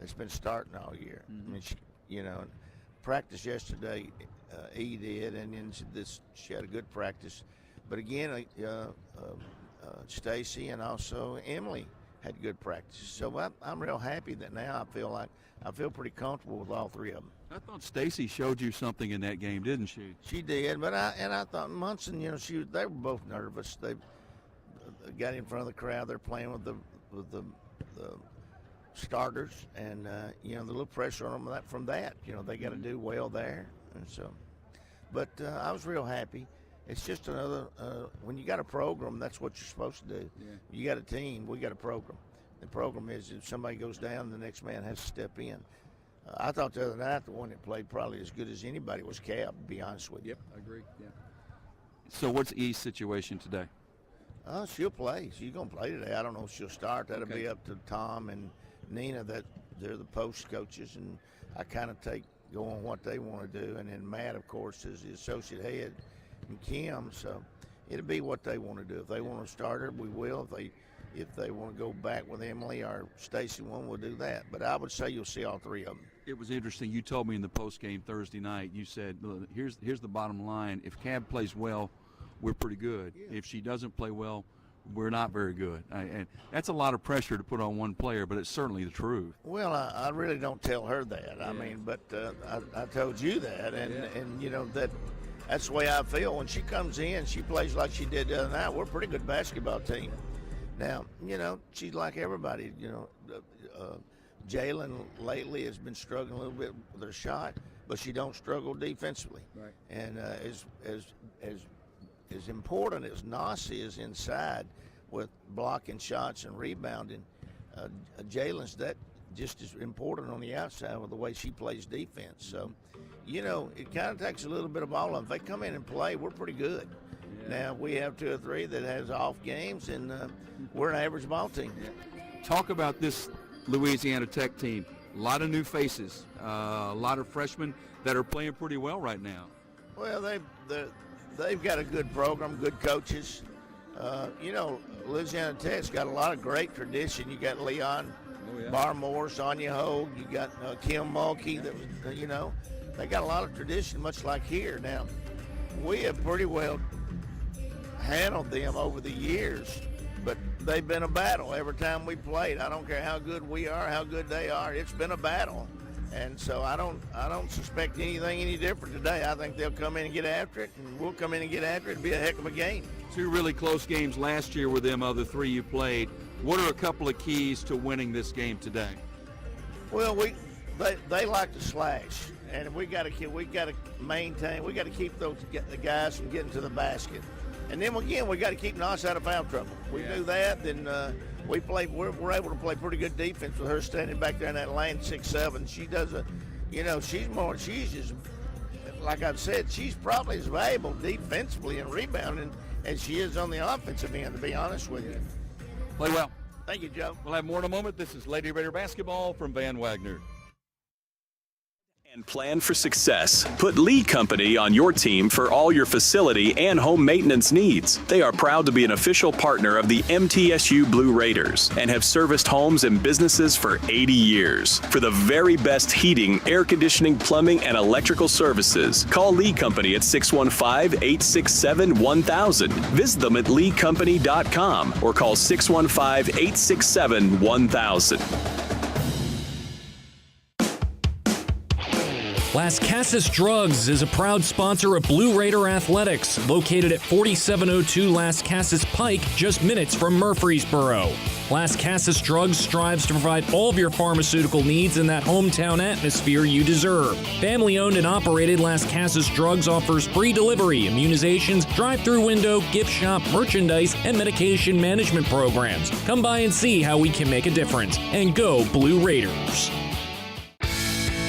that's been starting all year. I mean, practice yesterday, E did, and then she had a good practice. But again, Stacy and also Emily had good practice. So I'm real happy that now I feel pretty comfortable with all three of them. I thought Stacy showed you something in that game, didn't she? She did, but I thought Munson, they were both nervous. They got in front of the crowd. They're playing with the starters, and the little pressure on them from that. They got to do well there, and so. But I was real happy. It's just another when you got a program, that's what you're supposed to do. Yeah. You got a team, we got a program. The program is if somebody goes down, the next man has to step in. I thought the other night the one that played probably as good as anybody was Cab, to be honest with you. Yep, I agree. Yeah. So what's E's situation today? She'll play. She's going to play today. I don't know if she'll start. That'll be up to Tom and Nina. That they're the post coaches, and I kind of go on what they want to do. And then Matt, of course, is the associate head, and Kim. So it'll be what they want to do. If they want to start her, we will. If they want to go back with Emily or Stacy one, we'll do that. But I would say you'll see all three of them. It was interesting. You told me in the post game Thursday night. You said, "Look, here's the bottom line. If Cab plays well, we're pretty good. Yeah. If she doesn't play well, we're not very good." And that's a lot of pressure to put on one player, but it's certainly the truth. Well, I really don't tell her that. Yeah. I mean, but I told you that, and that's the way I feel. When she comes in, she plays like she did the other night. We're a pretty good basketball team. Now, she's like everybody. Jalen lately has been struggling a little bit with her shot, but she don't struggle defensively. Right. And as important as Nasi is inside with blocking shots and rebounding, Jalen's that just as important on the outside with the way she plays defense. So, it kind of takes a little bit of all of them. If they come in and play, we're pretty good. Yeah. Now, we have 2 or 3 that has off games, and we're an average ball team. Yeah. Talk about this Louisiana Tech team. A lot of new faces, a lot of freshmen that are playing pretty well right now. Well, they've got a good program, good coaches. Louisiana Tech's got a lot of great tradition. You got Leon Barmore, Sonia Hogue. You got Kim Mulkey. They got a lot of tradition, much like here. Now, we have pretty well handled them over the years, but they've been a battle every time we played. I don't care how good we are, how good they are. It's been a battle. And so I don't suspect anything any different today. I think they'll come in and get after it, and we'll come in and get after it. It'll be a heck of a game. 2 really close games last year with them, other 3 you played. What are a couple of keys to winning this game today? Well, they like to slash, and we got to maintain. We got to keep the guys from getting to the basket. And then again, we got to keep Nos out of foul trouble. We do that, then we're able to play pretty good defense with her standing back there in that lane 6'7". She does she's just, like I've said, she's probably as valuable defensively and rebounding as she is on the offensive end, to be honest with you. Play well. Thank you, Joe. We'll have more in a moment. This is Lady Raider Basketball from Van Wagner. And plan for success. Put Lee Company on your team for all your facility and home maintenance needs. They are proud to be an official partner of the MTSU Blue Raiders and have serviced homes and businesses for 80 years. For the very best heating, air conditioning, plumbing, and electrical services, call Lee Company at 615-867-1000. Visit them at leecompany.com or call 615-867-1000. Las Casas Drugs is a proud sponsor of Blue Raider Athletics, located at 4702 Las Casas Pike, just minutes from Murfreesboro. Las Casas Drugs strives to provide all of your pharmaceutical needs in that hometown atmosphere you deserve. Family-owned and operated, Las Casas Drugs offers free delivery, immunizations, drive-through window, gift shop, merchandise, and medication management programs. Come by and see how we can make a difference. And go Blue Raiders.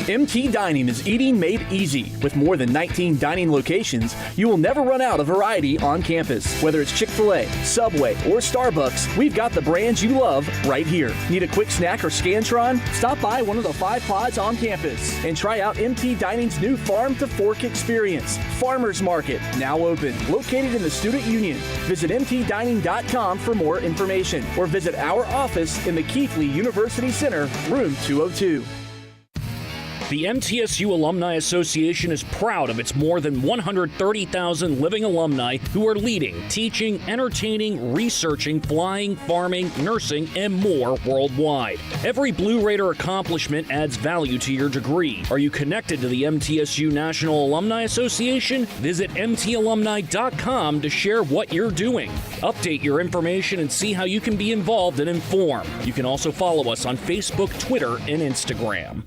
MT Dining is eating made easy. With more than 19 dining locations, you will never run out of variety on campus. Whether it's Chick-fil-A, Subway, or Starbucks, we've got the brands you love right here. Need a quick snack or Scantron? Stop by one of the 5 pods on campus and try out MT Dining's new Farm to Fork experience. Farmers Market, now open, located in the Student Union. Visit mtdining.com for more information or visit our office in the Keithley University Center, room 202. The MTSU Alumni Association is proud of its more than 130,000 living alumni who are leading, teaching, entertaining, researching, flying, farming, nursing, and more worldwide. Every Blue Raider accomplishment adds value to your degree. Are you connected to the MTSU National Alumni Association? Visit mtalumni.com to share what you're doing. Update your information and see how you can be involved and informed. You can also follow us on Facebook, Twitter, and Instagram.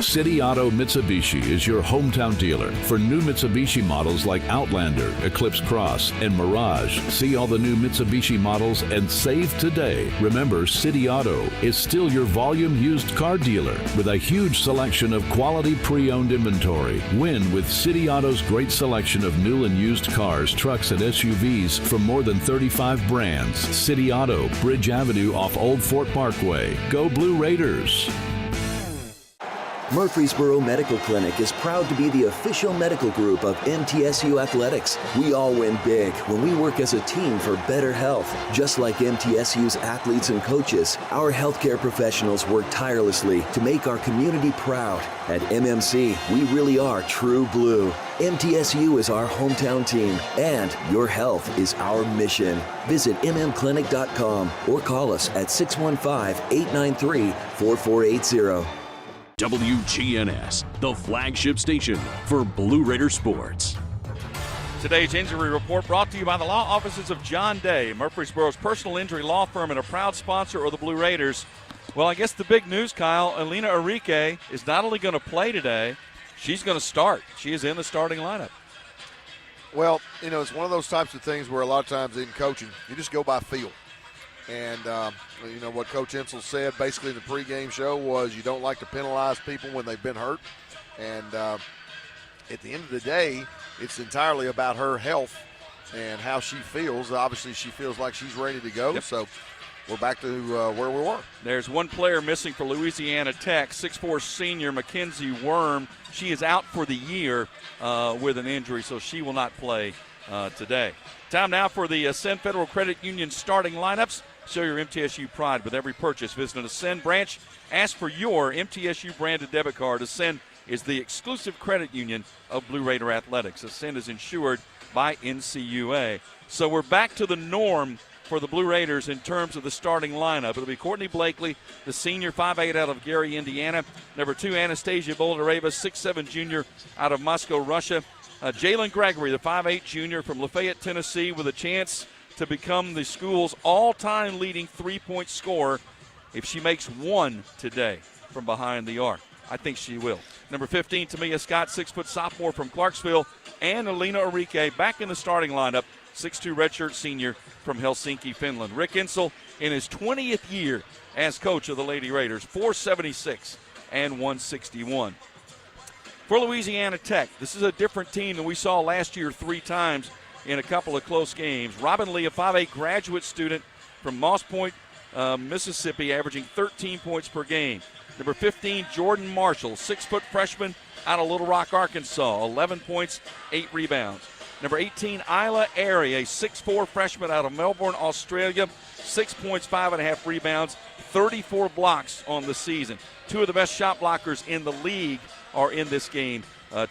City Auto Mitsubishi is your hometown dealer for new Mitsubishi models like Outlander, Eclipse Cross, and Mirage. See all the new Mitsubishi models and save today. Remember, City Auto is still your volume used car dealer with a huge selection of quality pre-owned inventory. Win with City Auto's great selection of new and used cars, trucks, and SUVs from more than 35 brands. City Auto, Bridge Avenue off Old Fort Parkway. Go Blue Raiders! Murfreesboro Medical Clinic is proud to be the official medical group of MTSU Athletics. We all win big when we work as a team for better health. Just like MTSU's athletes and coaches, our healthcare professionals work tirelessly to make our community proud. At MMC, we really are true blue. MTSU is our hometown team, and your health is our mission. Visit mmclinic.com or call us at 615-893-4480. WGNS, the flagship station for Blue Raider sports. Today's injury report brought to you by the law offices of John Day, Murfreesboro's personal injury law firm and a proud sponsor of the Blue Raiders. Well, I guess the big news, Kyle, Alina Enrique is not only going to play today, she's going to start. She is in the starting lineup. Well, you know, it's one of those types of things where a lot of times in coaching, you just go by feel. And, you know, what Coach Insel said basically in the pregame show was you don't like to penalize people when they've been hurt. And at the end of the day, it's entirely about her health and how she feels. Obviously, she feels like she's ready to go. Yep. So we're back to where we were. There's one player missing for Louisiana Tech, 6'4" senior Mackenzie Worm. She is out for the year with an injury, so she will not play today. Time now for the Ascend Federal Credit Union starting lineups. Show your MTSU pride with every purchase. Visit an Ascend branch. Ask for your MTSU branded debit card. Ascend is the exclusive credit union of Blue Raider Athletics. Ascend is insured by NCUA. So we're back to the norm for the Blue Raiders in terms of the starting lineup. It'll be Courtney Blakely, the senior, 5'8" out of Gary, Indiana. Number 2, Anastasia Boldareva, 6'7" junior out of Moscow, Russia. Jalen Gregory, the 5'8" junior from Lafayette, Tennessee, with a chance to become the school's all-time leading three-point scorer if she makes one today from behind the arc. I think she will. Number 15, Tamia Scott, 6-foot sophomore from Clarksville, and Alina Enrique back in the starting lineup, 6'2" redshirt senior from Helsinki, Finland. Rick Insel in his 20th year as coach of the Lady Raiders, 476 and 161. For Louisiana Tech, this is a different team than we saw last year 3 times in a couple of close games. Robin Lee, a 5'8" graduate student from Moss Point, Mississippi, averaging 13 points per game. Number 15, Jordan Marshall, 6-foot freshman out of Little Rock, Arkansas, 11 points, 8 rebounds. Number 18, Isla Airy, a 6'4" freshman out of Melbourne, Australia, 6 points, 5.5 rebounds, 34 blocks on the season. 2 of the best shot blockers in the league are in this game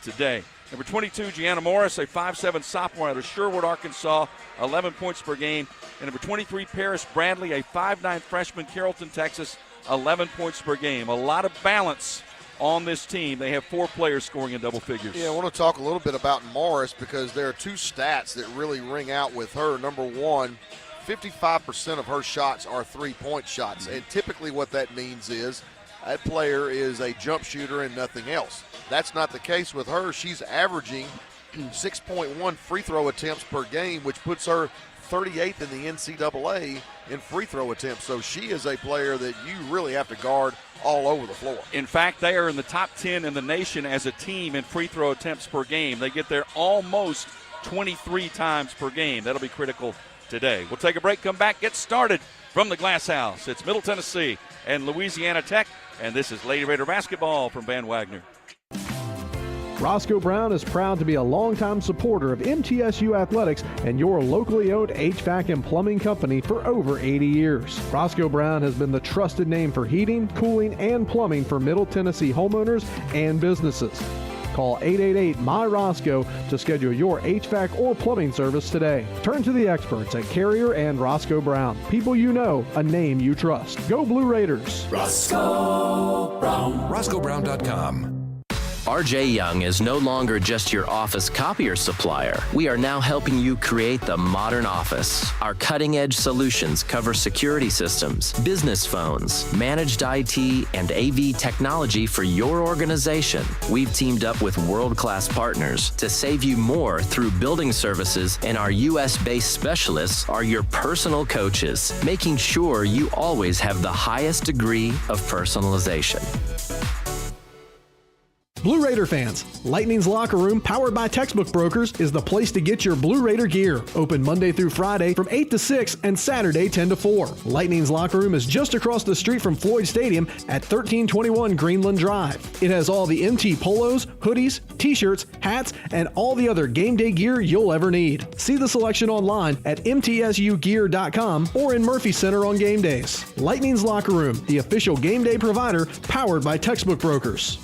today. Number 22, Gianna Morris, a 5'7" sophomore out of Sherwood, Arkansas, 11 points per game. And number 23, Paris Bradley, a 5'9" freshman, Carrollton, Texas, 11 points per game. A lot of balance on this team. They have 4 players scoring in double figures. Yeah, I want to talk a little bit about Morris because there are 2 stats that really ring out with her. Number 1, 55% of her shots are three-point shots. And typically what that means is that player is a jump shooter and nothing else. That's not the case with her. She's averaging 6.1 free throw attempts per game, which puts her 38th in the NCAA in free throw attempts. So she is a player that you really have to guard all over the floor. In fact, they are in the top 10 in the nation as a team in free throw attempts per game. They get there almost 23 times per game. That'll be critical today. We'll take a break, come back, get started from the Glass House. It's Middle Tennessee and Louisiana Tech, and this is Lady Raider basketball from Van Wagner. Roscoe Brown is proud to be a longtime supporter of MTSU Athletics and your locally owned HVAC and plumbing company for over 80 years. Roscoe Brown has been the trusted name for heating, cooling, and plumbing for Middle Tennessee homeowners and businesses. Call 888-MY-ROSCOE to schedule your HVAC or plumbing service today. Turn to the experts at Carrier and Roscoe Brown. People you know, a name you trust. Go Blue Raiders. Roscoe Brown. RoscoeBrown.com. RJ Young is no longer just your office copier supplier. We are now helping you create the modern office. Our cutting-edge solutions cover security systems, business phones, managed IT, and AV technology for your organization. We've teamed up with world-class partners to save you more through building services, and our U.S.-based specialists are your personal coaches, making sure you always have the highest degree of personalization. Blue Raider fans, Lightning's Locker Room, powered by Textbook Brokers, is the place to get your Blue Raider gear. Open Monday through Friday from 8 to 6 and Saturday 10 to 4. Lightning's Locker Room is just across the street from Floyd Stadium at 1321 Greenland Drive. It has all the MT polos, hoodies, t-shirts, hats, and all the other game day gear you'll ever need. See the selection online at mtsugear.com or in Murphy Center on game days. Lightning's Locker Room, the official game day provider, powered by Textbook Brokers.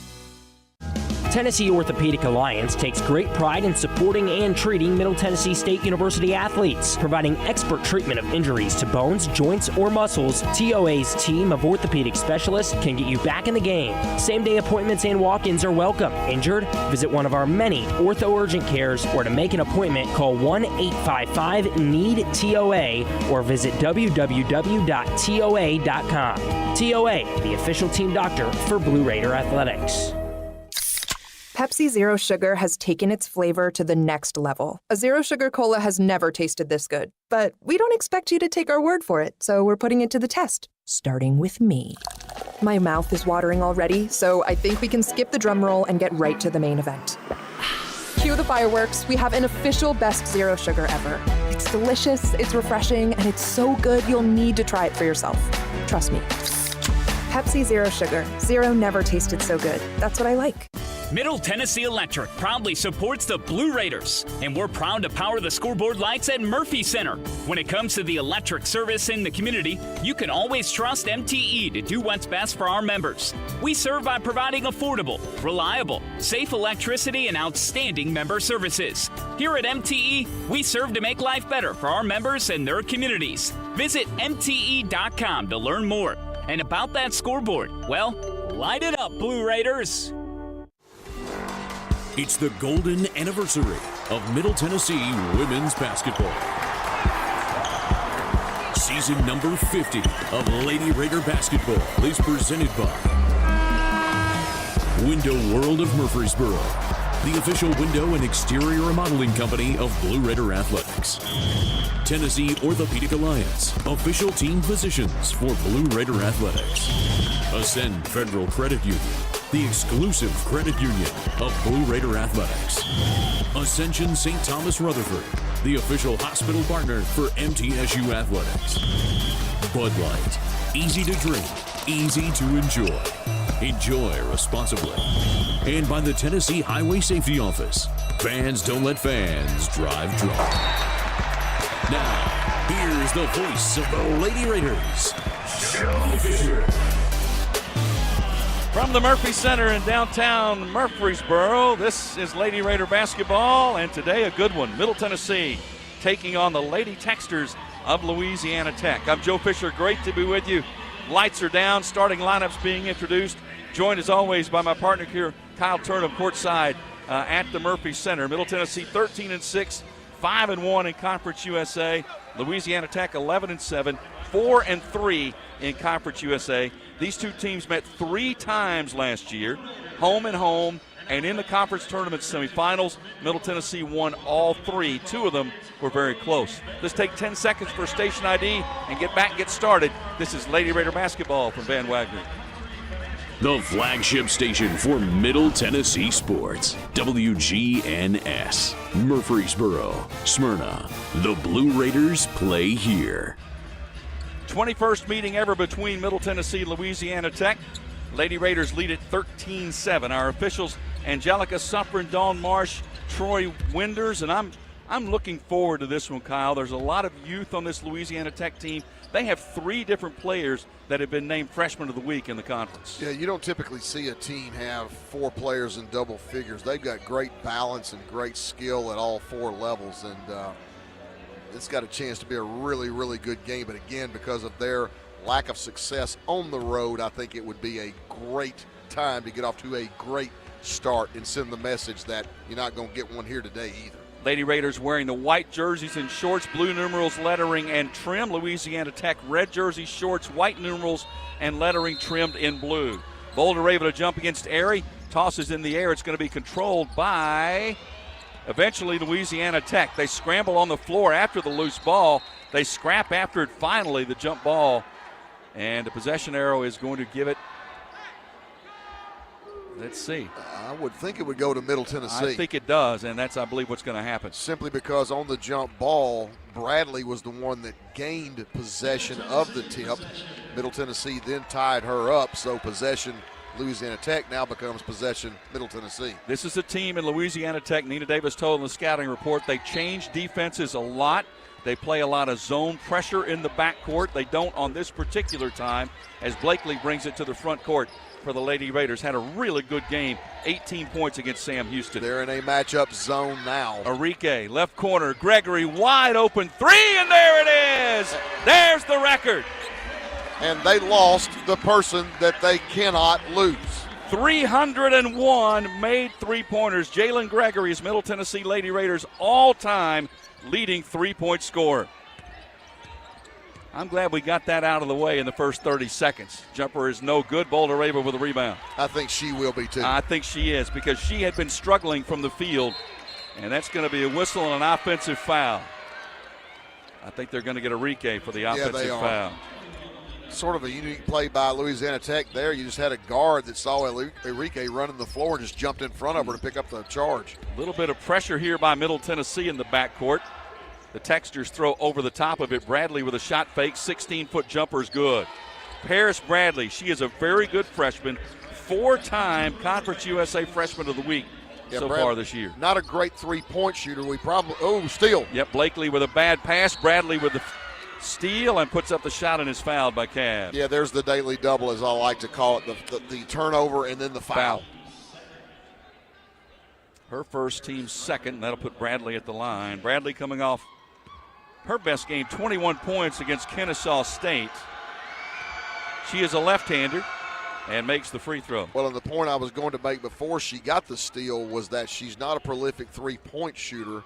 Tennessee Orthopedic Alliance takes great pride in supporting and treating Middle Tennessee State University athletes, providing expert treatment of injuries to bones, joints, or muscles. TOA's team of orthopedic specialists can get you back in the game. Same-day appointments and walk-ins are welcome. Injured? Visit one of our many ortho urgent cares, or to make an appointment, call 1-855-NEED-TOA or visit www.toa.com. TOA, the official team doctor for Blue Raider Athletics. Pepsi Zero Sugar has taken its flavor to the next level. A Zero Sugar Cola has never tasted this good. But we don't expect you to take our word for it, so we're putting it to the test, starting with me. My mouth is watering already, so I think we can skip the drum roll and get right to the main event. Cue the fireworks. We have an official best Zero Sugar ever. It's delicious, it's refreshing, and it's so good you'll need to try it for yourself. Trust me. Pepsi Zero Sugar. Zero never tasted so good. That's what I like. Middle Tennessee Electric proudly supports the Blue Raiders, and we're proud to power the scoreboard lights at Murphy Center. When it comes to the electric service in the community, you can always trust MTE to do what's best for our members. We serve by providing affordable, reliable, safe electricity and outstanding member services. Here at MTE, we serve to make life better for our members and their communities. Visit MTE.com to learn more. And about that scoreboard, well, light it up, Blue Raiders. It's the golden anniversary of Middle Tennessee women's basketball. Season number 50 of Lady Raider basketball is presented by Window World of Murfreesboro, the official window and exterior remodeling company of Blue Raider Athletics. Tennessee Orthopedic Alliance, official team physicians for Blue Raider Athletics. Ascend Federal Credit Union, the exclusive credit union of Blue Raider Athletics. Ascension St. Thomas Rutherford, the official hospital partner for MTSU Athletics. Bud Light, easy to drink, easy to enjoy. Enjoy responsibly. And by the Tennessee Highway Safety Office, fans don't let fans drive drunk. Now, here's the voice of the Lady Raiders, Shelby Fisher. From the Murphy Center in downtown Murfreesboro, this is Lady Raider basketball, and today a good one. Middle Tennessee taking on the Lady Texters of Louisiana Tech. I'm Joe Fisher, great to be with you. Lights are down, starting lineups being introduced. Joined as always by my partner here, Kyle Turnham, courtside at the Murphy Center. Middle Tennessee 13-6, 5-1 in Conference USA. Louisiana Tech 11-7, 4-3 in Conference USA. These two teams met 3 times last year, home and home, And in the conference tournament semifinals, Middle Tennessee won all 3. 2 of them were very close. Let's take 10 seconds for station ID and get back and get started. This is Lady Raider basketball from Van Wagner. The flagship station for Middle Tennessee sports, WGNS, Murfreesboro, Smyrna. The Blue Raiders play here. 21st meeting ever between Middle Tennessee and Louisiana Tech. Lady Raiders lead it 13-7. Our officials, Angelica Suffren, Dawn Marsh, Troy Winders, and I'm looking forward to this one, Kyle. There's a lot of youth on this Louisiana Tech team. They have 3 different players that have been named Freshman of the Week in the conference. Yeah, you don't typically see a team have 4 players in double figures. They've got great balance and great skill at all 4 levels, and it's got a chance to be a really, really good game. But again, because of their lack of success on the road, I think it would be a great time to get off to a great start and send the message that you're not going to get one here today either. Lady Raiders wearing the white jerseys and shorts, blue numerals, lettering, and trim. Louisiana Tech red jerseys, shorts, white numerals, and lettering trimmed in blue. Boulder able to jump against Airy. Tosses in the air. It's going to be controlled by, eventually, Louisiana Tech. They scramble on the floor after the loose ball. They scrap after it finally, the jump ball. And the possession arrow is going to give it, let's see. I would think it would go to Middle Tennessee. I think it does, and that's, I believe, what's going to happen. Simply because on the jump ball, Bradley was the one that gained possession of the tip. Middle Tennessee then tied her up, so possession Louisiana Tech now becomes possession Middle Tennessee. This is a team in Louisiana Tech, Nina Davis told in the scouting report, they change defenses a lot. They play a lot of zone pressure in the backcourt. They don't on this particular time, as Blakely brings it to the front court for the Lady Raiders. Had a really good game, 18 points against Sam Houston. They're in a matchup zone now. Enrique, left corner, Gregory, wide open three, and there it is. There's the record. And they lost the person that they cannot lose. 301 made three-pointers. Jalen Gregory is Middle Tennessee Lady Raiders all-time leading three-point scorer. I'm glad we got that out of the way in the first 30 seconds. Jumper is no good. Boulder Raven with a rebound. I think she will be too. I think she is, because she had been struggling from the field, and that's going to be a whistle and an offensive foul. I think they're going to get Enrique for the offensive foul. Sort of a unique play by Louisiana Tech there. You just had a guard that saw Enrique running the floor and just jumped in front of her to pick up the charge. A little bit of pressure here by Middle Tennessee in the backcourt. The Texters throw over the top of it. Bradley with a shot fake. 16-foot jumper is good. Paris Bradley, she is a very good freshman. 4-time Conference USA Freshman of the Week far this year. Not a great three-point shooter. Steal. Yep, Blakely with a bad pass. Bradley with the steal and puts up the shot and is fouled by Cab. Yeah, there's the daily double, as I like to call it, the turnover and then the foul. Her first, team second. That'll put Bradley at the line. Bradley coming off her best game, 21 points against Kennesaw State. She is a left-hander and makes the free throw. Well, and the point I was going to make before she got the steal was that she's not a prolific three-point shooter.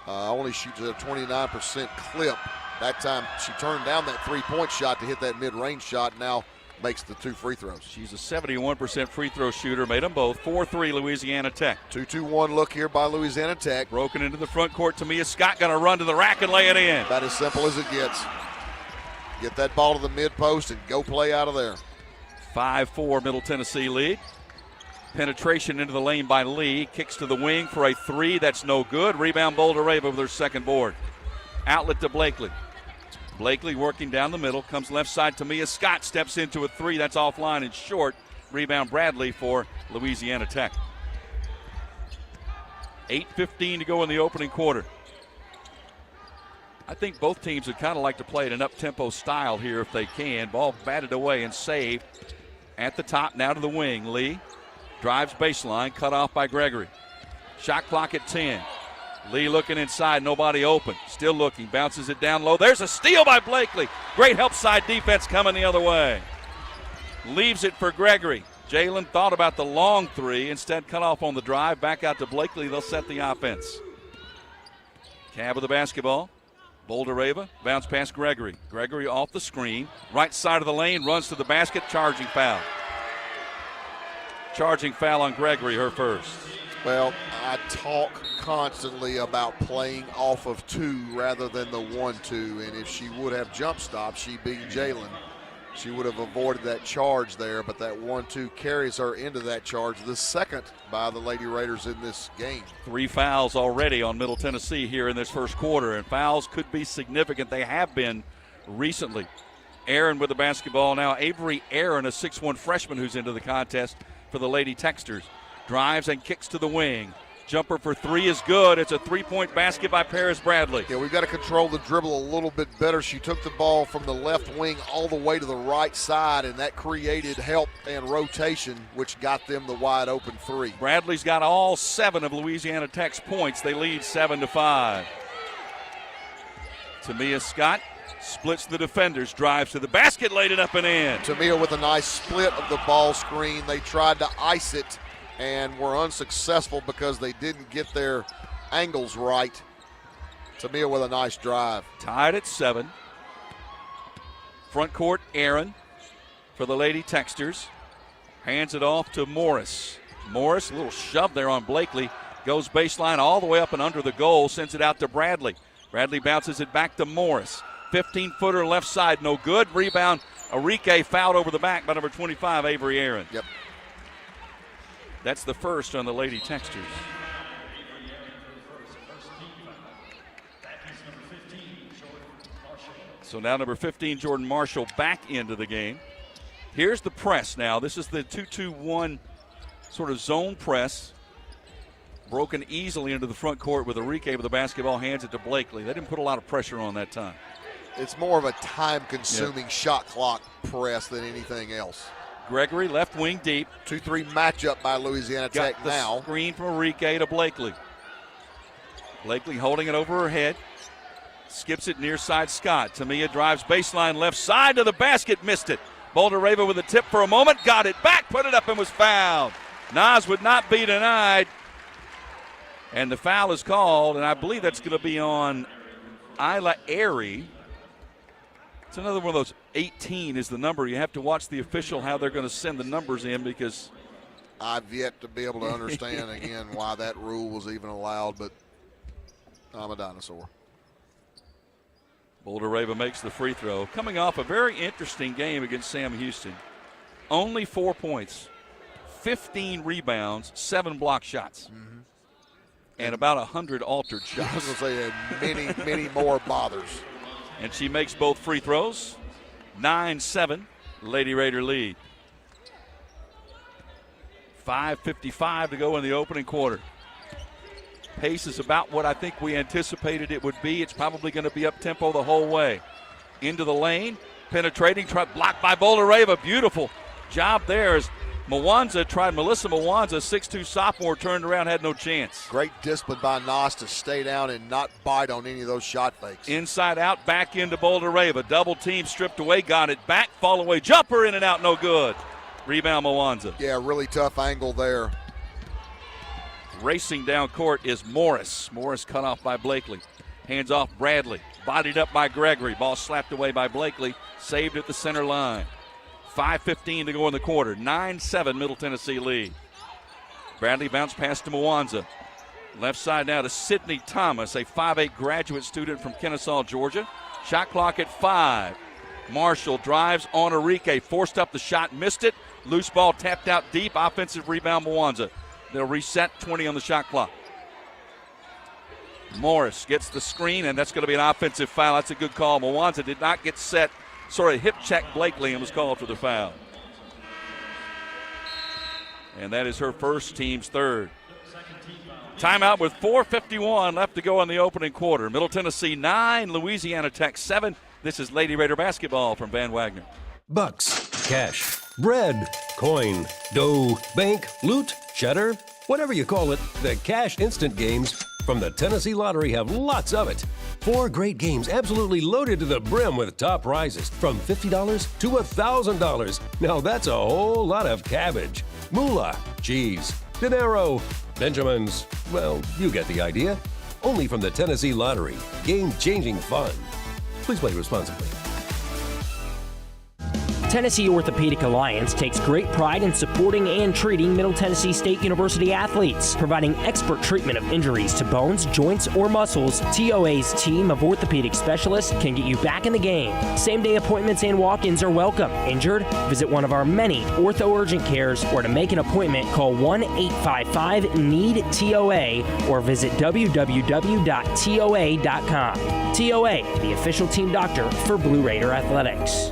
Only shoots at a 29% clip. That time she turned down that three-point shot to hit that mid-range shot, now makes the two free throws. She's a 71% free throw shooter, made them both. 4-3 Louisiana Tech. 2-2-1 look here by Louisiana Tech. Broken into the front court. Tamia Scott going to run to the rack and lay it in. About as simple as it gets. Get that ball to the mid-post and go play out of there. 5-4 Middle Tennessee lead. Penetration into the lane by Lee. Kicks to the wing for a three. That's no good. Rebound Boulder Raven with their second board. Outlet to Blakely. Blakely working down the middle, comes left side. Tamia Scott steps into a three. That's offline and short. Rebound Bradley for Louisiana Tech. 8:15 to go in the opening quarter. I think both teams would kind of like to play at an up-tempo style here if they can. Ball batted away and saved. At the top, now to the wing. Lee drives baseline, cut off by Gregory. Shot clock at 10. Lee looking inside, nobody open. Still looking, bounces it down low. There's a steal by Blakely. Great help side defense coming the other way. Leaves it for Gregory. Jalen thought about the long three, instead cut off on the drive. Back out to Blakely, they'll set the offense. Cab with the basketball. Boulder Raven, bounce past Gregory. Gregory off the screen. Right side of the lane, runs to the basket, charging foul. Charging foul on Gregory, her first. Well, I talk constantly about playing off of 2 rather than the 1-2, and if she would have jump stopped, she being Jalen, she would have avoided that charge there, but that 1-2 carries her into that charge, the second by the Lady Raiders in this game. 3 fouls already on Middle Tennessee here in this first quarter, and fouls could be significant. They have been recently. Aaron with the basketball now. Avery Aaron, a 6'1 freshman who's into the contest for the Lady Texters. Drives and kicks to the wing. Jumper for 3 is good. It's a 3-point basket by Paris Bradley. Yeah, we've got to control the dribble a little bit better. She took the ball from the left wing all the way to the right side, and that created help and rotation, which got them the wide open 3. Bradley's got all 7 of Louisiana Tech's points. They lead 7-5. Tamia Scott splits the defenders, drives to the basket, laid it up and in. Tamia with a nice split of the ball screen. They tried to ice it and were unsuccessful because they didn't get their angles right. Tamia with a nice drive. Tied at 7. Front court, Aaron for the Lady Texters. Hands it off to Morris. Morris, a little shove there on Blakely. Goes baseline all the way up and under the goal. Sends it out to Bradley. Bradley bounces it back to Morris. 15-footer left side, no good. Rebound, Enrique fouled over the back by number 25, Avery Aaron. Yep. That's the first on the Lady Texters. So now number 15, Jordan Marshall, back into the game. Here's the press now. This is the 2-2-1 sort of zone press. Broken easily into the front court with Enrique with the basketball, hands it to Blakely. They didn't put a lot of pressure on that time. It's more of a time-consuming shot clock press than anything else. Gregory, left wing deep. 2-3 matchup by Louisiana Tech Got the now. Screen from Enrique to Blakely. Blakely holding it over her head. Skips it near side Scott. Tamia drives baseline left side to the basket, missed it. Boulder-Rava with a tip for a moment, got it back, put it up and was fouled. Nas would not be denied. And the foul is called, and I believe that's going to be on Isla Airy. It's another one of those, 18 is the number. You have to watch the official how they're going to send the numbers in because I've yet to be able to understand again why that rule was even allowed, but I'm a dinosaur. Boulder-Rava makes the free throw. Coming off a very interesting game against Sam Houston. Only 4 points, 15 rebounds, 7 block shots. Mm-hmm. And about 100 altered shots. I was going to say many more bothers. And she makes both free throws. 9-7, Lady Raider lead. 5:55 to go in the opening quarter. Pace is about what I think we anticipated it would be. It's probably going to be up-tempo the whole way. Into the lane, penetrating, blocked by Boulder-Rava. Beautiful job there as Melissa Mwanza, 6'2 sophomore, turned around, had no chance. Great discipline by Nas to stay down and not bite on any of those shot fakes. Inside out, back into Boulder-Rava. Double team stripped away, got it back, fall away, jumper in and out, no good. Rebound Mwanza. Yeah, really tough angle there. Racing down court is Morris. Morris cut off by Blakely. Hands off Bradley. Bodied up by Gregory. Ball slapped away by Blakely. Saved at the center line. 5:15 to go in the quarter. 9-7 Middle Tennessee lead. Bradley bounced pass to Mwanza. Left side now to Sydney Thomas, a 5'8 graduate student from Kennesaw, Georgia. Shot clock at 5. Marshall drives on Enrique. Forced up the shot, missed it. Loose ball tapped out deep. Offensive rebound Mwanza. They'll reset, 20 on the shot clock. Morris gets the screen, and that's going to be an offensive foul. That's a good call. Mwanza did not get set. Sort of hip check Blakely and was called for the foul. And that is her first, team's third. Timeout with 4:51 left to go in the opening quarter. Middle Tennessee 9, Louisiana Tech 7. This is Lady Raider basketball from Van Wagner. Bucks, cash, bread, coin, dough, bank, loot, cheddar, whatever you call it, the Cash Instant games from the Tennessee Lottery have lots of it. 4 great games absolutely loaded to the brim with top prizes from $50 to $1,000. Now that's a whole lot of cabbage. Moolah, cheese, dinero, Benjamins. Well, you get the idea. Only from the Tennessee Lottery. Game-changing fun. Please play responsibly. Tennessee Orthopedic Alliance takes great pride in supporting and treating Middle Tennessee State University athletes, providing expert treatment of injuries to bones, joints, or muscles. TOA's team of orthopedic specialists can get you back in the game. Same-day appointments and walk-ins are welcome. Injured? Visit one of our many ortho urgent cares, or to make an appointment, call 1-855-NEED-TOA or visit www.toa.com. TOA, the official team doctor for Blue Raider Athletics.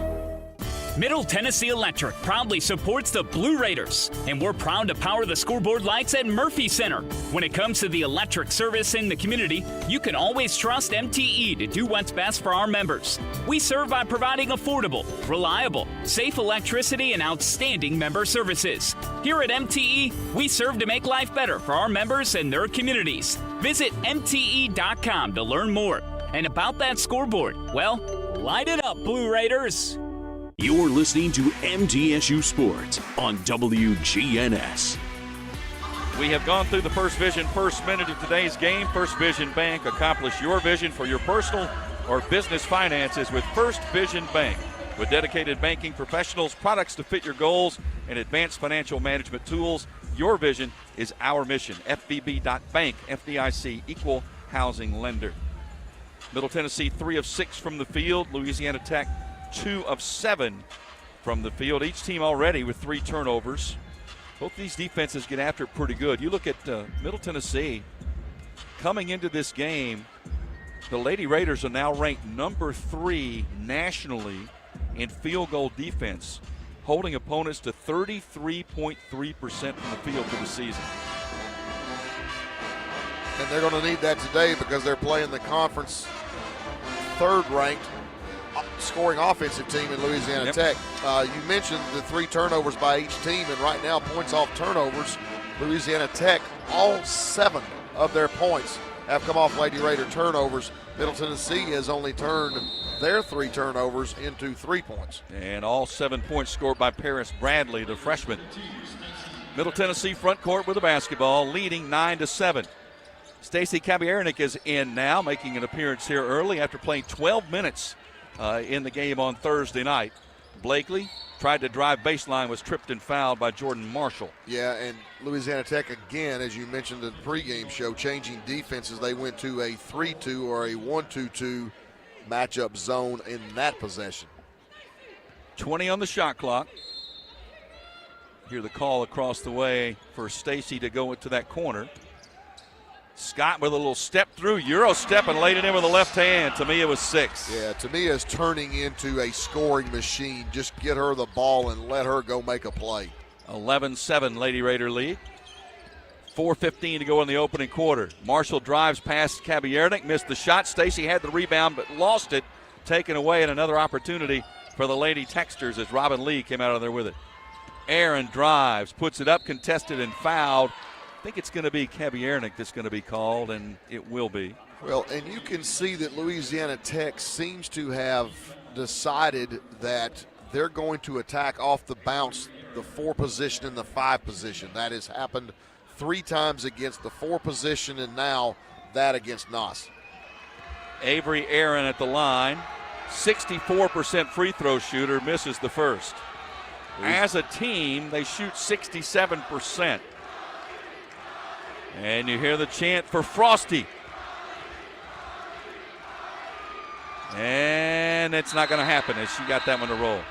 Middle Tennessee Electric proudly supports the Blue Raiders, and we're proud to power the scoreboard lights at Murphy Center. When it comes to the electric service in the community, you can always trust MTE to do what's best for our members. We serve by providing affordable, reliable, safe electricity and outstanding member services. Here at MTE, we serve to make life better for our members and their communities. Visit MTE.com to learn more. And about that scoreboard, well, light it up, Blue Raiders. You're listening to MTSU Sports on WGNS. We have gone through the First Vision first minute of today's game. First Vision Bank, accomplish your vision for your personal or business finances with First Vision Bank. With dedicated banking professionals, products to fit your goals, and advanced financial management tools, your vision is our mission. FVB.bank, FDIC, equal housing lender. Middle Tennessee 3 of 6 from the field. Louisiana Tech 2 of 7 from the field. Each team already with 3 turnovers. Both these defenses get after it pretty good. You look at Middle Tennessee coming into this game. The Lady Raiders are now ranked number 3 nationally in field goal defense, holding opponents to 33.3% from the field for the season. And they're going to need that today because they're playing the conference third-ranked scoring offensive team in Louisiana Tech. You mentioned the 3 turnovers by each team, and right now points off turnovers, Louisiana Tech, all 7 of their points have come off Lady Raider turnovers. Middle Tennessee has only turned their 3 turnovers into 3 points. And all 7 points scored by Paris Bradley, the freshman. Middle Tennessee front court with the basketball, leading 9-7. Stacy Kabiernik is in now, making an appearance here early after playing 12 minutes in the game on Thursday night. Blakely tried to drive baseline, was tripped and fouled by Jordan Marshall. Yeah, and Louisiana Tech, again, as you mentioned in the pregame show, changing defenses. They went to a 3-2 or a 1-2-2 matchup zone in that possession. 20 on the shot clock. Hear the call across the way for Stacy to go into that corner. Scott with a little step through, Euro step, and laid it in with the left hand. Tamia was 6. Yeah, Tamia is turning into a scoring machine. Just get her the ball and let her go make a play. 11-7 Lady Raider lead. 4:15 to go in the opening quarter. Marshall drives past Kabiernik, missed the shot. Stacy had the rebound but lost it, taken away, and another opportunity for the Lady Texters as Robin Lee came out of there with it. Aaron drives, puts it up, contested and fouled. I think it's going to be Kabiernik that's going to be called, and it will be. Well, and you can see that Louisiana Tech seems to have decided that they're going to attack off the bounce the 4 position and the 5 position. That has happened 3 times against the 4 position, and now that against Nos. Avery Aaron at the line, 64% free throw shooter, misses the first. As a team, they shoot 67%. And you hear the chant for Frosty. And it's not going to happen as she got that one to roll.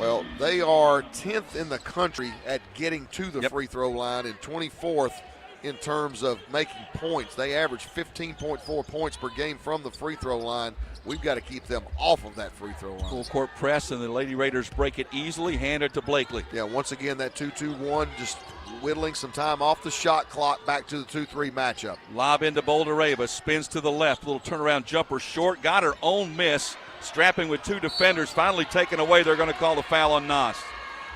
Well, they are 10th in the country at getting to the free throw line and 24th in terms of making points. They average 15.4 points per game from the free throw line. We've got to keep them off of that free throw line. Full court press, and the Lady Raiders break it easily, hand it to Blakely. Yeah, once again, that 2-2-1, just whittling some time off the shot clock back to the 2-3 matchup. Lob into Bouldereva, spins to the left, little turnaround jumper short, got her own miss, strapping with 2 defenders, finally taken away. They're going to call the foul on Nos.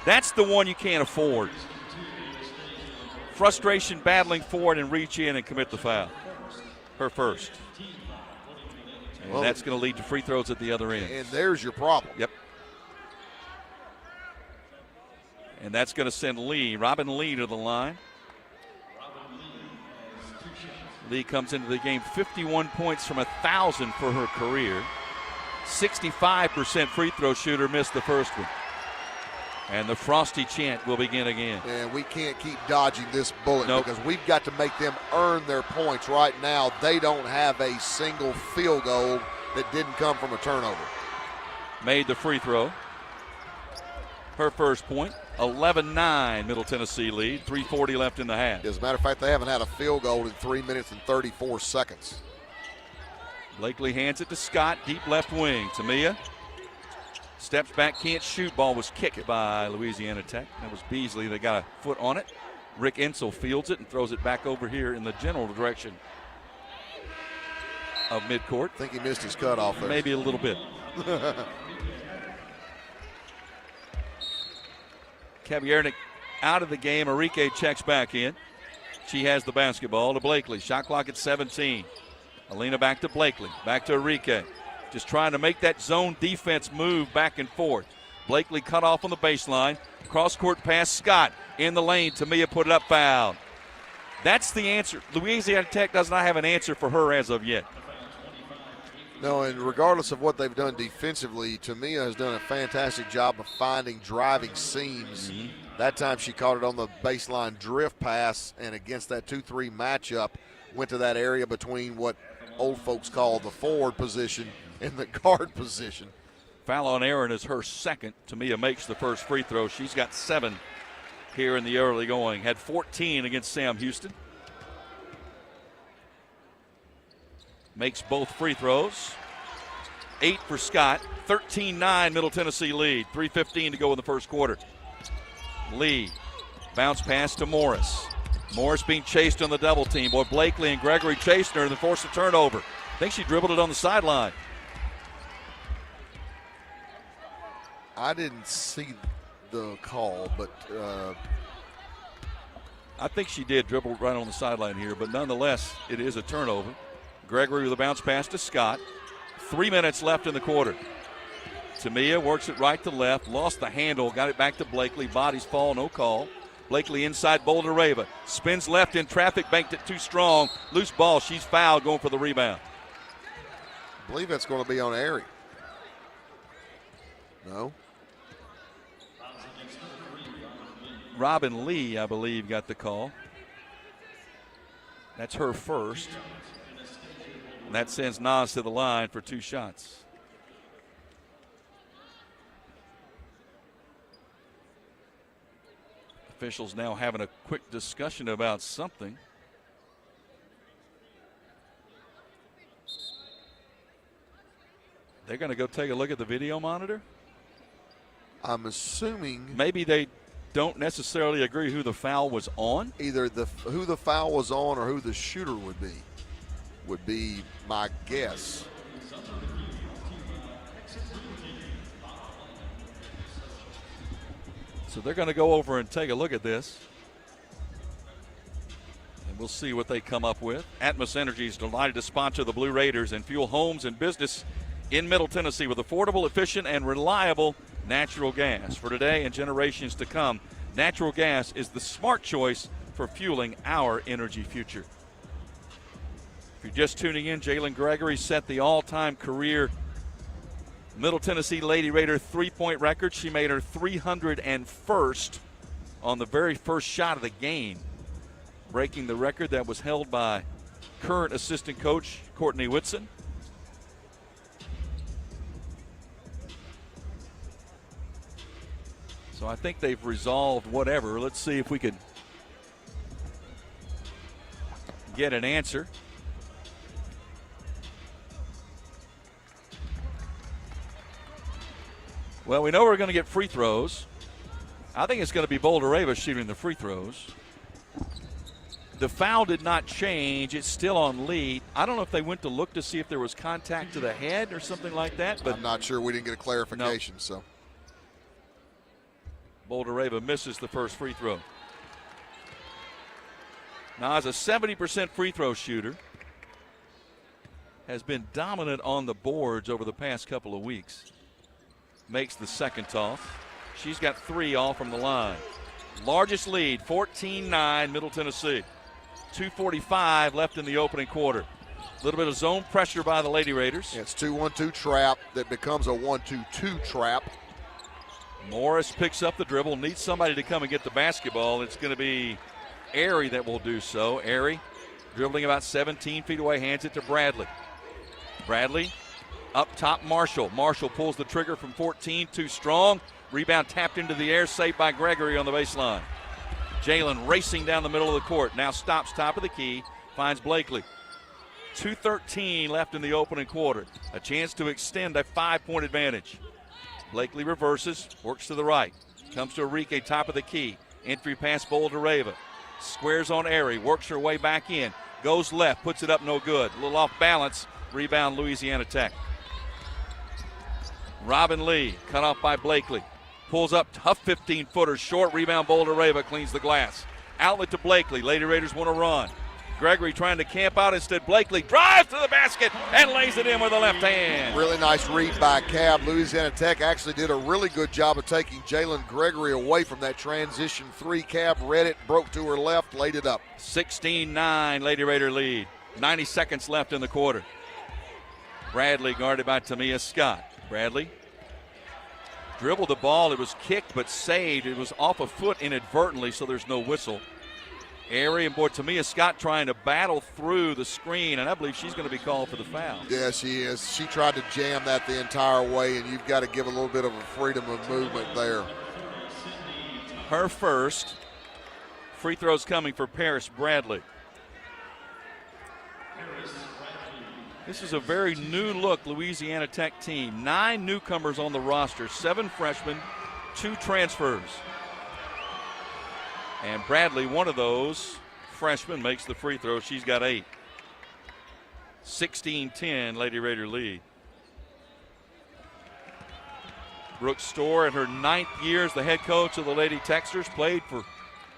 That's the one you can't afford. Frustration battling for it and reach in and commit the foul. Her first. And that's going to lead to free throws at the other end. And there's your problem. Yep. And that's going to send Robin Lee to the line. Lee comes into the game 51 points from 1,000 for her career. 65% free throw shooter, missed the first one. And the Frosty chant will begin again. And we can't keep dodging this bullet Nope. because we've got to make them earn their points. Right now, they don't have a single field goal that didn't come from a turnover. Made the free throw. Her first point. 11-9 Middle Tennessee lead. 3:40 left in the half. As a matter of fact, they haven't had a field goal in 3 minutes and 34 seconds. Blakely hands it to Scott, deep left wing. Tamia steps back, can't shoot. Ball was kicked by Louisiana Tech. That was Beasley that got a foot on it. Rick Insel fields it and throws it back over here in the general direction of midcourt. I think he missed his cutoff there. Maybe a little bit. Kaviernik out of the game. Enrique checks back in. She has the basketball to Blakely. Shot clock at 17. Alina back to Blakely. Back to Enrique. Just trying to make that zone defense move back and forth. Blakely cut off on the baseline. Cross-court pass, Scott in the lane. Tamia put it up, foul. That's the answer. Louisiana Tech does not have an answer for her as of yet. No, and regardless of what they've done defensively, Tamia has done a fantastic job of finding driving seams. Mm-hmm. That time she caught it on the baseline drift pass, and against that 2-3 matchup, went to that area between what old folks call the forward position and the guard position. Foul on Aaron is her second. Tamia makes the first free throw. She's got 7 here in the early going. Had 14 against Sam Houston. Makes both free throws. 8 for Scott. 13-9 Middle Tennessee lead. 3:15 to go in the first quarter. Lee. Bounce pass to Morris. Morris being chased on the double team. Boy, Blakely and Gregory chased her and then forced a turnover. I think she dribbled it on the sideline. I didn't see the call, but I think she did dribble right on the sideline here, but nonetheless, it is a turnover. Gregory with a bounce pass to Scott. 3 minutes left in the quarter. Tamia works it right to left, lost the handle, got it back to Blakely. Bodies fall, no call. Blakely inside Boulder-Rava. Spins left in traffic, banked it too strong. Loose ball, she's fouled, going for the rebound. I believe that's going to be on Airy. No? Robin Lee, I believe, got the call. That's her first. And that sends Nas to the line for 2 shots. Officials now having a quick discussion about something. They're going to go take a look at the video monitor? I'm assuming maybe they don't necessarily agree who the foul was on. Either who the foul was on or who the shooter would be my guess. So they're going to go over and take a look at this. And we'll see what they come up with. Atmos Energy is delighted to sponsor the Blue Raiders and fuel homes and business in Middle Tennessee with affordable, efficient, and reliable natural gas. For today and generations to come, natural gas is the smart choice for fueling our energy future. If you're just tuning in, Jalen Gregory set the all-time career Middle Tennessee Lady Raider three-point record. She made her 301st on the very first shot of the game, breaking the record that was held by current assistant coach Courtney Whitson. So I think they've resolved whatever. Let's see if we could get an answer. Well, we know we're going to get free throws. I think it's going to be Boulder-Rava shooting the free throws. The foul did not change. It's still on Lee. I don't know if they went to look to see if there was contact to the head or something like that. But I'm not sure. We didn't get a clarification. No. So Boulder-Rava misses the first free throw. Now, as a 70% free throw shooter, has been dominant on the boards over the past couple of weeks. Makes the second toss. She's got 3 all from the line. Largest lead, 14-9 Middle Tennessee. 2:45 left in the opening quarter. A little bit of zone pressure by the Lady Raiders. Yeah, it's 2-1-2 trap that becomes a 1-2-2 trap. Morris picks up the dribble, needs somebody to come and get the basketball. It's going to be Airy that will do so. Airy dribbling about 17 feet away, hands it to Bradley. Bradley up top, Marshall. Marshall pulls the trigger from 14, too strong. Rebound tapped into the air, saved by Gregory on the baseline. Jalen racing down the middle of the court, now stops top of the key, finds Blakely. 2:13 left in the opening quarter. A chance to extend a 5-point advantage. Blakely reverses, works to the right. Comes to Enrique, top of the key. Entry pass, Boldareva. Squares on Airy, works her way back in. Goes left, puts it up, no good. A little off balance. Rebound, Louisiana Tech. Robin Lee, cut off by Blakely. Pulls up, tough 15-footer, short rebound, Boldareva cleans the glass. Outlet to Blakely, Lady Raiders want to run. Gregory trying to camp out, instead Blakely drives to the basket and lays it in with the left hand. Really nice read by Cab. Louisiana Tech actually did a really good job of taking Jalen Gregory away from that transition three. Cab read it, broke to her left, laid it up. 16-9, Lady Raider lead. 90 seconds left in the quarter. Bradley guarded by Tamia Scott. Bradley dribbled the ball. It was kicked but saved. It was off a foot inadvertently, so there's no whistle. Airy and Tamia Scott trying to battle through the screen, and I believe she's going to be called for the foul. Yeah, she is. She tried to jam that the entire way, and you've got to give a little bit of a freedom of movement there. Her first. Free throws coming for Paris Bradley. This is a very new look Louisiana Tech team. 9 newcomers on the roster, 7 freshmen, 2 transfers. And Bradley, one of those freshmen, makes the free throw. She's got 8. 16-10, Lady Raider lead. Brooke Storr, in her 9th year as the head coach of the Lady Texters, played for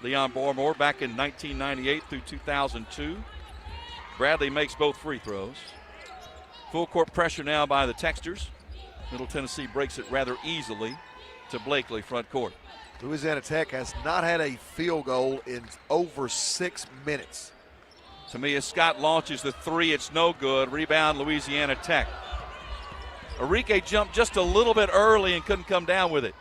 Leon Barmore back in 1998 through 2002. Bradley makes both free throws. Full court pressure now by the Texters. Middle Tennessee breaks it rather easily to Blakely, front court. Louisiana Tech has not had a field goal in over 6 minutes. Tamia Scott launches the 3. It's no good. Rebound, Louisiana Tech. Enrique jumped just a little bit early and couldn't come down with it.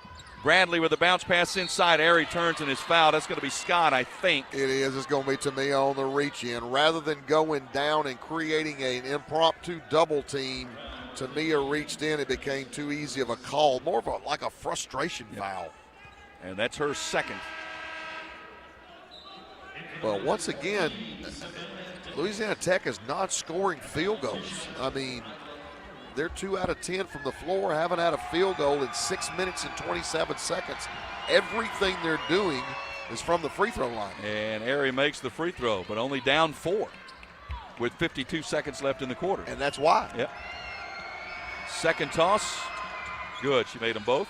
Bradley with a bounce pass inside. Airy turns and is fouled. That's going to be Scott, I think. It is. It's going to be Tamia on the reach in. Rather than going down and creating an impromptu double team, Tamia reached in. It became too easy of a call. More of like a frustration foul. And that's her second. Well, once again, Louisiana Tech is not scoring field goals. I mean, they're 2 out of 10 from the floor, haven't had a field goal in 6 minutes and 27 seconds. Everything they're doing is from the free throw line. And Airy makes the free throw, but only down 4 with 52 seconds left in the quarter. And that's why. Yep. Second toss, good. She made them both.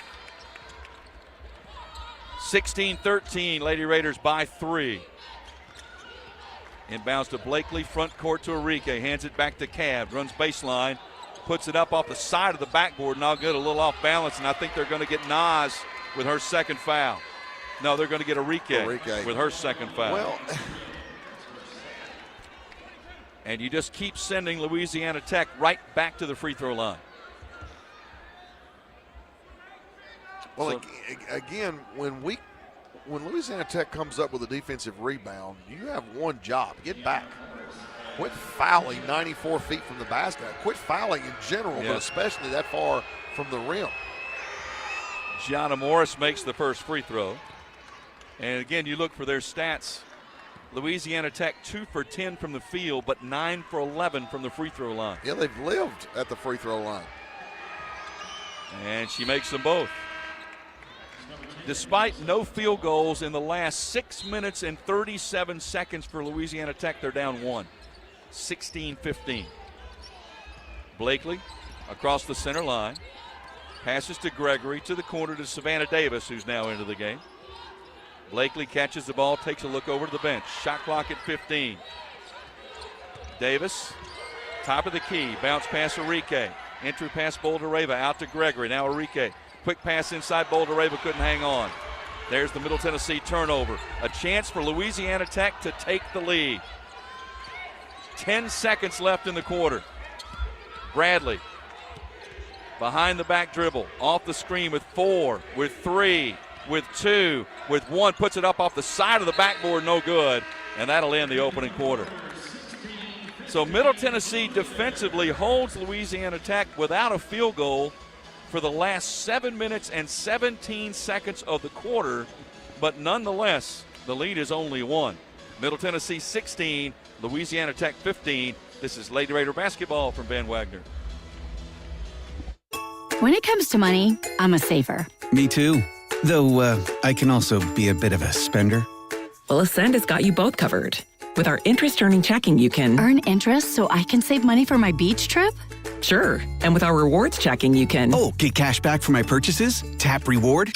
16-13, Lady Raiders by 3. Inbounds to Blakely, front court to Enrique, hands it back to Cab, runs baseline, puts it up off the side of the backboard, not good, a little off balance, and I think they're going to get Nas with her second foul. No, they're going to get Enrique with her second foul. Well, and you just keep sending Louisiana Tech right back to the free throw line. Well, so, again, when Louisiana Tech comes up with a defensive rebound, you have one job: get back. Quit fouling 94 feet from the basket. Quit fouling in general, but especially that far from the rim. Gianna Morris makes the first free throw. And again, you look for their stats. Louisiana Tech 2 for 10 from the field, but 9 for 11 from the free throw line. Yeah, they've lived at the free throw line. And she makes them both. Despite no field goals in the last 6 minutes and 37 seconds for Louisiana Tech, they're down 1. 16-15. Blakely across the center line. Passes to Gregory to the corner to Savannah Davis, who's now into the game. Blakely catches the ball, takes a look over to the bench. Shot clock at 15. Davis, top of the key, bounce pass Enrique. Entry pass Boldareva out to Gregory. Now Enrique. Quick pass inside, Boldareva couldn't hang on. There's the Middle Tennessee turnover. A chance for Louisiana Tech to take the lead. 10 seconds left in the quarter. Bradley behind the back dribble, off the screen with 4, with 3, with 2, with 1, puts it up off the side of the backboard, no good, and that'll end the opening quarter. So Middle Tennessee defensively holds Louisiana Tech without a field goal for the last 7 minutes and 17 seconds of the quarter, but nonetheless, the lead is only 1. Middle Tennessee 16, Louisiana Tech 15. This is Lady Raider basketball from Van Wagner. When it comes to money, I'm a saver. Me too. Though I can also be a bit of a spender. Well, Ascend has got you both covered. With our interest-earning checking, you can earn interest so I can save money for my beach trip? Sure. And with our rewards checking, you can get cash back for my purchases? Tap reward?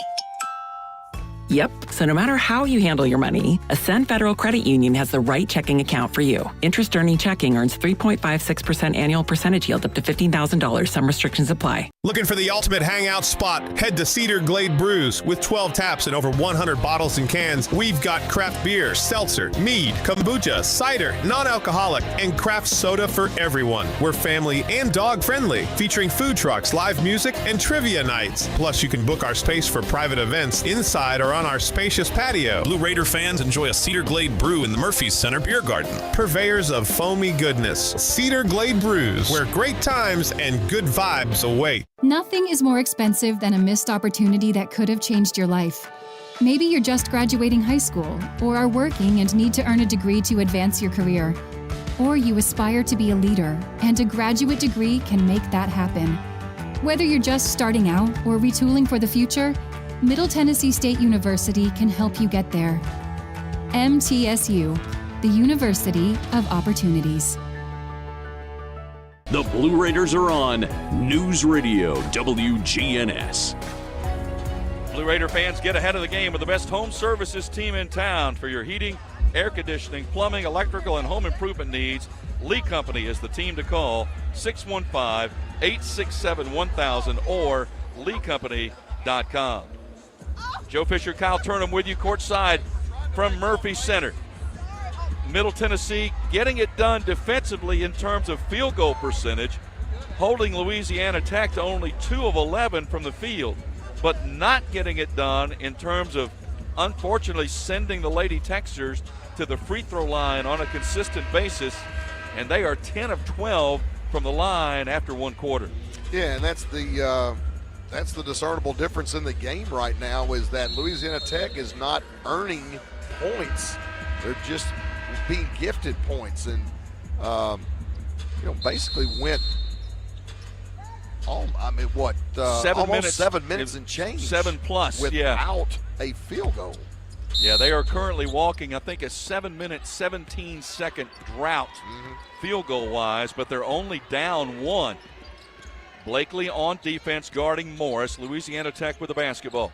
Yep. So no matter how you handle your money, Ascend Federal Credit Union has the right checking account for you. Interest-earning checking earns 3.56% annual percentage yield up to $15,000. Some restrictions apply. Looking for the ultimate hangout spot? Head to Cedar Glade Brews. With 12 taps and over 100 bottles and cans, we've got craft beer, seltzer, mead, kombucha, cider, non-alcoholic, and craft soda for everyone. We're family and dog-friendly, featuring food trucks, live music, and trivia nights. Plus, you can book our space for private events inside or on our spacious patio. Blue Raider fans enjoy a Cedar Glade brew in the Murphy's Center Beer Garden. Purveyors of foamy goodness, Cedar Glade Brews, where great times and good vibes await. Nothing is more expensive than a missed opportunity that could have changed your life. Maybe you're just graduating high school, or are working and need to earn a degree to advance your career. Or you aspire to be a leader, and a graduate degree can make that happen. Whether you're just starting out or retooling for the future, Middle Tennessee State University can help you get there. MTSU, the University of Opportunities. The Blue Raiders are on News Radio WGNS. Blue Raider fans, get ahead of the game with the best home services team in town for your heating, air conditioning, plumbing, electrical, and home improvement needs. Lee Company is the team to call, 615-867-1000 or leecompany.com. Joe Fisher, Kyle Turnham with you courtside from Murphy Center. Middle Tennessee getting it done defensively in terms of field goal percentage, holding Louisiana Tech to only 2 of 11 from the field, but not getting it done in terms of, unfortunately, sending the Lady Texers to the free throw line on a consistent basis, and they are 10 of 12 from the line after 1 quarter. Yeah, and that's the discernible difference in the game right now, is that Louisiana Tech is not earning points. They're just being gifted points, and basically went almost 7 minutes and change. 7+ without a field goal. Yeah, they are currently walking, I think, a 7-minute, 17-second drought field goal-wise, but they're only down 1. Blakely on defense guarding Morris. Louisiana Tech with the basketball.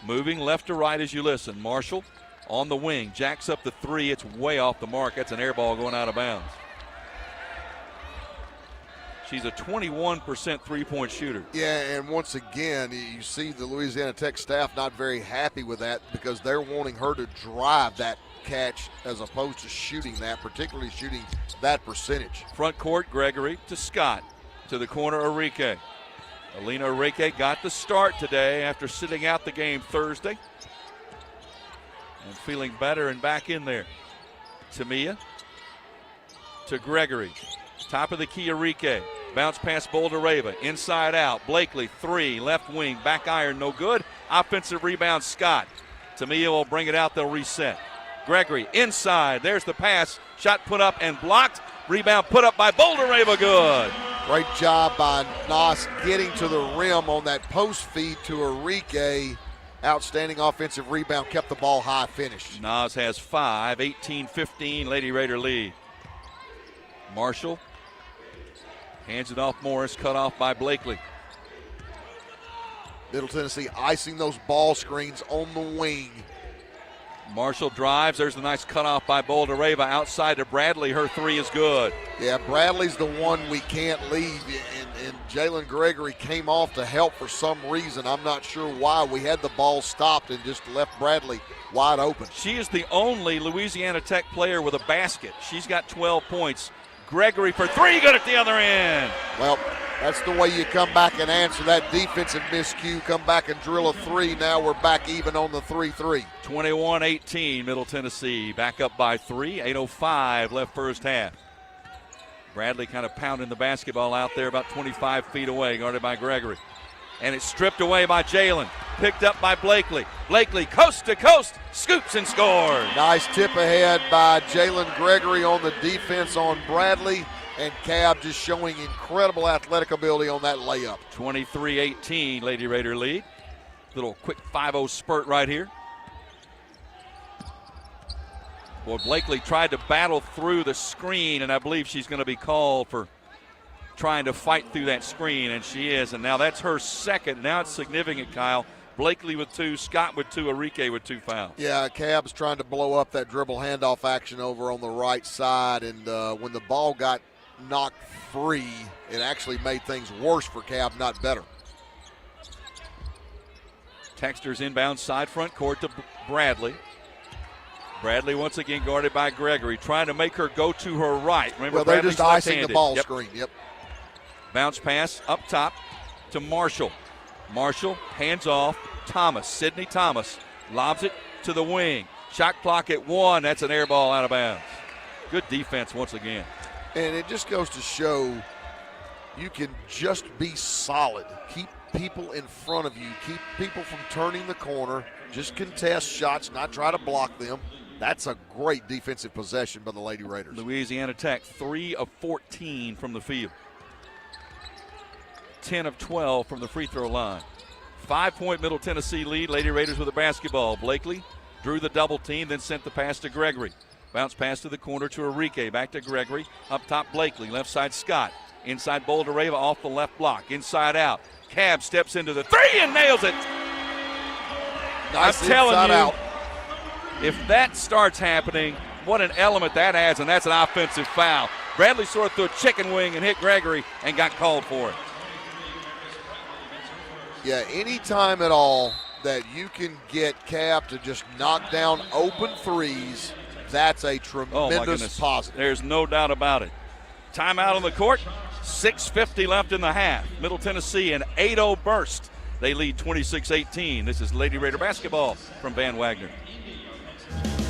Moving left to right as you listen. Marshall on the wing. Jacks up the 3. It's way off the mark. That's an air ball going out of bounds. She's a 21% three-point shooter. Yeah, and once again, you see the Louisiana Tech staff not very happy with that, because they're wanting her to drive that catch as opposed to shooting that, particularly shooting that percentage. Front court, Gregory to Scott. To the corner, Enrique. Alina Enrique got the start today after sitting out the game Thursday. And feeling better and back in there. Tamia to Gregory. Top of the key, Enrique. Bounce pass Boldereva. Inside out. Blakely, 3. Left wing. Back iron, no good. Offensive rebound, Scott. Tamia will bring it out. They'll reset. Gregory inside. There's the pass. Shot put up and blocked. Rebound put up by Boldereva. Good. Great job by Nas getting to the rim on that post feed to Enrique. Outstanding offensive rebound, kept the ball high, finished. Nas has 5, 18-15, Lady Raider lead. Marshall hands it off Morris, cut off by Blakely. Middle Tennessee icing those ball screens on the wing. Marshall drives. There's the nice cutoff by Boldereva. Outside to Bradley. Her 3 is good. Yeah, Bradley's the one we can't leave. And Jalen Gregory came off to help for some reason. I'm not sure why. We had the ball stopped and just left Bradley wide open. She is the only Louisiana Tech player with a basket. She's got 12 points. Gregory for three, good at the other end. Well, that's the way you come back and answer that defensive miscue. Come back and drill a three. Now we're back even on the 3-3. 21-18, Middle Tennessee. Back up by 3. 8:05 left first half. Bradley kind of pounding the basketball out there about 25 feet away, guarded by Gregory. And it's stripped away by Jalen. Picked up by Blakely. Blakely, coast to coast, scoops and scores. Nice tip ahead by Jalen Gregory on the defense on Bradley. And Cab just showing incredible athletic ability on that layup. 23-18, Lady Raider lead. Little quick 5-0 spurt right here. Boy, Blakely tried to battle through the screen, and I believe she's going to be called for trying to fight through that screen, and she is. And now that's her second. Now it's significant, Kyle. Blakely with 2, Scott with 2, Arike with 2 fouls. Yeah, Cab's trying to blow up that dribble handoff action over on the right side, and when the ball got knocked free, it actually made things worse for Cab, not better. Texter's inbound side front court to Bradley. Bradley once again guarded by Gregory, trying to make her go to her right. Remember, well, they're Bradley's just icing left-handed. the ball screen. Yep. Bounce pass up top to Marshall. Marshall hands off. Thomas, Sydney Thomas, lobs it to the wing. Shot clock at 1. That's an air ball out of bounds. Good defense once again. And it just goes to show you can just be solid. Keep people in front of you. Keep people from turning the corner. Just contest shots, not try to block them. That's a great defensive possession by the Lady Raiders. Louisiana Tech, 3 of 14 from the field. 10 of 12 from the free throw line. 5-point Middle Tennessee lead. Lady Raiders with the basketball. Blakely drew the double team, then sent the pass to Gregory. Bounce pass to the corner to Arike. Back to Gregory. Up top, Blakely. Left side, Scott. Inside, Boldereva off the left block. Inside out. Cab steps into the 3 and nails it. Nice. I'm telling you, out. If that starts happening, what an element that adds, and that's an offensive foul. Bradley sort of threw a chicken wing and hit Gregory and got called for it. Yeah, any time at all that you can get Cab to just knock down open threes, that's a tremendous positive. There's no doubt about it. Timeout on the court. 6:50 left in the half. Middle Tennessee an 8-0 burst. They lead 26-18. This is Lady Raider basketball from Van Wagner.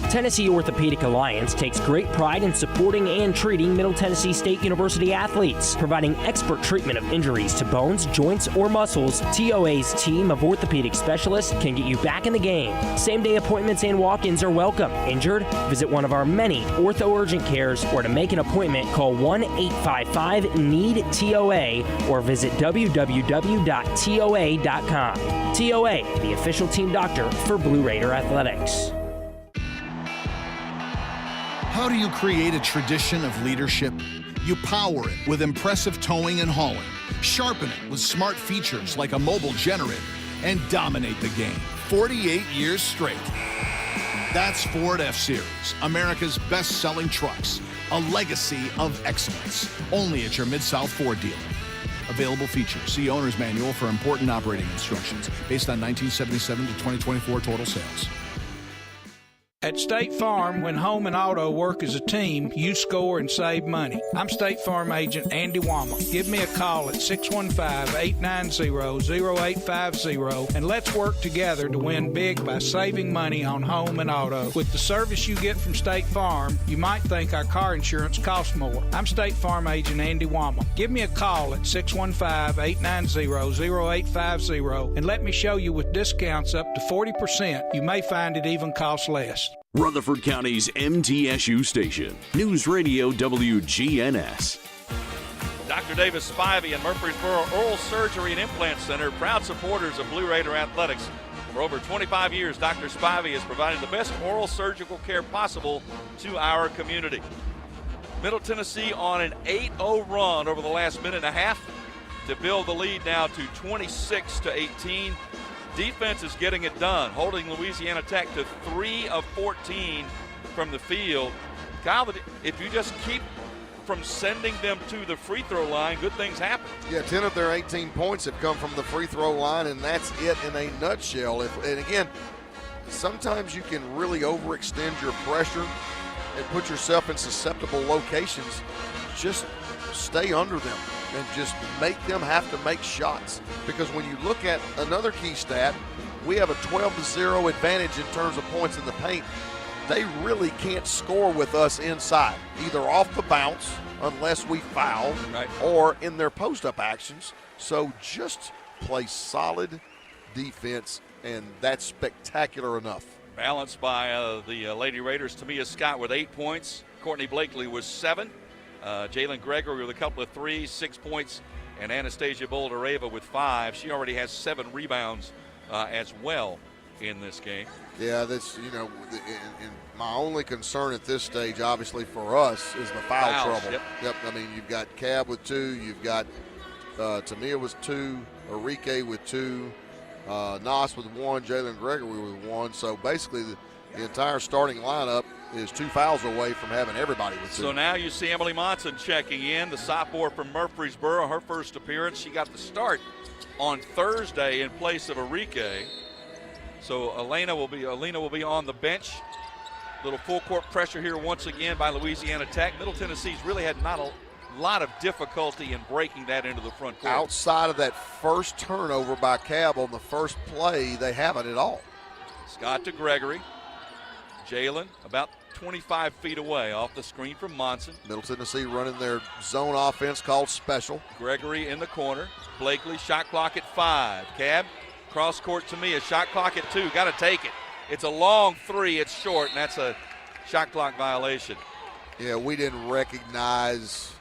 Tennessee Orthopedic Alliance takes great pride in supporting and treating Middle Tennessee State University athletes. Providing expert treatment of injuries to bones, joints, or muscles, TOA's team of orthopedic specialists can get you back in the game. Same-day appointments and walk-ins are welcome. Injured? Visit one of our many ortho urgent cares, or to make an appointment, call 1-855-NEED-TOA or visit www.toa.com. TOA, the official team doctor for Blue Raider Athletics. How do you create a tradition of leadership? You power it with impressive towing and hauling, sharpen it with smart features like a mobile generator, and dominate the game 48 years straight. That's Ford F-Series, America's best-selling trucks, a legacy of excellence, only at your Mid-South Ford dealer. Available features. See Owner's Manual for important operating instructions based on 1977 to 2024 total sales. At State Farm, when home and auto work as a team, you score and save money. I'm State Farm agent Andy Wama. Give me a call at 615-890-0850 and let's work together to win big by saving money on home and auto. With the service you get from State Farm, you might think our car insurance costs more. I'm State Farm agent Andy Wama. Give me a call at 615-890-0850 and let me show you with discounts up to 40%. You may find it even costs less. Rutherford County's MTSU station, News Radio WGNS. Dr. Davis Spivey and Murfreesboro Oral Surgery and Implant Center, proud supporters of Blue Raider Athletics. For over 25 years, Dr. Spivey has provided the best oral surgical care possible to our community. Middle Tennessee on an 8-0 run over the last minute and a half to build the lead now to 26-18. Defense is getting it done, holding Louisiana Tech to 3 of 14 from the field. Kyle, if you just keep from sending them to the free throw line, good things happen. Yeah, 10 of their 18 points have come from the free throw line, and that's it in a nutshell. And again, sometimes you can really overextend your pressure and put yourself in susceptible locations. just stay under them and just make them have to make shots. Because when you look at another key stat, we have a 12-0 advantage in terms of points in the paint. They really can't score with us inside, either off the bounce unless we foul, or in their post-up actions. So just play solid defense, and that's spectacular enough. Balanced by the Lady Raiders. Tamia Scott with 8 points. Courtney Blakely with 7. Jalen Gregory with a couple of threes, 6 points. And Anastasia Boldareva with 5. She already has 7 rebounds as well in this game. Yeah, that's, you know, and my only concern at this stage, obviously, for us is the foul trouble. Yep. I mean, you've got Cab with 2. You've got Tamia with 2. Enrique with 2. Nas with 1. Jalen Gregory with 1. So basically, the entire starting lineup is 2 fouls away from having everybody with 2. So now you see Emily Monson checking in, the sophomore from Murfreesboro, her first appearance. She got the start on Thursday in place of Enrique. So Alina will be on the bench. Little full court pressure here once again by Louisiana Tech. Middle Tennessee's really had not a lot of difficulty in breaking that into the front court. Outside of that first turnover by Cab on the first play, they haven't at all. Scott to Gregory. Jalen about 25 feet away off the screen from Monson. Middle Tennessee running their zone offense called special. Gregory in the corner. Blakely, shot clock at 5. Cab, cross court to me. A shot clock at 2. Got to take it. It's a long 3. It's short, and that's a shot clock violation. Yeah, we didn't recognize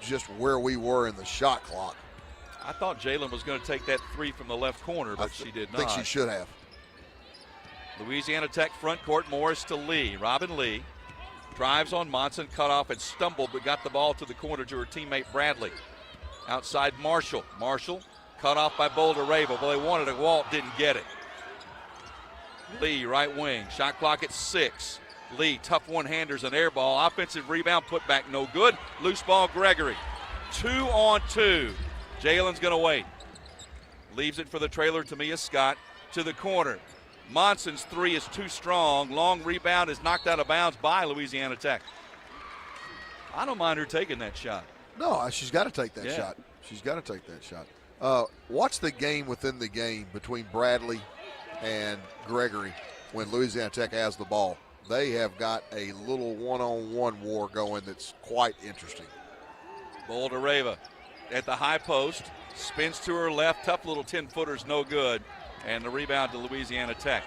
just where we were in the shot clock. I thought Jalen was going to take that 3 from the left corner, but she did not. I think she should have. Louisiana Tech front court, Morris to Lee. Robin Lee drives on Monson, cut off and stumbled, but got the ball to the corner to her teammate Bradley. Outside Marshall. Marshall cut off by Boldareva. Well, they wanted a Walt, didn't get it. Lee, right wing. Shot clock at 6. Lee, tough one-handers, an air ball. Offensive rebound, put back, no good. Loose ball, Gregory. 2 on 2. Jalen's going to wait. Leaves it for the trailer, Tamia Scott, to the corner. Monson's 3 is too strong. Long rebound is knocked out of bounds by Louisiana Tech. I don't mind her taking that shot. No, she's got to take that shot. She's got to take that shot. Watch the game within the game between Bradley and Gregory when Louisiana Tech has the ball. They have got a little one-on-one war going that's quite interesting. Boldareva at the high post, spins to her left, tough little 10-footer's no good, and the rebound to Louisiana Tech.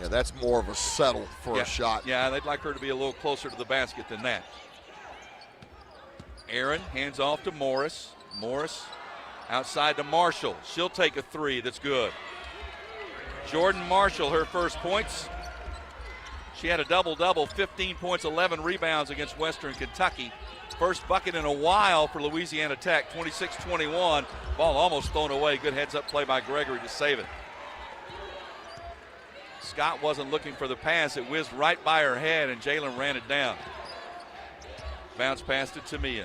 Yeah, that's more of a settle for a shot. Yeah, they'd like her to be a little closer to the basket than that. Aaron hands off to Morris. Morris outside to Marshall. She'll take a 3 that's good. Jordan Marshall, her first points. She had a double-double, 15 points, 11 rebounds against Western Kentucky. First bucket in a while for Louisiana Tech, 26-21. Ball almost thrown away. Good heads-up play by Gregory to save it. Scott wasn't looking for the pass. It whizzed right by her head, and Jalen ran it down. Bounce pass to Tamia.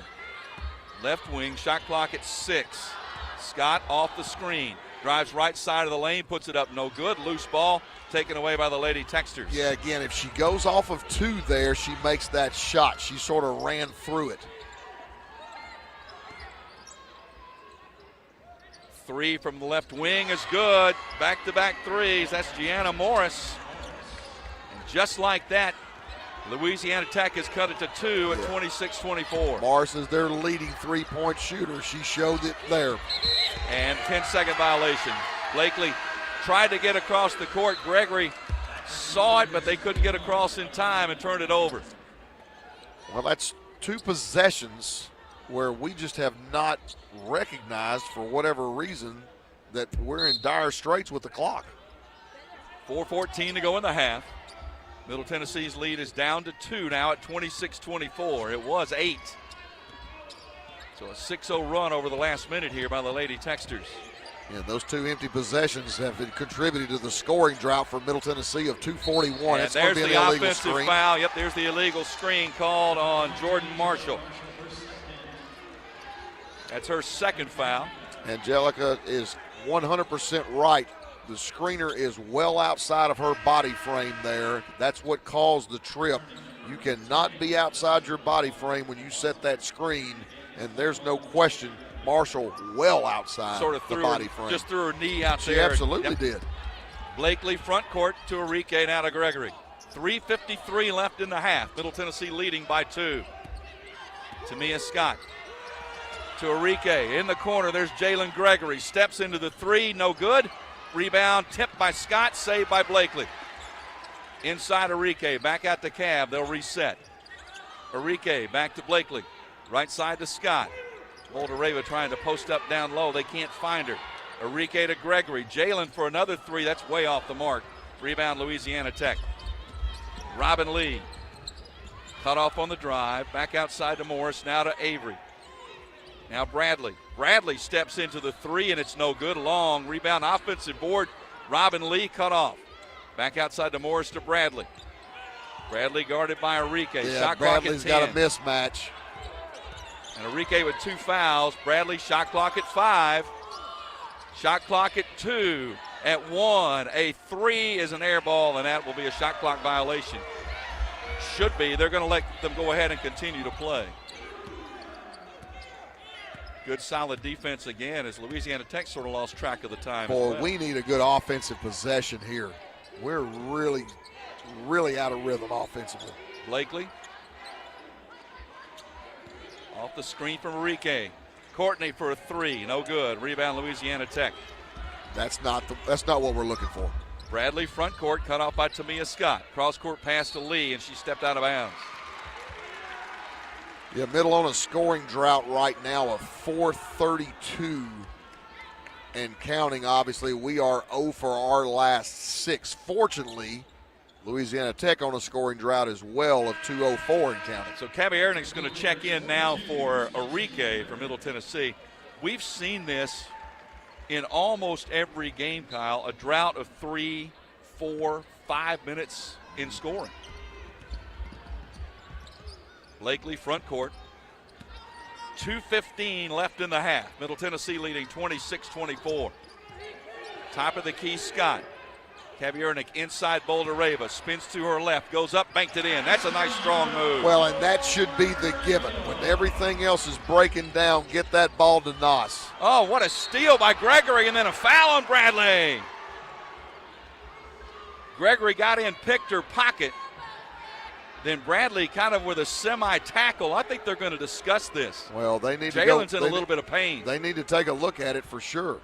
Left wing, shot clock at 6. Scott off the screen. Drives right side of the lane, puts it up, no good. Loose ball taken away by the Lady Texters. Yeah, again, if she goes off of 2 there, she makes that shot. She sort of ran through it. 3 from the left wing is good. Back-to-back 3s. That's Gianna Morris. And just like that, Louisiana Tech has cut it to 2 at 26-24. Morris is their leading 3-point shooter. She showed it there. And 10-second violation. Blakely tried to get across the court. Gregory saw it, but they couldn't get across in time and turned it over. Well, that's 2 possessions where we just have not recognized, for whatever reason, that we're in dire straits with the clock. 4:14 to go in the half. Middle Tennessee's lead is down to 2 now at 26-24. It was 8. So a 6-0 run over the last minute here by the Lady Texters. Yeah, those 2 empty possessions have contributed to the scoring drought for Middle Tennessee of 241. And there's the offensive foul. Yep, there's the illegal screen called on Jordan Marshall. That's her second foul. Angelica is 100% right. The screener is well outside of her body frame there. That's what caused the trip. You cannot be outside your body frame when you set that screen, and there's no question Marshall well outside sort of the body frame. Just threw her knee out there. She absolutely did. Blakely front court to Enrique, now to Gregory. 3:53 left in the half. Middle Tennessee leading by 2. Tamia Scott to Enrique in the corner. There's Jalen Gregory. Steps into the 3, no good. Rebound tipped by Scott, saved by Blakely. Inside Enrique, back out to Cab. They'll reset. Enrique back to Blakely. Right side to Scott. Boulder-Rava trying to post up down low. They can't find her. Enrique to Gregory. Jalen for another 3. That's way off the mark. Rebound Louisiana Tech. Robin Lee. Cut off on the drive. Back outside to Morris. Now to Avery. Now Bradley. Bradley steps into the 3, and it's no good. Long rebound, offensive board. Robin Lee cut off. Back outside to Morris to Bradley. Bradley guarded by Enrique. Yeah, shot clock Bradley's at 10. got a mismatch. And Enrique with 2 fouls. Bradley shot clock at 5. Shot clock at 2. At 1. A 3 is an air ball, and that will be a shot clock violation. Should be. They're going to let them go ahead and continue to play. Good solid defense again as Louisiana Tech sort of lost track of the time. Boy, we need a good offensive possession here. We're really, really out of rhythm offensively. Blakely. Off the screen from Enrique. Courtney for a 3, no good. Rebound Louisiana Tech. That's not what we're looking for. Bradley front court cut off by Tamia Scott. Cross court pass to Lee, and she stepped out of bounds. Yeah, Middle on a scoring drought right now of 432 and counting. Obviously, we are 0 for our last 6. Fortunately, Louisiana Tech on a scoring drought as well of 204 and counting. So Caballerick's going to check in now for Enrique from Middle Tennessee. We've seen this in almost every game, Kyle, a drought of 3, 4, 5 minutes in scoring. Blakely front court. 2:15 left in the half. Middle Tennessee leading 26-24. Top of the key, Scott. Kabiernik inside Boulder-Rava. Spins to her left. Goes up, banked it in. That's a nice, strong move. Well, and that should be the given. When everything else is breaking down, get that ball to Noss. Oh, what a steal by Gregory, and then a foul on Bradley. Gregory got in, picked her pocket. Then Bradley kind of with a semi-tackle. I think they're going to discuss this. Well, they need to go. Jalen's in a little bit of pain. They need to take a look at it for sure.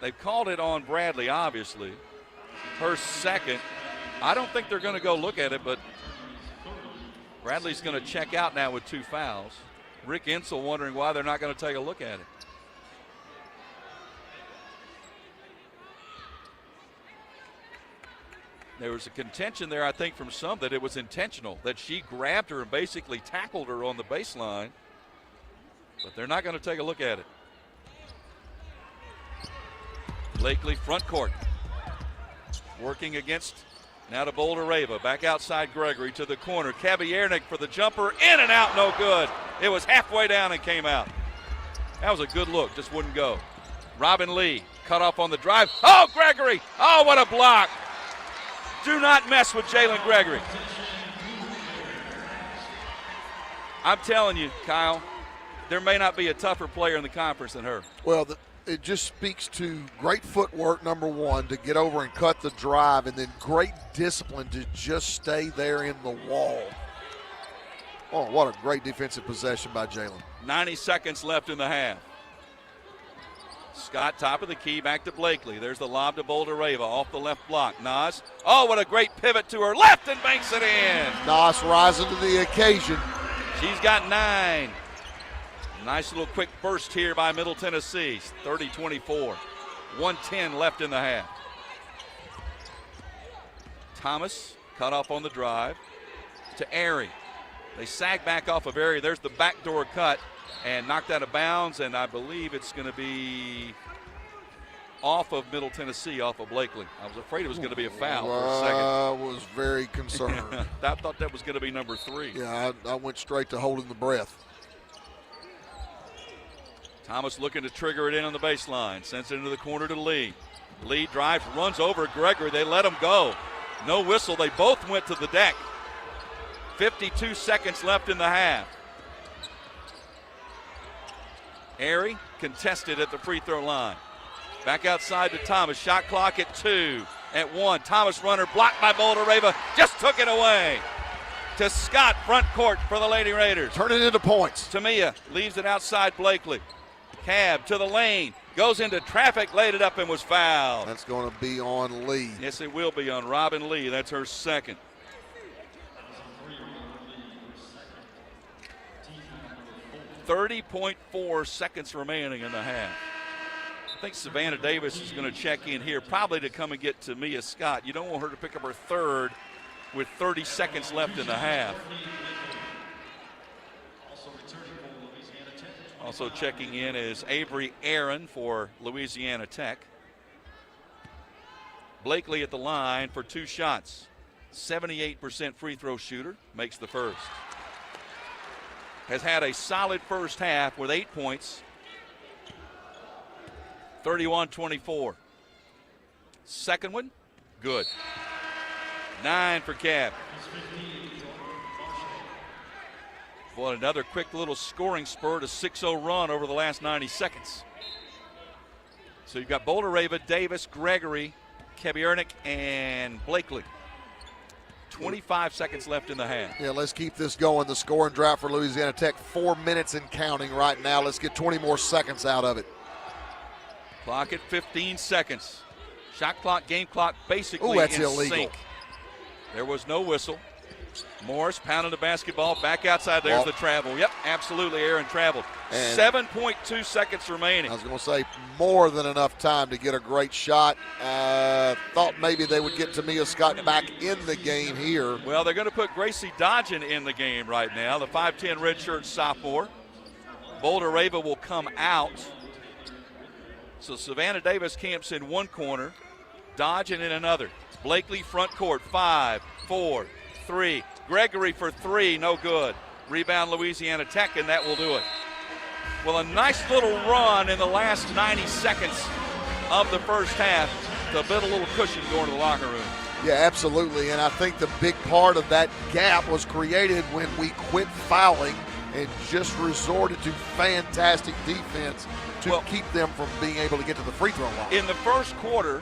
They've called it on Bradley, obviously. Her second. I don't think they're going to go look at it, but Bradley's going to check out now with 2 fouls. Rick Insel wondering why they're not going to take a look at it. There was a contention there, I think, from some that it was intentional, that she grabbed her and basically tackled her on the baseline. But they're not going to take a look at it. Blakely front court. Working against, now to Boulder-Rava. Back outside Gregory to the corner. Kabiernik for the jumper. In and out, no good. It was halfway down and came out. That was a good look, just wouldn't go. Robin Lee cut off on the drive. Oh, Gregory! Oh, what a block! Do not mess with Jalen Gregory. I'm telling you, Kyle, there may not be a tougher player in the conference than her. Well, it just speaks to great footwork, number one, to get over and cut the drive, and then great discipline to just stay there in the wall. Oh, what a great defensive possession by Jalen. 90 seconds left in the half. Scott, top of the key, back to Blakely. There's the lob to Boulder-Rava off the left block. Nas, oh, what a great pivot to her left and banks it in. Nas rising to the occasion. She's got 9. Nice little quick burst here by Middle Tennessee. 30-24. 1:10 left in the half. Thomas cut off on the drive to Airy. They sag back off of Airy. There's the backdoor cut and knocked out of bounds, and I believe it's going to be off of Middle Tennessee, off of Blakely. I was afraid it was going to be a foul for a second. I was very concerned. I thought that was going to be number 3. Yeah, I went straight to holding the breath. Thomas looking to trigger it in on the baseline. Sends it into the corner to Lee. Lee drives, runs over Gregory. They let him go. No whistle. They both went to the deck. 52 seconds left in the half. Airy contested at the free throw line. Back outside to Thomas. Shot clock at 2. At 1. Thomas runner blocked by Boulder-Rava. Just took it away. To Scott, front court for the Lady Raiders. Turn it into points. Tamia leaves it outside Blakely. Cab to the lane. Goes into traffic, laid it up, and was fouled. That's going to be on Lee. Yes, it will be on Robin Lee. That's her second. .4 seconds remaining in the half. I think Savannah Davis is going to check in here, probably to come and get Tamia Scott. You don't want her to pick up her third with 30 seconds left in the half. Also checking in is Avery Aaron for Louisiana Tech. Blakely at the line for 2 shots. 78% free throw shooter, makes the first. Has had a solid first half with 8 points. 31-24. Second one, good. 9 for Cab. Boy, another quick little scoring spurt, a 6-0 run over the last 90 seconds. So you've got Boulder-Rava, Davis, Gregory, Kebiernik, and Blakely. 25 seconds left in the half. Yeah, let's keep this going. The scoring drought for Louisiana Tech, 4 minutes and counting right now. Let's get 20 more seconds out of it. Clock at 15 seconds. Shot clock, game clock basically that's in illegal. sync. There was no whistle. Morris pounding the basketball back outside. There's the travel. Yep, absolutely. Aaron traveled. 7.2 seconds remaining. I was going to say more than enough time to get a great shot. Thought maybe they would get Tamia Scott back in the game here. Well, they're going to put Gracie Dodgen in the game right now, the 5'10 redshirt sophomore. Boulder-Rava will come out. So Savannah Davis camps in one corner, Dodgen in another. Blakely front court, 5, 4, 3. Gregory for 3, no good. Rebound Louisiana Tech, and that will do it. Well, a nice little run in the last 90 seconds of the first half to build a little cushion going to the locker room. Yeah, absolutely, and I think the big part of that gap was created when we quit fouling and just resorted to fantastic defense to keep them from being able to get to the free throw line. In the first quarter,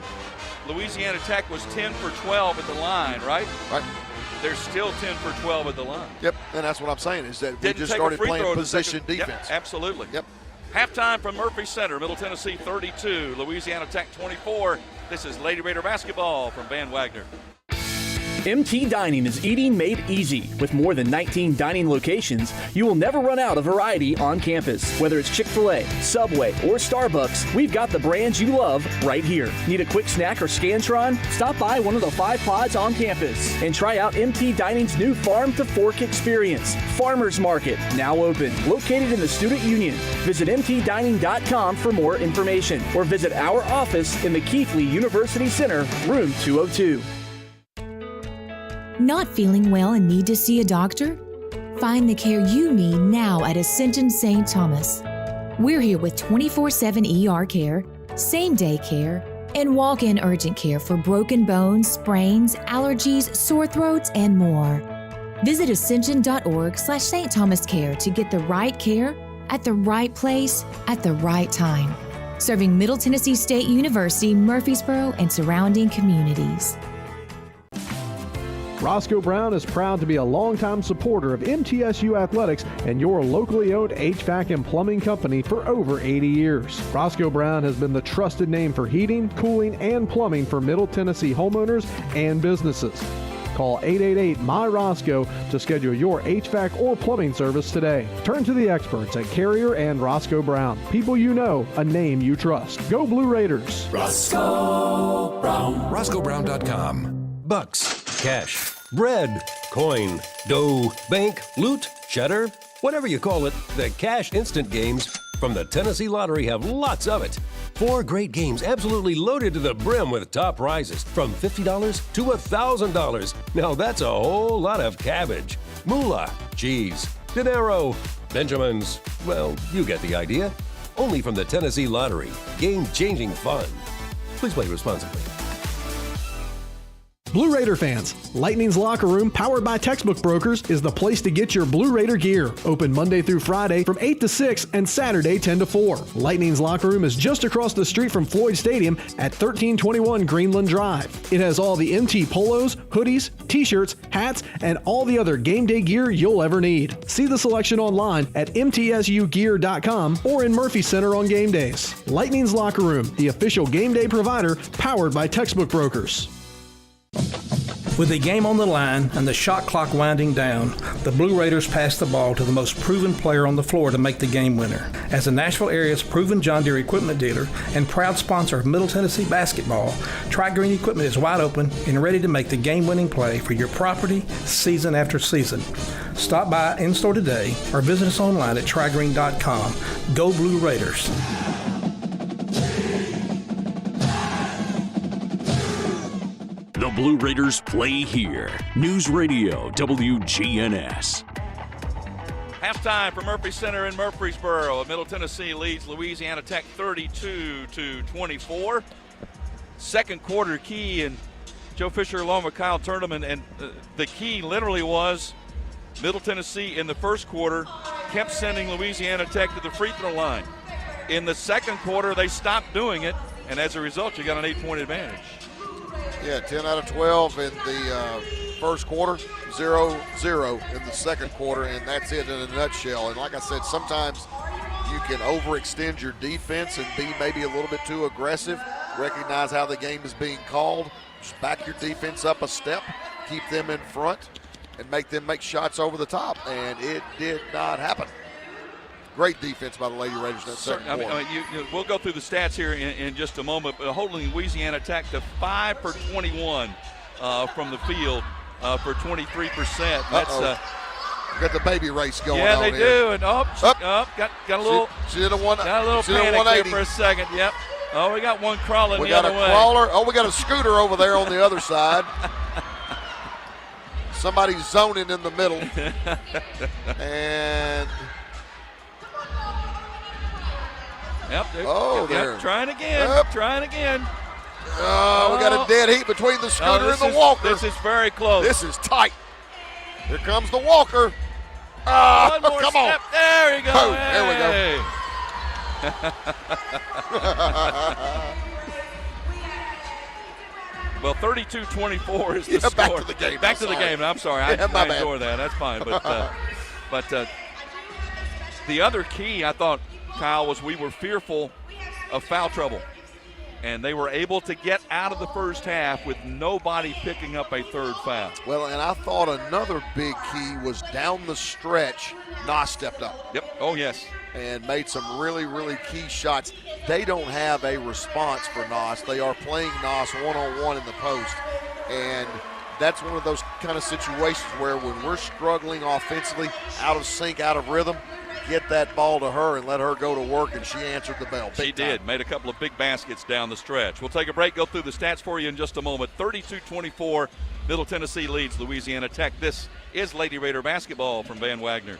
Louisiana Tech was 10 for 12 at the line, right? Right. They're still 10 for 12 at the line. Yep, and that's what I'm saying is that we just started playing position defense. Yep, absolutely. Yep. Halftime from Murphy Center, Middle Tennessee 32, Louisiana Tech 24. This is Lady Raider basketball from Van Wagner. MT Dining is eating made easy. With more than 19 dining locations, you will never run out of variety on campus. Whether it's Chick-fil-A, Subway, or Starbucks, we've got the brands you love right here. Need a quick snack or Scantron? Stop by one of the 5 pods on campus and try out MT Dining's new Farm to Fork experience. Farmers Market, now open, located in the Student Union. Visit mtdining.com for more information or visit our office in the Keithley University Center, room 202. Not feeling well and need to see a doctor? Find the care you need now at Ascension St. Thomas. We're here with 24/7 ER care, same-day care, and walk-in urgent care for broken bones, sprains, allergies, sore throats, and more. Visit ascension.org/St. Thomas Care to get the right care at the right place at the right time. Serving Middle Tennessee State University, Murfreesboro, and surrounding communities. Roscoe Brown is proud to be a longtime supporter of MTSU Athletics and your locally owned HVAC and plumbing company for over 80 years. Roscoe Brown has been the trusted name for heating, cooling, and plumbing for Middle Tennessee homeowners and businesses. Call 888-MY-ROSCOE to schedule your HVAC or plumbing service today. Turn to the experts at Carrier and Roscoe Brown. People you know, a name you trust. Go Blue Raiders. Roscoe Brown. RoscoeBrown.com. Bucks, cash, bread, coin, dough, bank, loot, cheddar, whatever you call it, the Cash Instant games from the Tennessee Lottery have lots of it. 4 great games absolutely loaded to the brim with top prizes from $50 to $1,000. Now that's a whole lot of cabbage, moolah, cheese, dinero, Benjamins. Well, you get the idea. Only from the Tennessee Lottery. Game-changing fun. Please play responsibly. Blue Raider fans, Lightning's Locker Room, powered by Textbook Brokers, is the place to get your Blue Raider gear. Open Monday through Friday from 8 to 6 and Saturday 10 to 4. Lightning's Locker Room is just across the street from Floyd Stadium at 1321 Greenland Drive. It has all the MT polos, hoodies, t-shirts, hats, and all the other game day gear you'll ever need. See the selection online at mtsugear.com or in Murphy Center on game days. Lightning's Locker Room, the official game day provider, powered by Textbook Brokers. With the game on the line and the shot clock winding down, the Blue Raiders pass the ball to the most proven player on the floor to make the game winner. As the Nashville area's proven John Deere equipment dealer and proud sponsor of Middle Tennessee basketball, Tri-Green Equipment is wide open and ready to make the game-winning play for your property season after season. Stop by in-store today or visit us online at trigreen.com. Go Blue Raiders. The Blue Raiders play here. News Radio WGNS. Halftime for Murphy Center in Murfreesboro. Middle Tennessee leads Louisiana Tech 32-24. Second quarter key, and Joe Fisher along with Kyle Tournament, and the key literally was Middle Tennessee in the first quarter kept sending Louisiana Tech to the free throw line. In the second quarter, they stopped doing it, and as a result, you got an 8-point advantage. Yeah, 10 out of 12 in the first quarter, 0-0 in the second quarter, and that's it in a nutshell. And like I said, sometimes you can overextend your defense and be maybe a little bit too aggressive, recognize how the game is being called, just back your defense up a step, keep them in front, and make them make shots over the top, and it did not happen. Great defense by the Lady Raiders in that second quarter. We'll go through the stats here in just a moment, but holding Louisiana Tech to 5 for 21 from the field for 23%. That's got the baby race going on. Yeah, they here. do. And got a little. She did a panic there for a second. Yep. Oh, we got one crawling the other way. We got a crawler. Oh, we got a scooter over there on the other side. Somebody's zoning in the middle. And they're trying again. Trying again. Oh, we got a dead heat between the scooter and the walker. This is very close. This is tight. Here comes the walker. One more come step. on. There we go. Oh, there we go. Well, 32-24 is the score. Back to the game. Back to the game. I'm sorry. I ignore that. That's fine. But the other key, I thought, Kyle, was we were fearful of foul trouble. And they were able to get out of the first half with nobody picking up a third foul. Well, and I thought another big key was down the stretch, Nas stepped up. Yep. Oh, yes. And made some really, really key shots. They don't have a response for Nas. They are playing Nas one-on-one in the post. And that's one of those kind of situations where when we're struggling offensively, out of sync, out of rhythm, get that ball to her and let her go to work, and she answered the bell. She did. Made a couple of big baskets down the stretch. We'll take a break, go through the stats for you in just a moment. 32-24, Middle Tennessee leads Louisiana Tech. This is Lady Raider basketball from Van Wagner.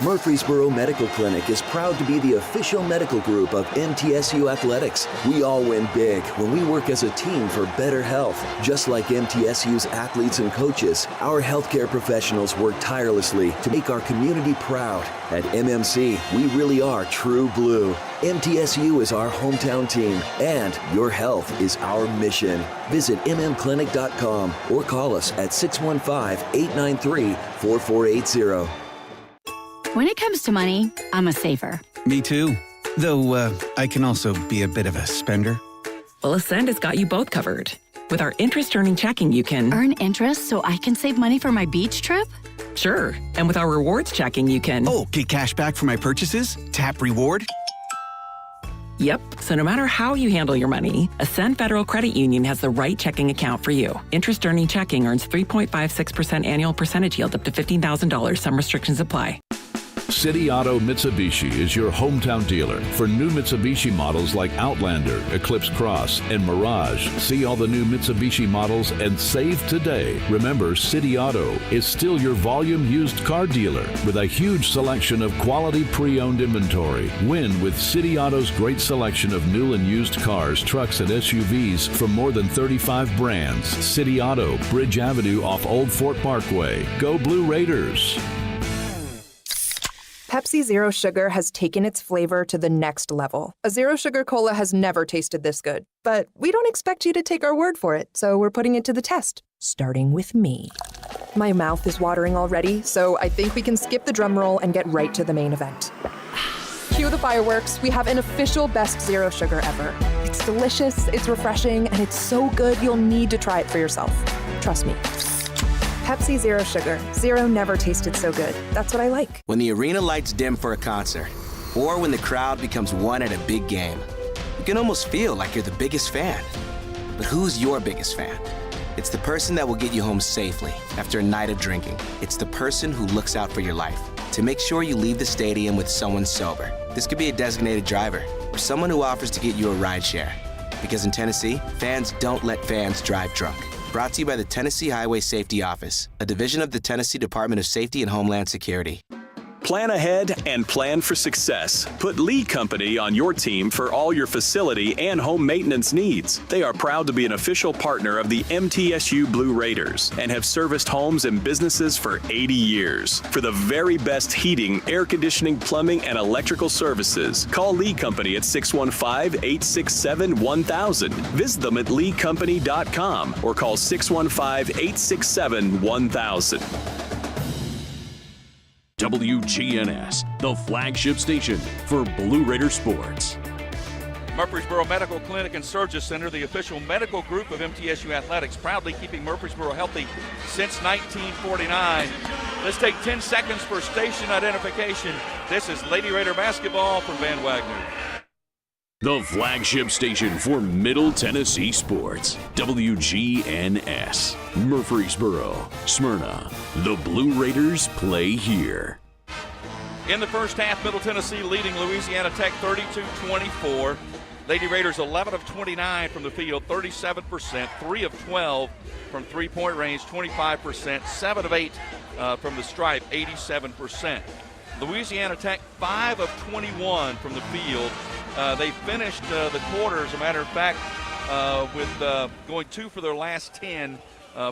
Murfreesboro Medical Clinic is proud to be the official medical group of MTSU Athletics. We all win big when we work as a team for better health. Just like MTSU's athletes and coaches, our healthcare professionals work tirelessly to make our community proud. At MMC, we really are true blue. MTSU is our hometown team, and your health is our mission. Visit mmclinic.com or call us at 615-893-4480. When it comes to money, I'm a saver. Me too. Though I can also be a bit of a spender. Well, Ascend has got you both covered. With our interest-earning checking, you can earn interest so I can save money for my beach trip? Sure. And with our rewards checking, you can get cash back for my purchases? Tap reward? Yep. So no matter how you handle your money, Ascend Federal Credit Union has the right checking account for you. Interest-earning checking earns 3.56% annual percentage yield up to $15,000. Some restrictions apply. City Auto Mitsubishi is your hometown dealer for new Mitsubishi models like Outlander, Eclipse Cross, and Mirage. See all the new Mitsubishi models and save today. Remember, City Auto is still your volume used car dealer with a huge selection of quality pre-owned inventory. Win with City Auto's great selection of new and used cars, trucks, and SUVs from more than 35 brands. City Auto, Bridge Avenue off Old Fort Parkway. Go Blue Raiders! Pepsi Zero Sugar has taken its flavor to the next level. A Zero Sugar Cola has never tasted this good. But we don't expect you to take our word for it, so we're putting it to the test. Starting with me. My mouth is watering already, so I think we can skip the drum roll and get right to the main event. Cue the fireworks. We have an official best Zero Sugar ever. It's delicious, it's refreshing, and it's so good you'll need to try it for yourself. Trust me. Pepsi Zero Sugar. Zero never tasted so good. That's what I like. When the arena lights dim for a concert, or when the crowd becomes one at a big game, you can almost feel like you're the biggest fan. But who's your biggest fan? It's the person that will get you home safely after a night of drinking. It's the person who looks out for your life to make sure you leave the stadium with someone sober. This could be a designated driver or someone who offers to get you a ride share. Because in Tennessee, fans don't let fans drive drunk. Brought to you by the Tennessee Highway Safety Office, a division of the Tennessee Department of Safety and Homeland Security. Plan ahead and plan for success. Put Lee Company on your team for all your facility and home maintenance needs. They are proud to be an official partner of the MTSU Blue Raiders and have serviced homes and businesses for 80 years. For the very best heating, air conditioning, plumbing, and electrical services, call Lee Company at 615-867-1000. Visit them at leecompany.com or call 615-867-1000. WGNS, the flagship station for Blue Raider sports. Murfreesboro Medical Clinic and Surgery Center, the official medical group of MTSU Athletics, proudly keeping Murfreesboro healthy since 1949. Let's take 10 seconds for station identification. This is Lady Raider basketball from Van Wagner. The flagship station for Middle Tennessee sports, WGNS, Murfreesboro, Smyrna. The Blue Raiders play here. In the first half, Middle Tennessee leading Louisiana Tech 32-24. Lady Raiders 11 of 29 from the field, 37%, 3 of 12 from three-point range, 25%, 7 of 8 from the stripe, 87%. Louisiana Tech 5 of 21 from the field. They finished the quarter, as a matter of fact, with going 2 for their last 10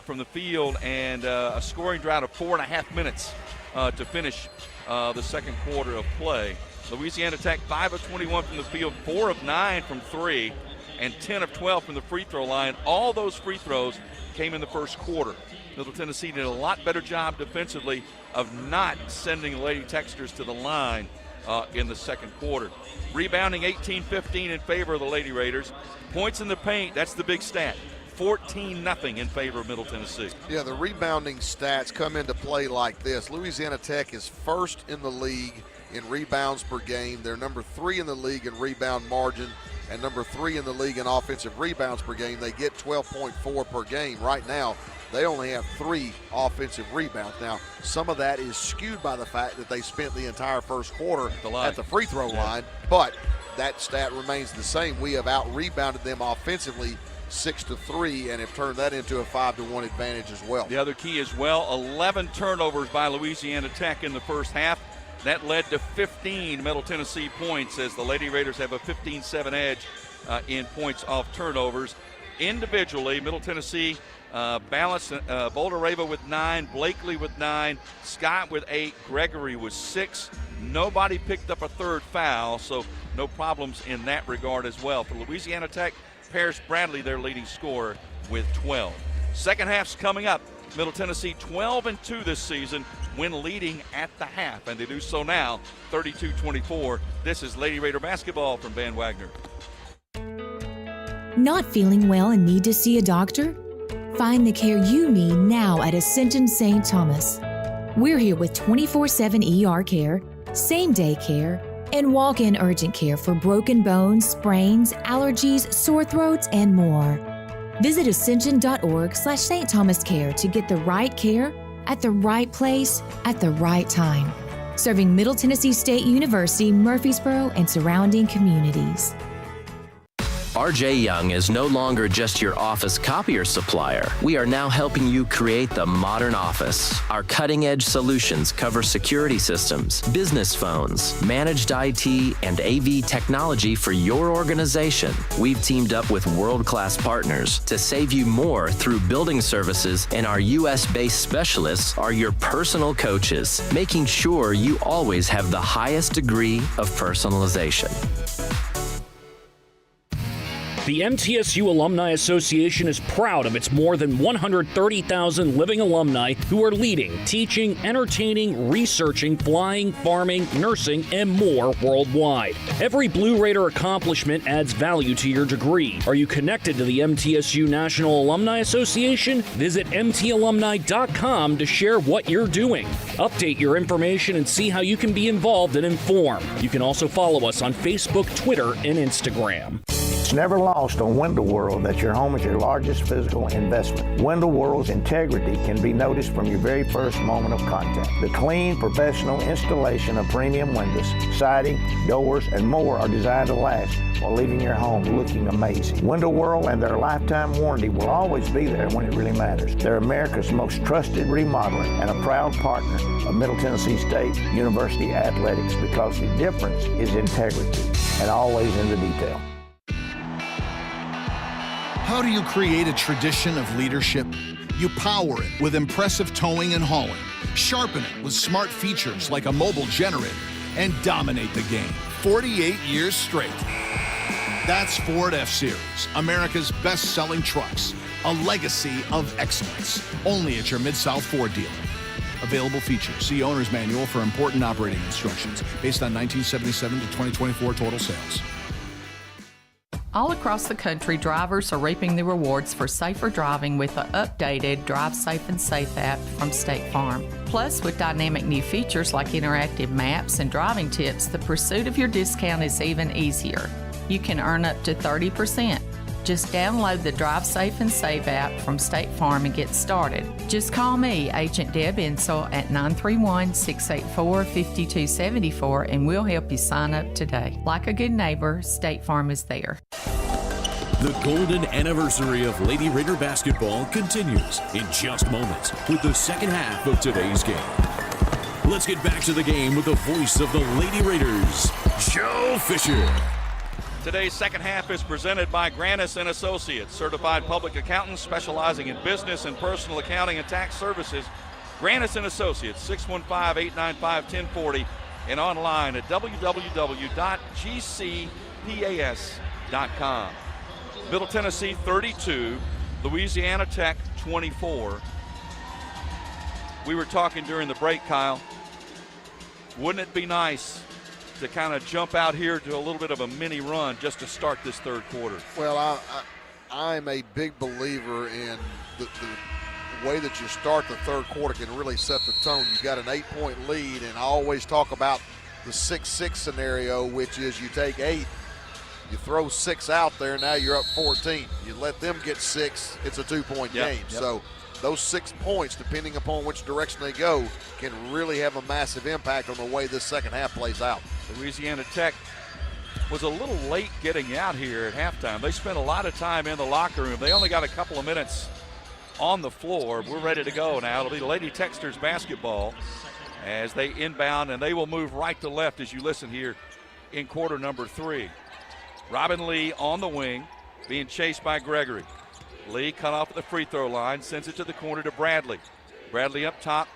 from the field and a scoring drought of 4.5 minutes to finish the second quarter of play. Louisiana Tech 5 of 21 from the field, 4 of 9 from 3, and 10 of 12 from the free throw line. All those free throws came in the first quarter. Middle Tennessee did a lot better job defensively of not sending Lady Techsters to the line in the second quarter. Rebounding 18-15 in favor of the Lady Raiders. Points in the paint, that's the big stat. 14-0 in favor of Middle Tennessee. Yeah, the rebounding stats come into play like this. Louisiana Tech is first in the league in rebounds per game. They're number 3 in the league in rebound margin and number 3 in the league in offensive rebounds per game. They get 12.4 per game. Right now, they only have 3 offensive rebounds. Now, some of that is skewed by the fact that they spent the entire first quarter at the free throw line, but that stat remains the same. We have out-rebounded them offensively 6-3 and have turned that into a 5-1 advantage as well. The other key as well, 11 turnovers by Louisiana Tech in the first half. That led to 15 Middle Tennessee points as the Lady Raiders have a 15-7 edge in points off turnovers. Individually, Middle Tennessee balanced Boulder Rava with 9, Blakely with 9, Scott with 8, Gregory with 6. Nobody picked up a third foul, so no problems in that regard as well. For Louisiana Tech, Paris Bradley, their leading scorer, with 12. Second half's coming up. Middle Tennessee 12-2 this season when leading at the half, and they do so now 32-24. This is Lady Raider basketball from Van Wagner. Not feeling well and need to see a doctor? Find the care you need now at Ascension St. Thomas. We're here with 24/7 ER care, same-day care, and walk-in urgent care for broken bones, sprains, allergies, sore throats, and more. Visit ascension.org/St. Thomas Care to get the right care at the right place at the right time. serving Middle Tennessee State University, Murfreesboro, and surrounding communities. RJ Young is no longer just your office copier supplier. We are now helping you create the modern office. Our cutting-edge solutions cover security systems, business phones, managed IT, and AV technology for your organization. We've teamed up with world-class partners to save you more through building services, and our U.S.-based specialists are your personal coaches, making sure you always have the highest degree of personalization. The MTSU Alumni Association is proud of its more than 130,000 living alumni who are leading, teaching, entertaining, researching, flying, farming, nursing, and more worldwide. Every Blue Raider accomplishment adds value to your degree. Are you connected to the MTSU National Alumni Association? Visit mtalumni.com to share what you're doing. Update your information and see how you can be involved and informed. You can also follow us on Facebook, Twitter, and Instagram. It's never lost on Window World that your home is your largest physical investment. Window World's integrity can be noticed from your very first moment of contact. The clean, professional installation of premium windows, siding, doors, and more are designed to last while leaving your home looking amazing. Window World and their lifetime warranty will always be there when it really matters. They're America's most trusted remodeler and a proud partner of Middle Tennessee State University Athletics, because the difference is integrity and always in the detail. How do you create a tradition of leadership? You power it with impressive towing and hauling, sharpen it with smart features like a mobile generator, and dominate the game 48 years straight. That's Ford F-Series, America's best-selling trucks, a legacy of excellence, only at your Mid-South Ford dealer. Available features. See Owner's Manual for important operating instructions based on 1977 to 2024 total sales. All across the country, drivers are reaping the rewards for safer driving with the updated Drive Safe and Safe app from State Farm. Plus, with dynamic new features like interactive maps and driving tips, the pursuit of your discount is even easier. You can earn up to 30%. Just download the Drive Safe and Save app from State Farm and get started. Just call me, Agent Deb Insel, at 931-684-5274, and we'll help you sign up today. Like a good neighbor, State Farm is there. The golden anniversary of Lady Raider basketball continues in just moments with the second half of today's game. Let's get back to the game with the voice of the Lady Raiders, Joe Fisher. Today's second half is presented by Grannis & Associates, certified public accountants specializing in business and personal accounting and tax services. Grannis & Associates, 615-895-1040, and online at www.gcpas.com. Middle Tennessee 32, Louisiana Tech 24. We were talking during the break, Kyle. Wouldn't it be nice to kind of jump out here to a little bit of a mini run just to start this third quarter? Well, I'm a big believer in the way that you start the third quarter can really set the tone. You've got an 8-point lead, and I always talk about the 6-6 scenario, which is you take 8, you throw 6 out there, now you're up 14. You let them get 6, it's a 2-point game. Yep. So those 6 points, depending upon which direction they go, can really have a massive impact on the way this second half plays out. Louisiana Tech was a little late getting out here at halftime. They spent a lot of time in the locker room. They only got a couple of minutes on the floor. We're ready to go now. It'll be Lady Techsters basketball as they inbound, and they will move right to left as you listen here in quarter number 3. Robin Lee on the wing, being chased by Gregory. Lee cut off at the free throw line, sends it to the corner to Bradley. Bradley up top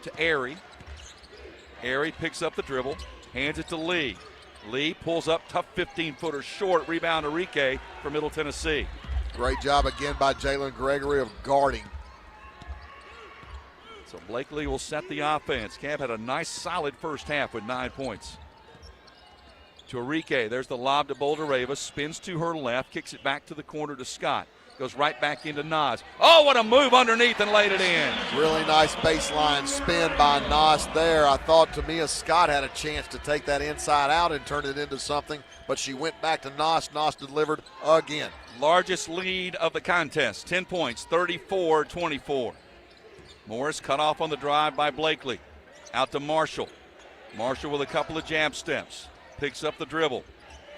to Airy. Airy picks up the dribble, hands it to Lee. Lee pulls up, tough 15-footer short, rebound Enrique for Middle Tennessee. Great job again by Jalen Gregory of guarding. So Blakely will set the offense. Cab had a nice solid first half with 9 points. To Enrique, there's the lob to Bouldereva, spins to her left, kicks it back to the corner to Scott. Goes right back into Nas. Oh, what a move underneath and laid it in. Really nice baseline spin by Nas there. I thought Tamia Scott had a chance to take that inside out and turn it into something, but she went back to Nas. Nas delivered again. Largest lead of the contest, 10 points, 34-24. Morris cut off on the drive by Blakely. Out to Marshall. Marshall with a couple of jab steps. Picks up the dribble.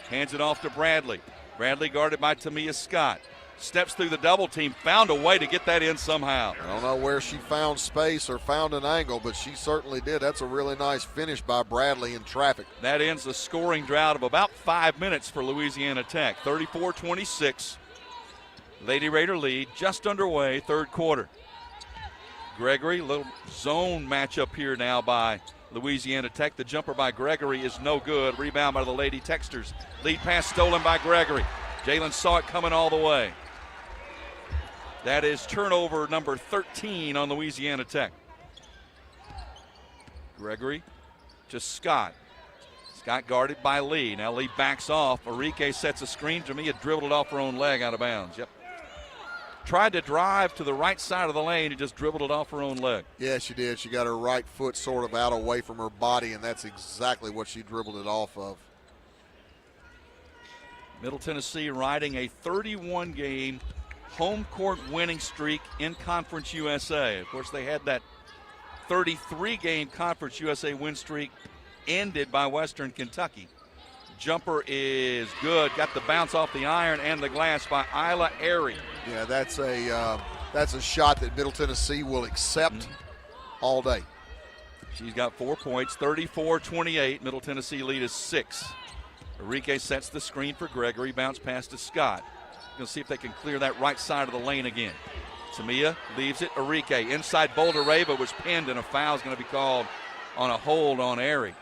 Hands it off to Bradley. Bradley guarded by Tamia Scott. Steps through the double team. Found a way to get that in somehow. I don't know where she found space or found an angle, but she certainly did. That's a really nice finish by Bradley in traffic. That ends the scoring drought of about 5 minutes for Louisiana Tech. 34-26. Lady Raider lead just underway, third quarter. Gregory, little zone matchup here now by Louisiana Tech. The jumper by Gregory is no good. Rebound by the Lady Techsters. Lead pass stolen by Gregory. Jalen saw it coming all the way. That is turnover number 13 on Louisiana Tech. Gregory to Scott. Scott guarded by Lee. Now Lee backs off. Arike sets a screen. Jamia dribbled it off her own leg out of bounds. Yep. Tried to drive to the right side of the lane and just dribbled it off her own leg. Yeah, she did. She got her right foot sort of out away from her body, and that's exactly what she dribbled it off of. Middle Tennessee riding a 31-game home court winning streak in Conference USA. Of course, they had that 33-game Conference USA win streak ended by Western Kentucky. Jumper is good. Got the bounce off the iron and the glass by Isla Airy. Yeah, that's a shot that Middle Tennessee will accept all day. She's got 4 points, 34-28. Middle Tennessee lead is 6. Arike sets the screen for Gregory. Bounce pass to Scott. Going to see if they can clear that right side of the lane again. Tamia leaves it. Arike inside Boulder Rava was pinned, and a foul is going to be called on a hold on Airy.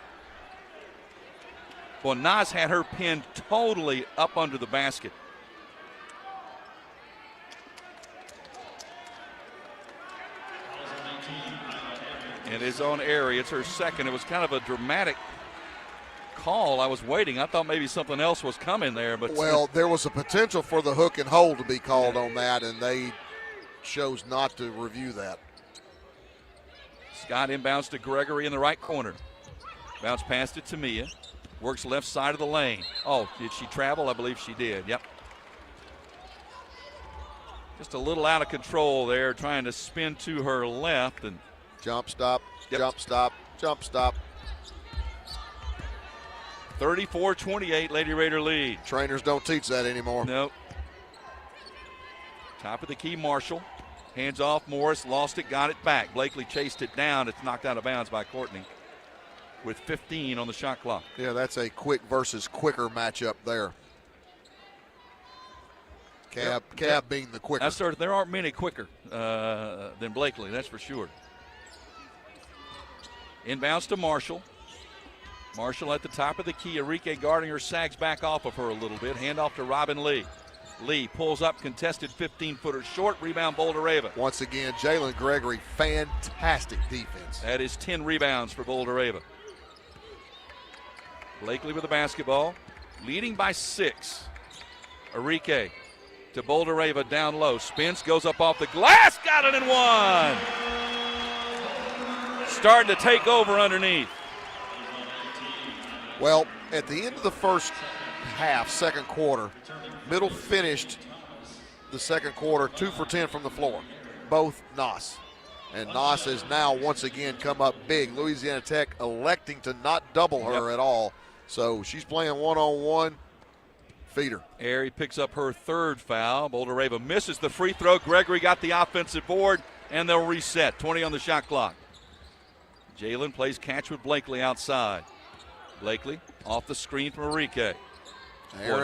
Well, Nas had her pinned totally up under the basket. It is on Airy. It's her second. It was kind of a dramatic call. I was waiting. I thought maybe something else was coming there. But well, there was a potential for the hook and hold to be called on that, and they chose not to review that. Scott inbounds to Gregory in the right corner. Bounce pass to Tamia. Works left side of the lane. Oh, did she travel? I believe she did. Yep. Just a little out of control there, trying to spin to her left. And jump stop, jump stop, jump stop. 34-28, Lady Raider lead. Trainers don't teach that anymore. Nope. Top of the key, Marshall. Hands off, Morris, lost it, got it back. Blakely chased it down. It's knocked out of bounds by Courtney with 15 on the shot clock. Yeah, that's a quick versus quicker matchup there. Cab being the quicker. There aren't many quicker than Blakely, that's for sure. Inbounds to Marshall. Marshall at the top of the key. Arike guarding her, sags back off of her a little bit. Hand off to Robin Lee. Lee pulls up, contested 15-footer short. Rebound, Boulder Rava. Once again, Jalen Gregory, fantastic defense. That is 10 rebounds for Boulder Rava. Blakely with the basketball, leading by 6. Arike to Boulder Rava down low. Spins, goes up off the glass, got it in one. Starting to take over underneath. Well, at the end of the first half, second quarter, Middle finished the second quarter 2 for 10 from the floor, both Nos. And Nos has now once again come up big. Louisiana Tech electing to not double her at all. So she's playing one-on-one. Feed her. Airy picks up her third foul. Boulder Rava misses the free throw. Gregory got the offensive board, and they'll reset. 20 on the shot clock. Jalen plays catch with Blakely outside. Blakely off the screen from Arike.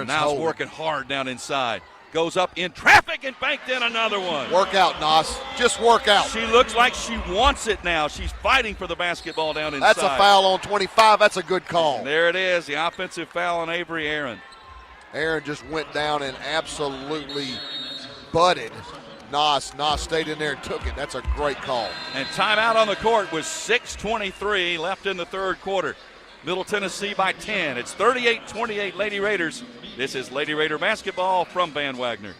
Now he's working hard down inside. Goes up in traffic and banked in another one. Work out, Nos. Just work out. She looks like she wants it now. She's fighting for the basketball down inside. That's a foul on 25. That's a good call. And there it is, the offensive foul on Avery Aaron. Aaron just went down and absolutely butted Nos. Nos stayed in there and took it. That's a great call. And timeout on the court with 6:23 left in the third quarter. Middle Tennessee by 10. It's 38-28 Lady Raiders. This is Lady Raider basketball from Van Wagner.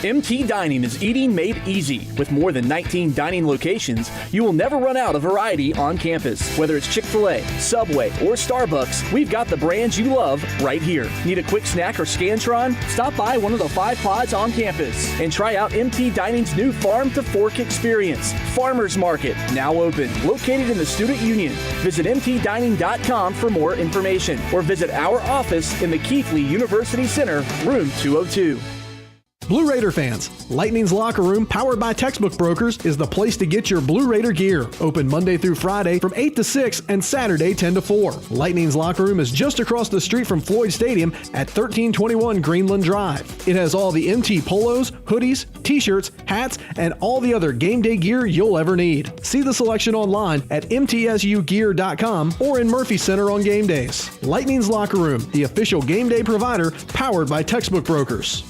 MT Dining is eating made easy. With more than 19 dining locations, you will never run out of variety on campus. Whether it's Chick-fil-A, Subway, or Starbucks, we've got the brands you love right here. Need a quick snack or Scantron? Stop by one of the 5 pods on campus and try out MT Dining's new Farm to Fork experience. Farmers Market, now open, located in the Student Union. Visit mtdining.com for more information or visit our office in the Keithley University Center, room 202. Blue Raider fans, Lightning's Locker Room, powered by Textbook Brokers, is the place to get your Blue Raider gear. Open Monday through Friday from 8 to 6 and Saturday 10 to 4. Lightning's Locker Room is just across the street from Floyd Stadium at 1321 Greenland Drive. It has all the MT polos, hoodies, t-shirts, hats, and all the other game day gear you'll ever need. See the selection online at mtsugear.com or in Murphy Center on game days. Lightning's Locker Room, the official game day provider, powered by Textbook Brokers.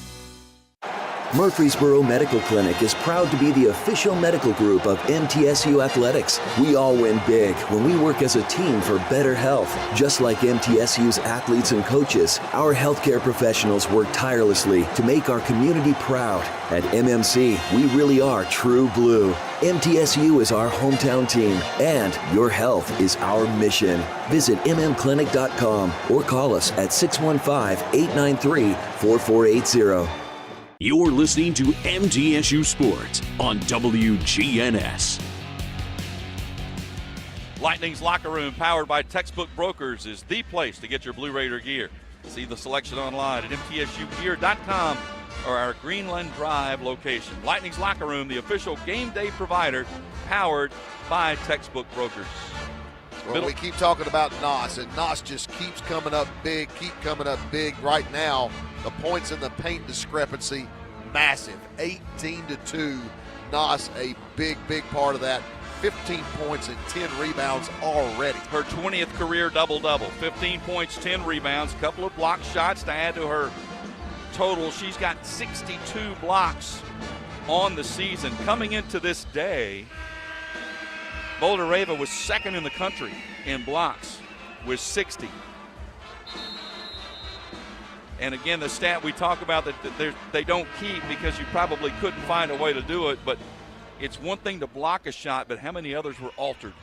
Murfreesboro Medical Clinic is proud to be the official medical group of MTSU Athletics. We all win big when we work as a team for better health. Just like MTSU's athletes and coaches, our healthcare professionals work tirelessly to make our community proud. At MMC, we really are true blue. MTSU is our hometown team, and your health is our mission. Visit mmclinic.com or call us at 615-893-4480. You're listening to MTSU Sports on WGNS. Lightning's Locker Room, powered by Textbook Brokers, is the place to get your Blue Raider gear. See the selection online at mtsugear.com or our Greenland Drive location. Lightning's Locker Room, the official game day provider, powered by Textbook Brokers. Well, we keep talking about Nos, and Nos just keeps coming up big, right now. The points in the paint discrepancy, massive. 18-2. Nos, a big part of that. 15 points and 10 rebounds already. Her 20th career double-double. 15 points, 10 rebounds, couple of block shots to add to her total. She's got 62 blocks on the season. Coming into this day, Boulder Rava was second in the country in blocks with 60. And again, the stat we talk about that they don't keep because you probably couldn't find a way to do it, but it's one thing to block a shot, but how many others were altered?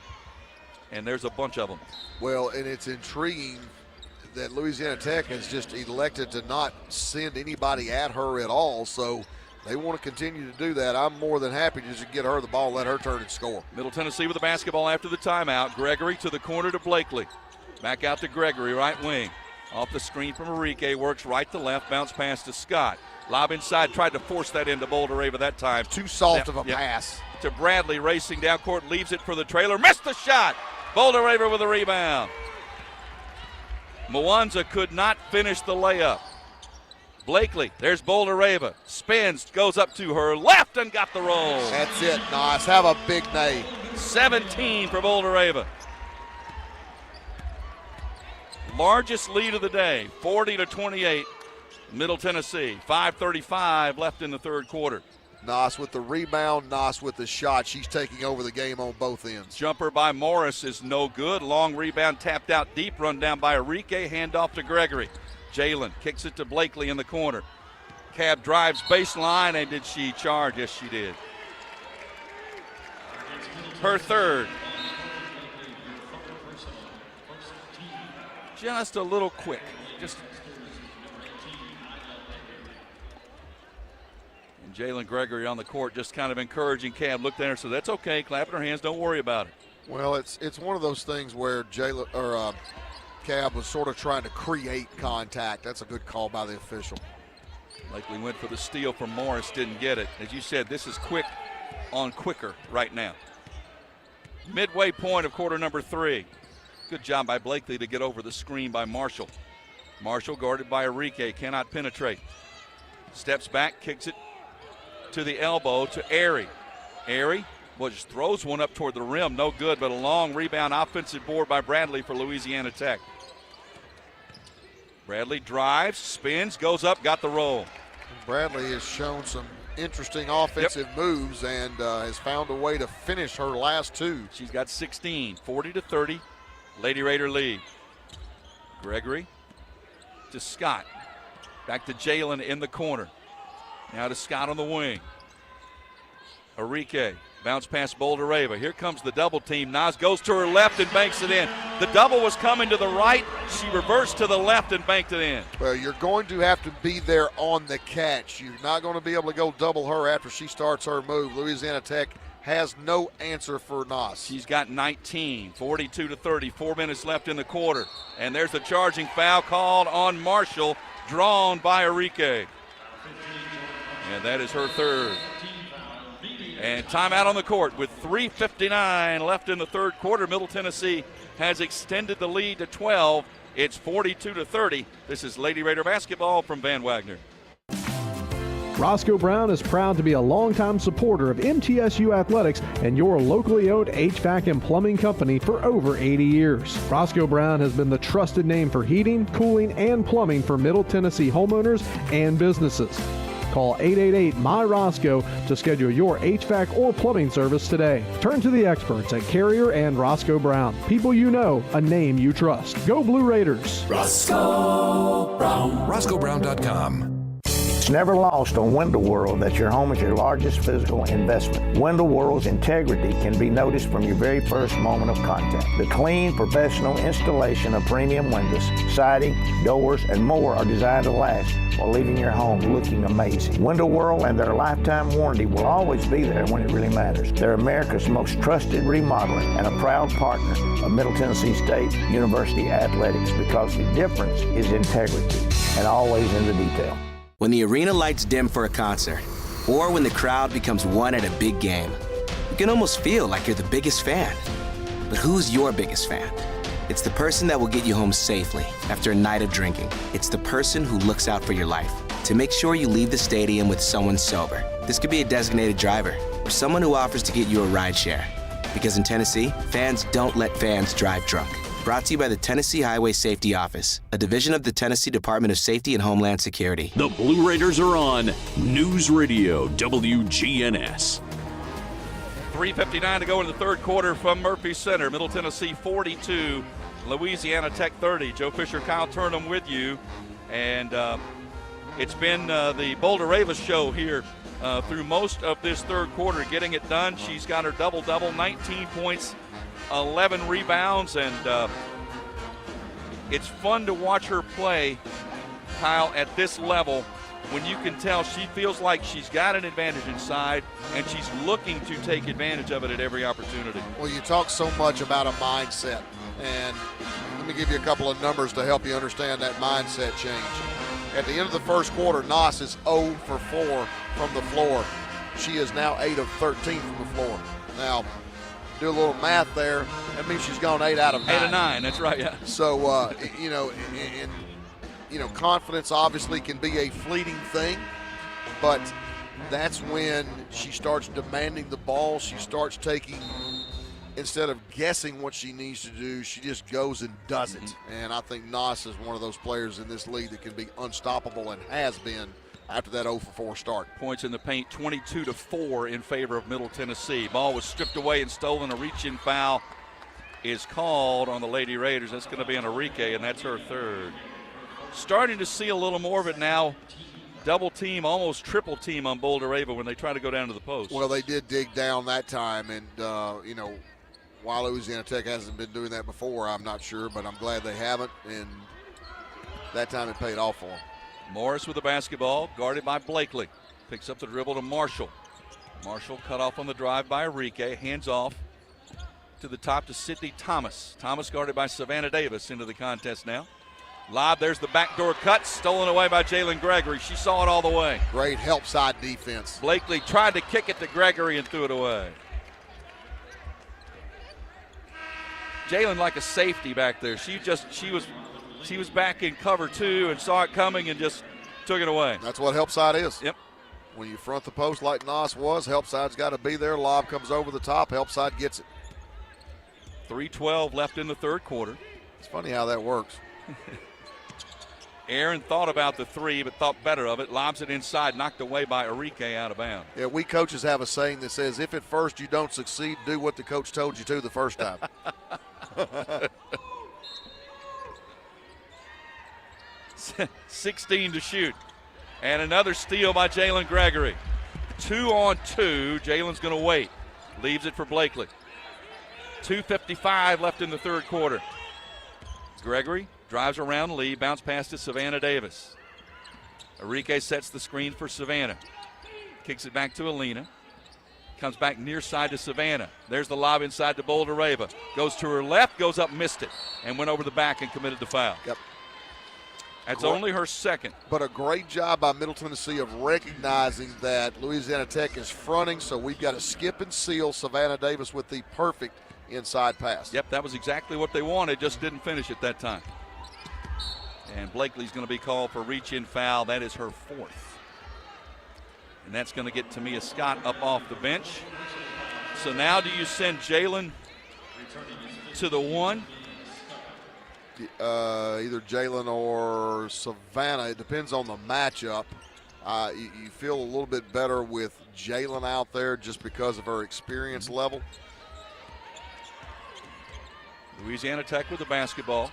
And there's a bunch of them. Well, and it's intriguing that Louisiana Tech has just elected to not send anybody at her at all, so they want to continue to do that. I'm more than happy to just get her the ball, let her turn and score. Middle Tennessee with the basketball after the timeout. Gregory to the corner to Blakely. Back out to Gregory, right wing. Off the screen from Enrique, works right to left, bounce pass to Scott. Lob inside, tried to force that into Boulder Rava that time. Too soft of a pass. To Bradley, racing down court, leaves it for the trailer. Missed the shot! Boulder Rava with a rebound. Mwanza could not finish the layup. Blakely, there's Boulder Rava. Spins, goes up to her left and got the roll. That's it, Nice. Have a big day. 17 for Boulder Rava. Largest lead of the day, 40-28, Middle Tennessee. 5:35 left in the third quarter. Nos with the rebound, Nos with the shot. She's taking over the game on both ends. Jumper by Morris is no good. Long rebound tapped out deep, run down by Enrique, handoff to Gregory. Jalen kicks it to Blakely in the corner. Cab drives baseline, and did she charge? Yes, she did. Her third. Just a little quick. And Jalen Gregory on the court just kind of encouraging Cab. Looked at her, so that's okay. Clapping her hands, don't worry about it. Well, it's one of those things where Cab was sort of trying to create contact. That's a good call by the official. Blakely went for the steal from Morris, didn't get it. As you said, this is quick on quicker right now. Midway point of quarter number 3. Good job by Blakely to get over the screen by Marshall. Marshall guarded by Enrique, cannot penetrate. Steps back, kicks it to the elbow to Airy. Airy, just throws one up toward the rim, no good, but a long rebound offensive board by Bradley for Louisiana Tech. Bradley drives, spins, goes up, got the roll. Bradley has shown some interesting offensive moves and has found a way to finish her last two. She's got 16, 40-30. Lady Raider lead. Gregory to Scott. Back to Jalen in the corner. Now to Scott on the wing. Enrique, bounce past Bouldereva. Here comes the double team. Nas goes to her left and banks it in. The double was coming to the right. She reversed to the left and banked it in. Well, you're going to have to be there on the catch. You're not going to be able to go double her after she starts her move. Louisiana Tech has no answer for Nas. She's got 19, 42-30, 4 minutes left in the quarter. And there's a charging foul called on Marshall, drawn by Enrique. And that is her third. And timeout on the court with 3:59 left in the third quarter. Middle Tennessee has extended the lead to 12. It's 42-30. This is Lady Raider basketball from Van Wagner. Roscoe Brown is proud to be a longtime supporter of MTSU Athletics and your locally owned HVAC and plumbing company for over 80 years. Roscoe Brown has been the trusted name for heating, cooling, and plumbing for Middle Tennessee homeowners and businesses. Call 888-MY-ROSCOE to schedule your HVAC or plumbing service today. Turn to the experts at Carrier and Roscoe Brown. People you know, a name you trust. Go Blue Raiders. Roscoe Brown. RoscoeBrown.com. It's never lost on Window World that your home is your largest physical investment. Window World's integrity can be noticed from your very first moment of contact. The clean, professional installation of premium windows, siding, doors, and more are designed to last while leaving your home looking amazing. Window World and their lifetime warranty will always be there when it really matters. They're America's most trusted remodeler and a proud partner of Middle Tennessee State University Athletics because the difference is integrity and always in the detail. When the arena lights dim for a concert, or when the crowd becomes one at a big game, you can almost feel like you're the biggest fan. But who's your biggest fan? It's the person that will get you home safely after a night of drinking. It's the person who looks out for your life to make sure you leave the stadium with someone sober. This could be a designated driver or someone who offers to get you a ride share. Because in Tennessee, fans don't let fans drive drunk. Brought to you by the Tennessee Highway Safety Office, a division of the Tennessee Department of Safety and Homeland Security. The Blue Raiders are on News Radio WGNS. 3:59 to go in the third quarter from Murphy Center. Middle Tennessee 42, Louisiana Tech 30. Joe Fisher, Kyle Turnham with you. And it's been the Bouldereva show here through most of this third quarter, getting it done. She's got her double-double, 19 points, 11 rebounds, and it's fun to watch her play, Kyle, at this level when you can tell she feels like she's got an advantage inside and she's looking to take advantage of it at every opportunity. Well, you talk so much about a mindset, and let me give you a couple of numbers to help you understand that mindset change. At the end of the first quarter, Nos is 0 for 4 from the floor. She is now 8 of 13 from the floor. Now, do a little math there. That means she's gone 8 out of 9. 8 of 9, that's right, yeah. So, confidence obviously can be a fleeting thing, but that's when she starts demanding the ball. She starts taking, instead of guessing what she needs to do, she just goes and does it. And I think Nos is one of those players in this league that can be unstoppable and has been after that 0 for 4 start. Points in the paint, 22-4 in favor of Middle Tennessee. Ball was stripped away and stolen. A reach-in foul is called on the Lady Raiders. That's going to be on Enrique, and that's her third. Starting to see a little more of it now. Double team, almost triple team on Bouldereva when they try to go down to the post. Well, they did dig down that time, and, while Louisiana Tech hasn't been doing that before, I'm not sure, but I'm glad they haven't, and that time it paid off for them. Morris with the basketball, guarded by Blakely. Picks up the dribble to Marshall. Marshall cut off on the drive by Enrique. Hands off to the top to Sydney Thomas. Thomas guarded by Savannah Davis into the contest now. Lob, there's the backdoor cut, stolen away by Jalen Gregory. She saw it all the way. Great help side defense. Blakely tried to kick it to Gregory and threw it away. Jalen like a safety back there. She was back in cover two and saw it coming and just took it away. That's what help side is. Yep. When you front the post like Nos was, help side's got to be there. Lob comes over the top, help side gets it. 3:12 left in the third quarter. It's funny how that works. Aaron thought about the three, but thought better of it. Lobs it inside, knocked away by Enrique out of bounds. Yeah, we coaches have a saying that says, if at first you don't succeed, do what the coach told you to the first time. 16 to shoot. And another steal by Jalen Gregory. 2-on-2. Jalen's going to wait. Leaves it for Blakely. 2:55 left in the third quarter. Gregory drives around Lee. Bounce pass to Savannah Davis. Enrique sets the screen for Savannah. Kicks it back to Alina. Comes back near side to Savannah. There's the lob inside to Bouldereva. Goes to her left, goes up, missed it, and went over the back and committed the foul. Yep. That's only her second. But a great job by Middle Tennessee of recognizing that Louisiana Tech is fronting, so we've got to skip and seal Savannah Davis with the perfect inside pass. Yep, that was exactly what they wanted, just didn't finish at that time. And Blakely's going to be called for reach-in foul. That is her fourth. And that's going to get Tamia Scott up off the bench. So now do you send Jalen to the one? Either Jalen or Savannah. It depends on the matchup. You feel a little bit better with Jalen out there just because of her experience level. Louisiana Tech with the basketball.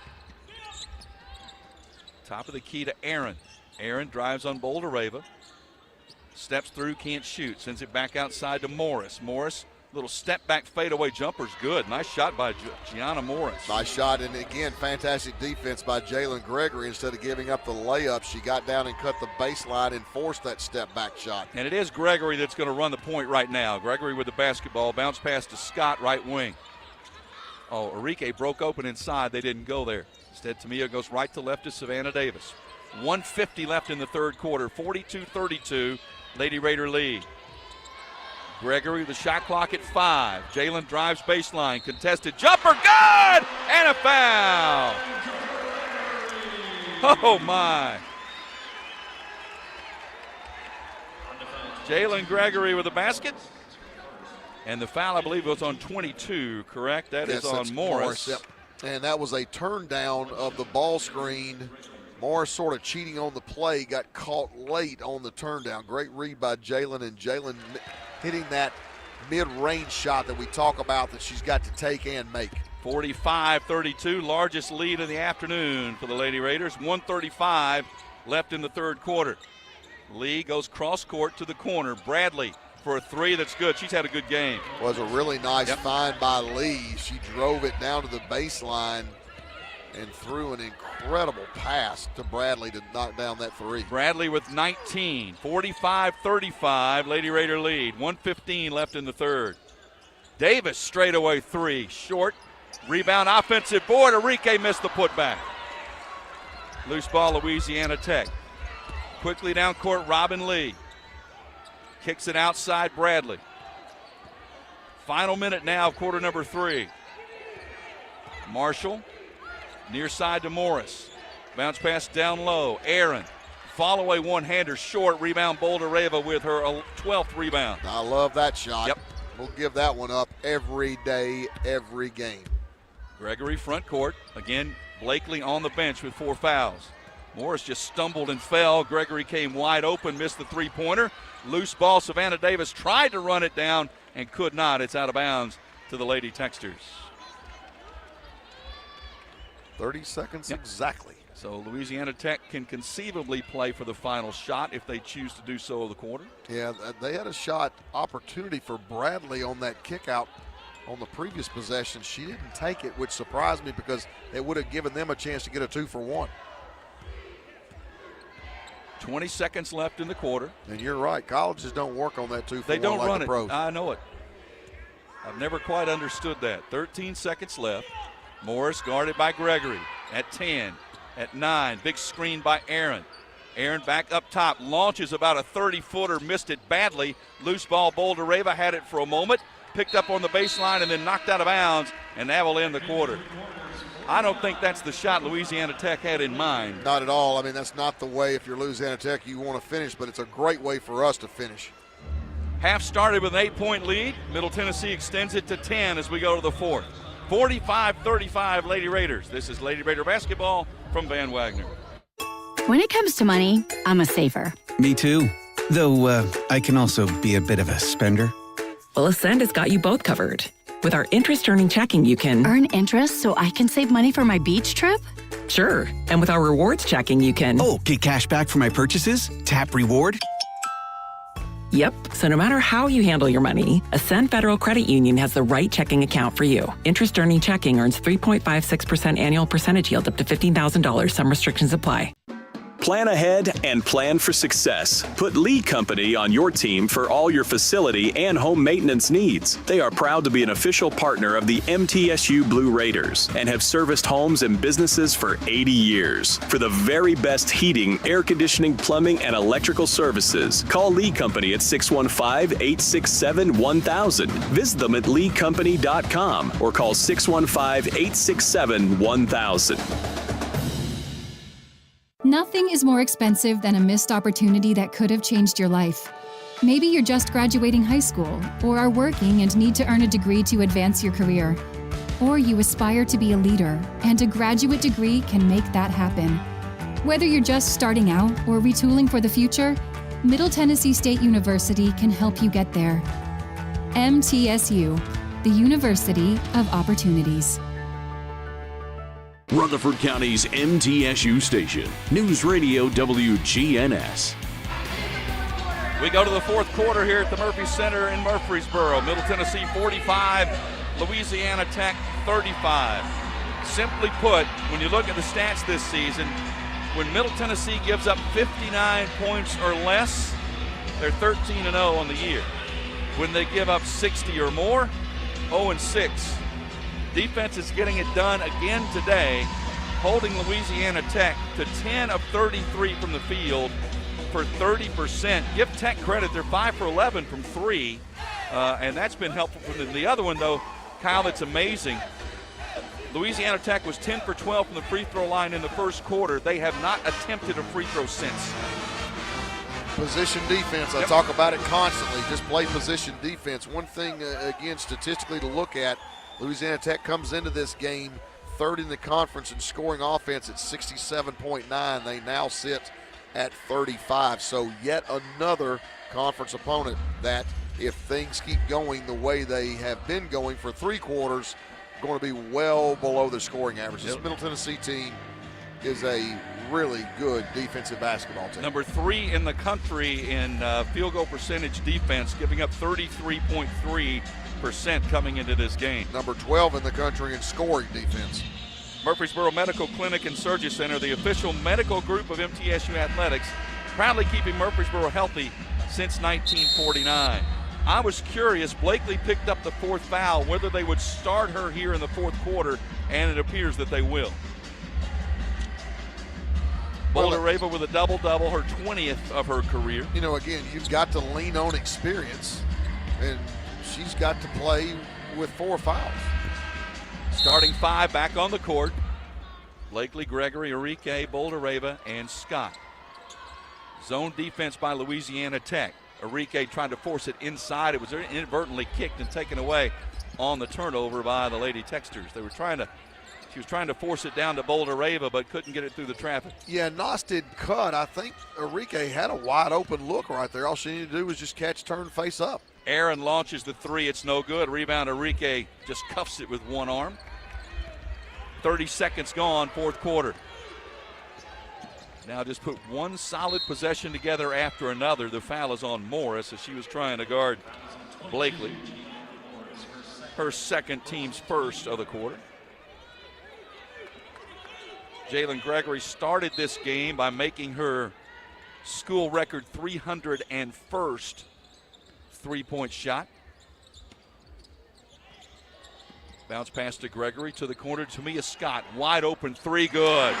Top of the key to Aaron. Aaron drives on Bouldereva. Steps through, can't shoot. Sends it back outside to Morris. Morris, little step back fadeaway jumper's good. Nice shot by Gianna Morris. Nice shot, and again, fantastic defense by Jalen Gregory. Instead of giving up the layup, she got down and cut the baseline and forced that step back shot. And it is Gregory that's going to run the point right now. Gregory with the basketball. Bounce pass to Scott, right wing. Oh, Enrique broke open inside. They didn't go there. Instead, Tamia goes right to left to Savannah Davis. 1:50 left in the third quarter. 42-32. Lady Raider lead. Gregory with the shot clock at 5. Jalen drives baseline. Contested jumper. Good! And a foul. Oh, my. Jalen Gregory with the basket. And the foul, I believe, was on 22, correct? That is on Morris. Yep. And that was a turn down of the ball screen. Morris sort of cheating on the play, got caught late on the turn down. Great read by Jalen, and Jalen hitting that mid-range shot that we talk about that she's got to take and make. 45-32, largest lead of the afternoon for the Lady Raiders. 1:35 left in the third quarter. Lee goes cross court to the corner. Bradley for a three that's good. She's had a good game. Was a really nice find by Lee. She drove it down to the baseline and threw an incredible pass to Bradley to knock down that three. Bradley with 19, 45-35, Lady Raider lead. 1:15 left in the third. Davis straightaway three, short. Rebound, offensive board. Enrique missed the putback. Loose ball, Louisiana Tech. Quickly down court, Robin Lee. Kicks it outside, Bradley. Final minute now of quarter number 3. Marshall. Near side to Morris. Bounce pass down low. Aaron. Fall away one-hander short. Rebound Bouldereva with her 12th rebound. I love that shot. Yep. We'll give that one up every day, every game. Gregory front court. Again, Blakely on the bench with 4 fouls. Morris just stumbled and fell. Gregory came wide open, missed the three-pointer. Loose ball. Savannah Davis tried to run it down and could not. It's out of bounds to the Lady Texters. 30 seconds exactly. So Louisiana Tech can conceivably play for the final shot if they choose to do so of the quarter. Yeah, they had a shot opportunity for Bradley on that kick out on the previous possession. She didn't take it, which surprised me because it would have given them a chance to get a 2-for-1. 20 seconds left in the quarter. And you're right, colleges don't work on that 2-for-1 They don't like run the it. pros. I know it. I've never quite understood that. 13 seconds left. Morris guarded by Gregory at 10, at 9. Big screen by Aaron. Aaron back up top, launches about a 30-footer, missed it badly. Loose ball, Bouldereva had it for a moment, picked up on the baseline and then knocked out of bounds, and that will end the quarter. I don't think that's the shot Louisiana Tech had in mind. Not at all. I mean, that's not the way, if you're Louisiana Tech, you want to finish, but it's a great way for us to finish. Half started with an 8-point lead. Middle Tennessee extends it to 10 as we go to the fourth. 45-35 Lady Raiders. This is Lady Raider basketball from Van Wagner. When it comes to money, I'm a saver. Me too. Though I can also be a bit of a spender. Well, Ascend has got you both covered. With our interest-earning checking, you can earn interest so I can save money for my beach trip? Sure, and with our rewards checking, you can... Oh, get cash back for my purchases? Tap reward? Yep, so no matter how you handle your money, Ascend Federal Credit Union has the right checking account for you. Interest-earning checking earns 3.56% annual percentage yield up to $15,000. Some restrictions apply. Plan ahead and plan for success. Put Lee Company on your team for all your facility and home maintenance needs. They are proud to be an official partner of the MTSU Blue Raiders and have serviced homes and businesses for 80 years. For the very best heating, air conditioning, plumbing, and electrical services, call Lee Company at 615-867-1000. Visit them at leecompany.com or call 615-867-1000. Nothing is more expensive than a missed opportunity that could have changed your life. Maybe you're just graduating high school, or are working and need to earn a degree to advance your career. Or you aspire to be a leader, and a graduate degree can make that happen. Whether you're just starting out or retooling for the future, Middle Tennessee State University can help you get there. MTSU, the University of Opportunities. Rutherford County's MTSU station, News Radio WGNS. We go to the fourth quarter here at the Murphy Center in Murfreesboro. Middle Tennessee 45, Louisiana Tech 35. Simply put, when you look at the stats this season, when Middle Tennessee gives up 59 points or less, they're 13-0 on the year. When they give up 60 or more, 0-6. Defense is getting it done again today, holding Louisiana Tech to 10 of 33 from the field for 30%. Give Tech credit, they're 5 for 11 from 3, and that's been helpful for them. The other one, though, Kyle, that's amazing. Louisiana Tech was 10 for 12 from the free throw line in the first quarter. They have not attempted a free throw since. Position defense, I talk about it constantly. Just play position defense. One thing, again, statistically to look at, Louisiana Tech comes into this game third in the conference in scoring offense at 67.9. They now sit at 35. So yet another conference opponent that, if things keep going the way they have been going for three quarters, going to be well below their scoring average. This Middle Tennessee team is a really good defensive basketball team. Number 3 in the country in field goal percentage defense, giving up 33.3% coming into this game. Number 12 in the country in scoring defense. Murfreesboro Medical Clinic and Surgery Center, the official medical group of MTSU Athletics, proudly keeping Murfreesboro healthy since 1949. I was curious, Blakely picked up the fourth foul, whether they would start her here in the fourth quarter, and it appears that they will. Boulder Raven with a double-double, her 20th of her career. You know, again, you've got to lean on experience, and she's got to play with 4 fouls. Starting 5 back on the court. Blakely, Gregory, Enrique, Boldereva, and Scott. Zone defense by Louisiana Tech. Enrique trying to force it inside. It was inadvertently kicked and taken away on the turnover by the Lady Texters. She was trying to force it down to Boldereva, but couldn't get it through the traffic. Yeah, Nos did cut. I think Enrique had a wide open look right there. All she needed to do was just catch, turn, face up. Aaron launches the 3. It's no good. Rebound, Enrique just cuffs it with one arm. 30 seconds gone, fourth quarter. Now just put one solid possession together after another. The foul is on Morris as she was trying to guard Blakely. Her second, team's first of the quarter. Jalen Gregory started this game by making her school record 301st three-point shot. Bounce pass to Gregory to the corner. Tamia Scott, wide open 3, good.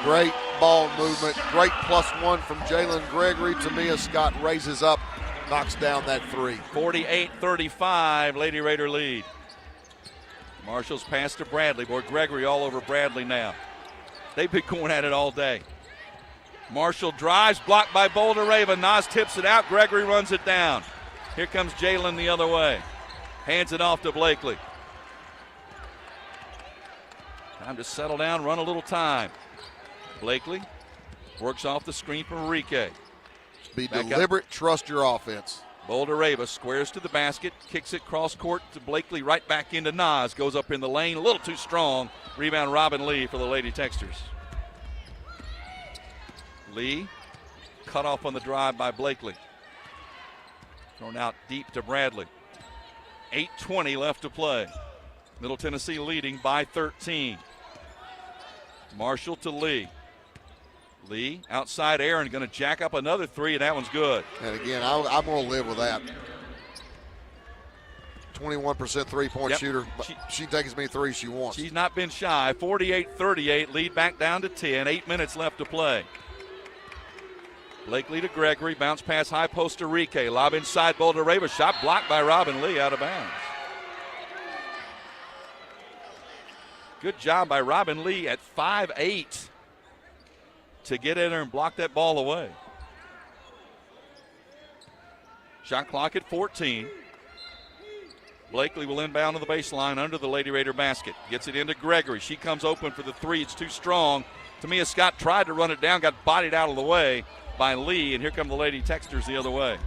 Great ball movement. Great +1 from Jalen Gregory. Tamia Scott raises up, knocks down that 3. 48-35, Lady Raider lead. Marshall's pass to Bradley. Boy, Gregory all over Bradley now. They've been going at it all day. Marshall drives, blocked by Boldereva. Nas tips it out. Gregory runs it down. Here comes Jalen the other way. Hands it off to Blakely. Time to settle down, run a little time. Blakely works off the screen from Enrique. Be deliberate, trust your offense. Boldereva squares to the basket, kicks it cross court to Blakely, right back into Nas. Goes up in the lane, a little too strong. Rebound Robin Lee for the Lady Texters. Lee, cut off on the drive by Blakely. Thrown out deep to Bradley. 8:20 left to play. Middle Tennessee leading by 13. Marshall to Lee. Lee, outside Aaron, going to jack up another three, and that one's good. And again, I'm going to live with that. 21% three-point shooter. She takes as many threes she wants. She's not been shy. 48-38, lead back down to 10. 8 minutes left to play. Blakely to Gregory, bounce pass high post to Rike. Lob inside, Boulder-Rava, shot blocked by Robin Lee, out of bounds. Good job by Robin Lee at 5'8" to get in there and block that ball away. Shot clock at 14. Blakely will inbound to the baseline under the Lady Raider basket. Gets it into Gregory. She comes open for the three. It's too strong. Tamia Scott tried to run it down, got bodied out of the way by Lee, and here come the Lady Texters the other way.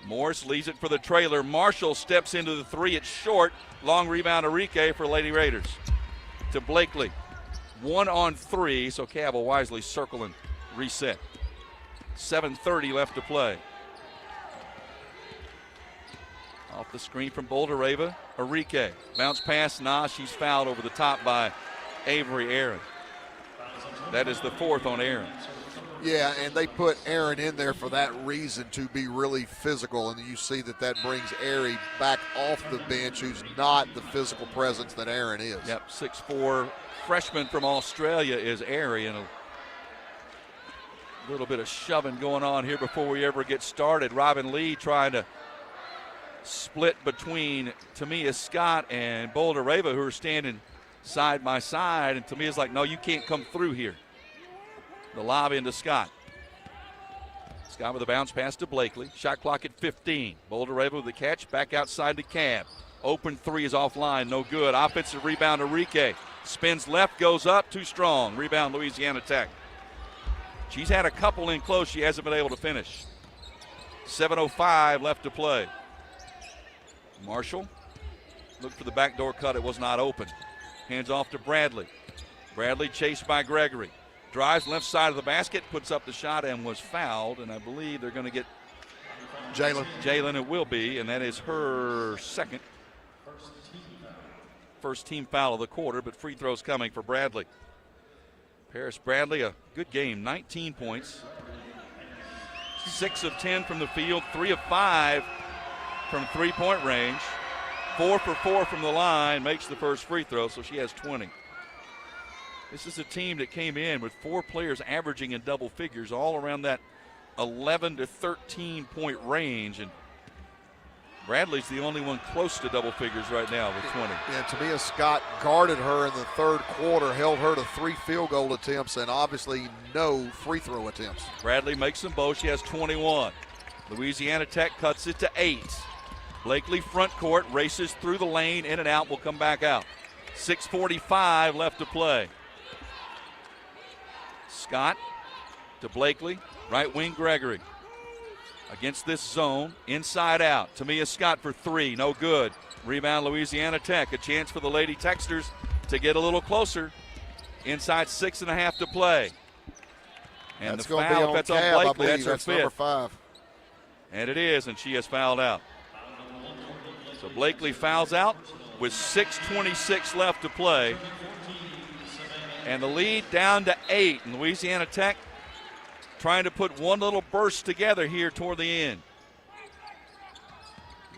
Morris leaves it for the trailer. Marshall steps into the three. It's short. Long rebound to Rike for Lady Raiders. To Blakely. 1 on 3, so Cab will wisely circle and reset. 7:30 left to play. Off the screen from Boulder-Rava, Arike. Bounce pass, she's fouled over the top by Avery Aaron. That is the 4th on Aaron. Yeah, and they put Aaron in there for that reason, to be really physical, and you see that brings Airy back off the bench, who's not the physical presence that Aaron is. Yep, 6'4", freshman from Australia is Airy, and a little bit of shoving going on here before we ever get started. Robin Lee trying to split between Tamia Scott and Boulder-Rava, who are standing side by side, and Tamia's like, no, you can't come through here. The lob into Scott. Scott with a bounce pass to Blakely. Shot clock at 15. Boulder-Rava with the catch, back outside to Cab. Open three is offline, no good. Offensive rebound to Rike. Spins left, goes up, too strong. Rebound Louisiana Tech. She's had a couple in close, she hasn't been able to finish. 7:05 left to play. Marshall looked for the backdoor cut, it was not open. Hands off to Bradley. Bradley chased by Gregory. Drives left side of the basket, puts up the shot and was fouled, and I believe they're going to get Jalen it will be, and that is her first team foul of the quarter, but free throws coming for Bradley. Paris Bradley, a good game, 19 points. 6 of 10 from the field, 3 of 5 from three-point range. 4 for 4 from the line, makes the first free throw, so she has 20. This is a team that came in with 4 players averaging in double figures, all around that 11 to 13 point range, and Bradley's the only one close to double figures right now with 20. Yeah, Tamia Scott guarded her in the third quarter, held her to 3 field goal attempts, and obviously no free throw attempts. Bradley makes them both. She has 21. Louisiana Tech cuts it to 8. Blakely front court, races through the lane, in and out, will come back out. 6:45 left to play. Scott to Blakely, right wing Gregory. Against this zone, inside out. Tamia Scott for 3, no good. Rebound Louisiana Tech, a chance for the Lady Texters to get a little closer. Inside 6.5 to play. And that's the foul, if that's on Blakely, that's her 5th. Number 5. And it is, and she has fouled out. So Blakely fouls out with 6:26 left to play. And the lead down to 8. And Louisiana Tech trying to put one little burst together here toward the end.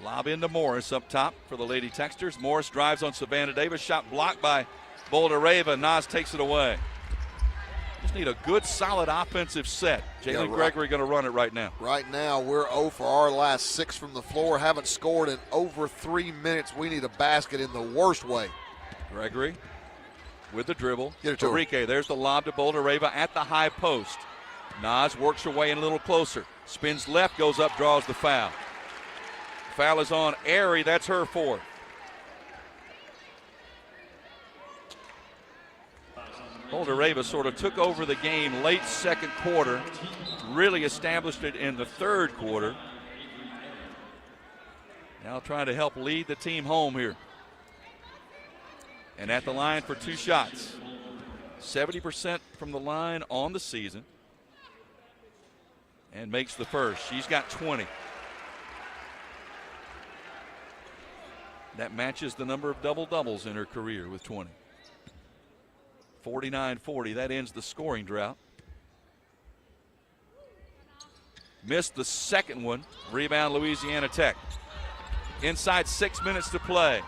Lob into Morris up top for the Lady Texters. Morris drives on Savannah Davis. Shot blocked by Boulder-Rava. Nas takes it away. Just need a good, solid offensive set. Jalen Gregory going to run it right now. Right now, we're 0 for our last 6 from the floor. Haven't scored in over 3 minutes. We need a basket in the worst way. Gregory with the dribble. Get it to Rike. There's the lob to Boulder-Rava at the high post. Nas works her way in a little closer. Spins left, goes up, draws the foul. Foul is on Airy. That's her 4th. Boulder-Rava sort of took over the game late second quarter, really established it in the third quarter. Now trying to help lead the team home here. And at the line for 2 shots. 70% from the line on the season. And makes the first. She's got 20. That matches the number of double-doubles in her career with 20. 49-40. That ends the scoring drought. Missed the second one. Rebound, Louisiana Tech. Inside 6 minutes to play.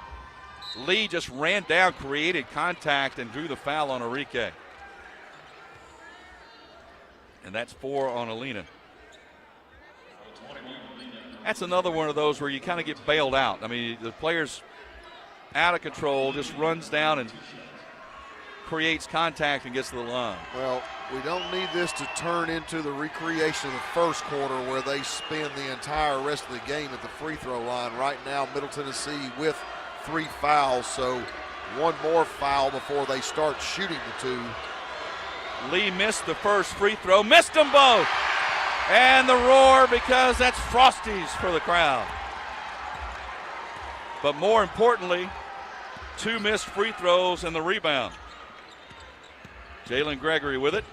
Lee just ran down, created contact, and drew the foul on Enrique. And that's 4 on Alina. That's another one of those where you kind of get bailed out. I mean, the player's out of control, just runs down and creates contact and gets to the line. Well, we don't need this to turn into the recreation of the first quarter where they spend the entire rest of the game at the free throw line. Right now, Middle Tennessee with 3 fouls, so one more foul before they start shooting the 2. Lee missed the first free throw, missed them both. And the roar because that's Frosties for the crowd. But more importantly, 2 missed free throws and the rebound. Jalen Gregory with it.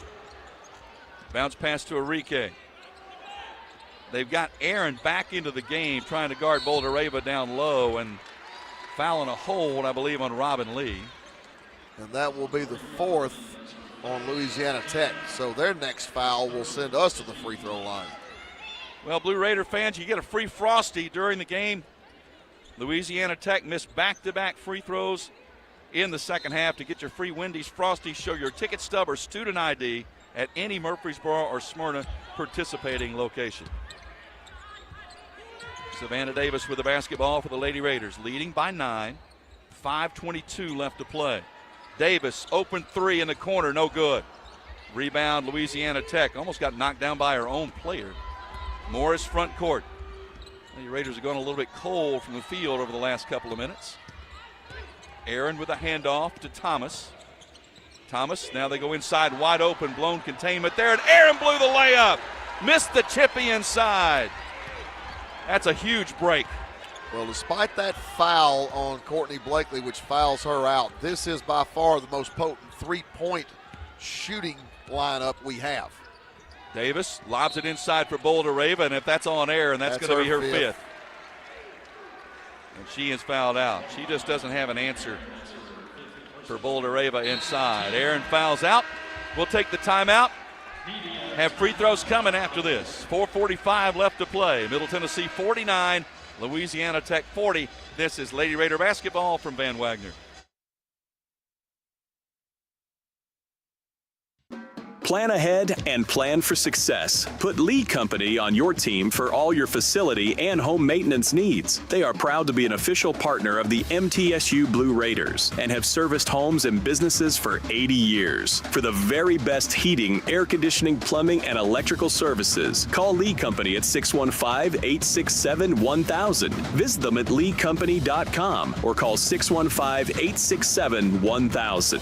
Bounce pass to Enrique. They've got Aaron back into the game trying to guard Boulder-Reva down low and fouling a hold, I believe, on Robin Lee. And that will be the 4th on Louisiana Tech. So their next foul will send us to the free throw line. Well, Blue Raider fans, you get a free Frosty during the game. Louisiana Tech missed back-to-back free throws in the second half. To get your free Wendy's Frosty, show your ticket stub or student ID at any Murfreesboro or Smyrna participating location. Savannah Davis with the basketball for the Lady Raiders, leading by 9. 5:22 left to play. Davis, open 3 in the corner, no good. Rebound, Louisiana Tech. Almost got knocked down by her own player. Morris front court. The Raiders are going a little bit cold from the field over the last couple of minutes. Aaron with a handoff to Thomas. Thomas, now they go inside, wide open, blown containment there, and Aaron blew the layup. Missed the chippy inside. That's a huge break. Well, despite that foul on Courtney Blakely, which fouls her out, this is by far the most potent three-point shooting lineup we have. Davis lobs it inside for Boulder-Reva, and if that's on air, and that's going to be her 5th. And she is fouled out. She just doesn't have an answer for Boulder-Reva inside. Aaron fouls out. We'll take the timeout. Have free throws coming after this. 4:45 left to play. Middle Tennessee 49, Louisiana Tech 40. This is Lady Raider basketball from Van Wagner. Plan ahead and plan for success. Put Lee Company on your team for all your facility and home maintenance needs. They are proud to be an official partner of the MTSU Blue Raiders and have serviced homes and businesses for 80 years. For the very best heating, air conditioning, plumbing, and electrical services, call Lee Company at 615-867-1000. Visit them at leecompany.com or call 615-867-1000.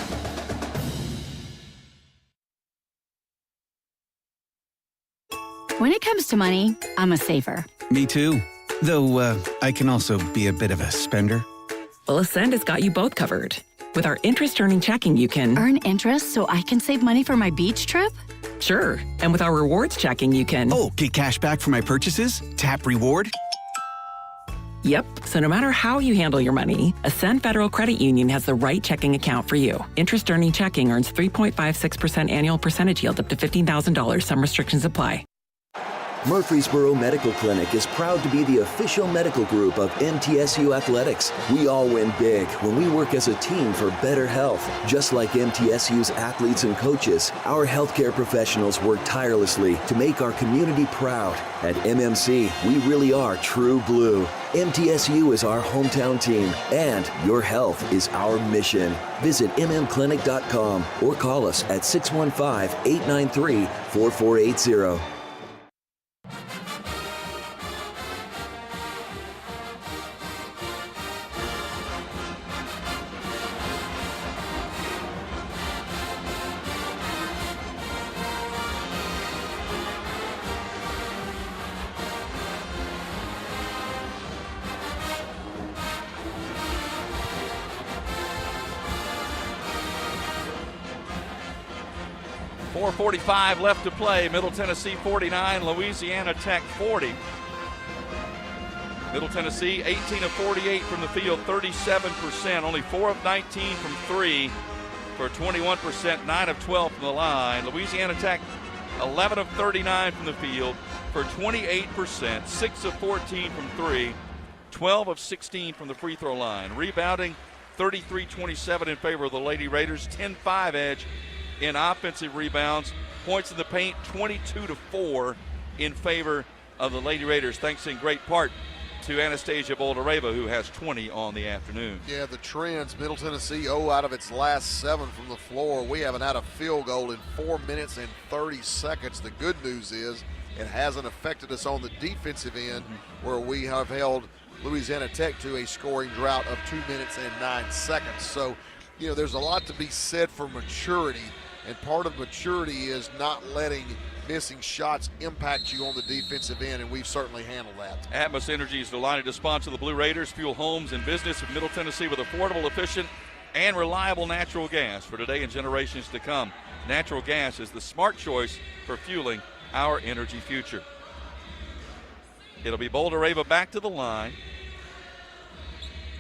When it comes to money, I'm a saver. Me too. Though I can also be a bit of a spender. Well, Ascend has got you both covered. With our interest-earning checking, you can earn interest so I can save money for my beach trip? Sure. And with our rewards checking, you can get cash back for my purchases? Tap reward? Yep. So no matter how you handle your money, Ascend Federal Credit Union has the right checking account for you. Interest-earning checking earns 3.56% annual percentage yield up to $15,000. Some restrictions apply. Murfreesboro Medical Clinic is proud to be the official medical group of MTSU Athletics. We all win big when we work as a team for better health. Just like MTSU's athletes and coaches, our healthcare professionals work tirelessly to make our community proud. At MMC, we really are true blue. MTSU is our hometown team, and your health is our mission. Visit mmclinic.com or call us at 615-893-4480. 4:45 left to play. Middle Tennessee 49, Louisiana Tech 40. Middle Tennessee 18 of 48 from the field, 37%. Only 4 of 19 from 3 for 21%, 9 of 12 from the line. Louisiana Tech 11 of 39 from the field for 28%, 6 of 14 from 3, 12 of 16 from the free throw line. Rebounding 33-27 in favor of the Lady Raiders, 10-5 edge in offensive rebounds. Points in the paint 22-4 in favor of the Lady Raiders, thanks in great part to Anastasia Boldareva, who has 20 on the afternoon. Yeah, the trends, Middle Tennessee 0 out of its last 7 from the floor. We haven't had a field goal in 4 minutes and 30 seconds. The good news is it hasn't affected us on the defensive end, where we have held Louisiana Tech to a scoring drought of 2 minutes and 9 seconds. So, you know, there's a lot to be said for maturity, and part of maturity is not letting missing shots impact you on the defensive end, and we've certainly handled that. Atmos Energy is delighted to sponsor the Blue Raiders. Fuel homes and business of Middle Tennessee with affordable, efficient, and reliable natural gas for today and generations to come. Natural gas is the smart choice for fueling our energy future. It'll be Boldareva back to the line.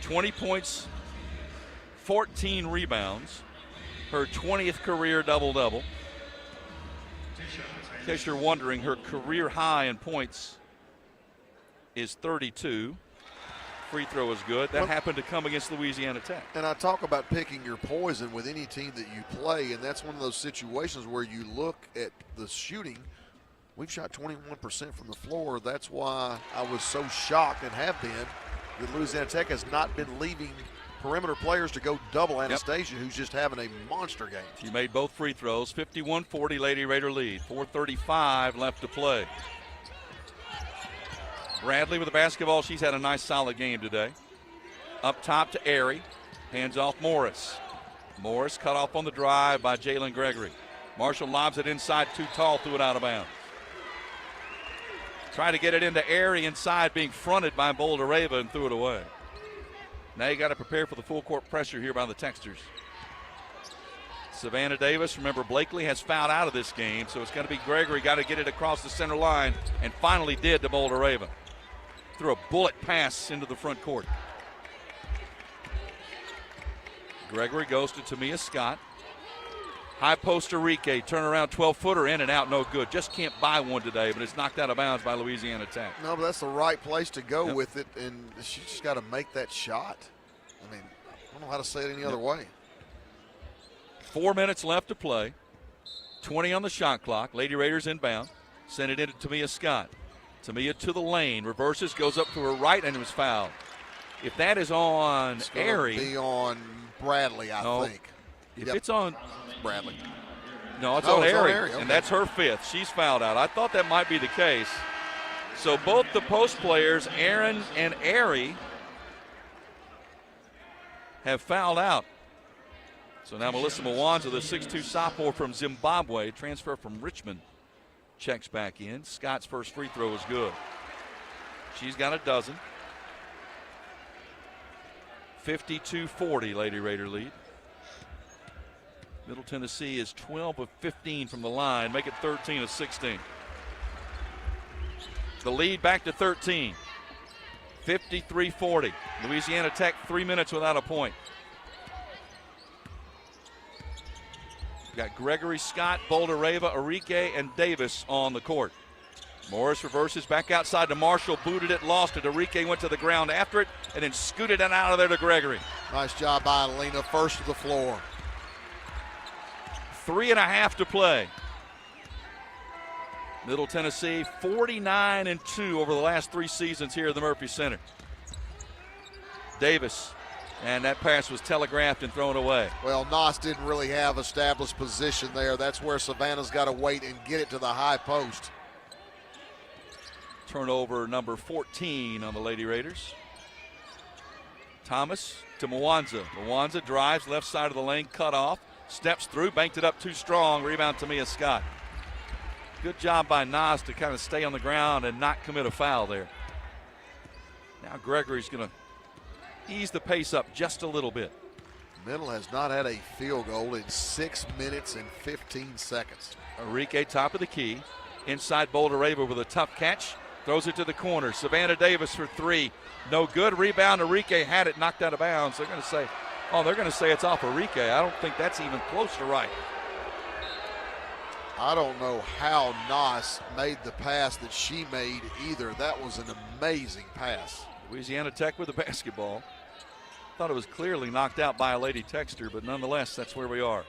20 points, 14 rebounds, her 20th career double-double. In case you're wondering, her career high in points is 32. Free throw is good. That happened to come against Louisiana Tech. And I talk about picking your poison with any team that you play, and that's one of those situations where you look at the shooting. We've shot 21% from the floor. That's why I was so shocked, and have been, that Louisiana Tech has not been leaving perimeter players to go double Anastasia, who's just having a monster game. She made both free throws. 51-40 Lady Raider lead. 4:35 left to play. Bradley with the basketball. She's had a nice solid game today. Up top to Airy. Hands off Morris. Morris cut off on the drive by Jalen Gregory. Marshall lobs it inside, too tall, threw it out of bounds. Tried to get it into Airy inside, being fronted by Boldareva, and threw it away. Now you got to prepare for the full court pressure here by the Texters. Savannah Davis, remember Blakely has fouled out of this game, so it's going to be Gregory, got to get it across the center line, and finally did to Boldareva. Threw a bullet pass into the front court. Gregory goes to Tamia Scott. High post Enrique, turnaround 12-footer, in and out, no good. Just can't buy one today, but it's knocked out of bounds by Louisiana Tech. No, but that's the right place to go with it, and she just got to make that shot. I mean, I don't know how to say it any other way. 4 minutes left to play. 20 on the shot clock. Lady Raiders inbound. Send it in to Tamia Scott. Tamia to the lane, reverses, goes up to her right, and was fouled. If that is on Airy. It's going to be on Bradley, I think. If it's on Bradley. No, it's on Airy, Okay. and that's her fifth. She's fouled out. I thought that might be the case. So both the post players, Aaron and Airy, have fouled out. So now Melissa Mwanza, the 6'2 sophomore from Zimbabwe, transfer from Richmond, checks back in. Scott's first free throw is good. She's got a dozen. 52-40 Lady Raider lead. Middle Tennessee is 12 of 15 from the line, make it 13 of 16. The lead back to 13. 53-40. Louisiana Tech 3 minutes without a point. We've got Gregory, Scott, Boldareva, Enrique, and Davis on the court. Morris reverses back outside to Marshall, booted it, lost it. Enrique went to the ground after it, and then scooted it out of there to Gregory. Nice job by Alina, first to the floor. 3.5 to play. Middle Tennessee 49-2 over the last 3 seasons here at the Murphy Center. Davis, and that pass was telegraphed and thrown away. Well, Noss didn't really have established position there. That's where Savannah's got to wait and get it to the high post. Turnover number 14 on the Lady Raiders. Thomas to Mwanza. Mwanza drives left side of the lane, cut off. Steps through, banked it up too strong. Rebound to Tamia Scott. Good job by Nas to kind of stay on the ground and not commit a foul there. Now Gregory's going to ease the pace up just a little bit. Middle has not had a field goal in 6 minutes and 15 seconds. Enrique, top of the key. Inside Boulder-Rava with a tough catch. Throws it to the corner. Savannah Davis for three. No good. Rebound. Enrique had it knocked out of bounds. They're going to say it's off Enrique. I don't think that's even close to right. I don't know how Nas made the pass that she made either. That was an amazing pass. Louisiana Tech with the basketball. Thought it was clearly knocked out by a Lady Texter, but nonetheless, that's where we are.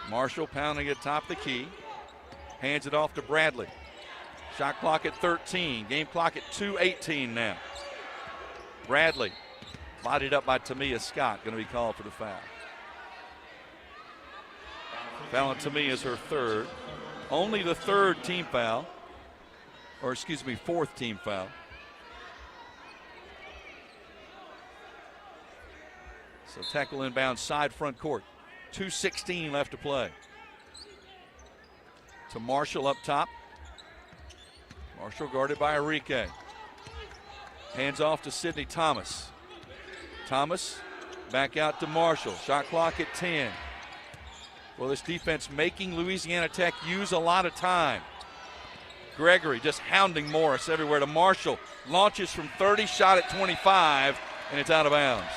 Marshall pounding at top of the key. Hands it off to Bradley. Shot clock at 13. Game clock at 2:18 now. Bradley, bodied up by Tamia Scott, going to be called for the foul. Foul on Tamia is her third. Only the third team foul. Or excuse me, fourth team foul. So tackle inbound side front court. 2:16 left to play. To Marshall up top. Marshall guarded by Enrique. Hands off to Sydney Thomas. Thomas back out to Marshall. Shot clock at 10. Well, this defense making Louisiana Tech use a lot of time. Gregory just hounding Morris everywhere to Marshall. Launches from 30, shot at 25, and it's out of bounds.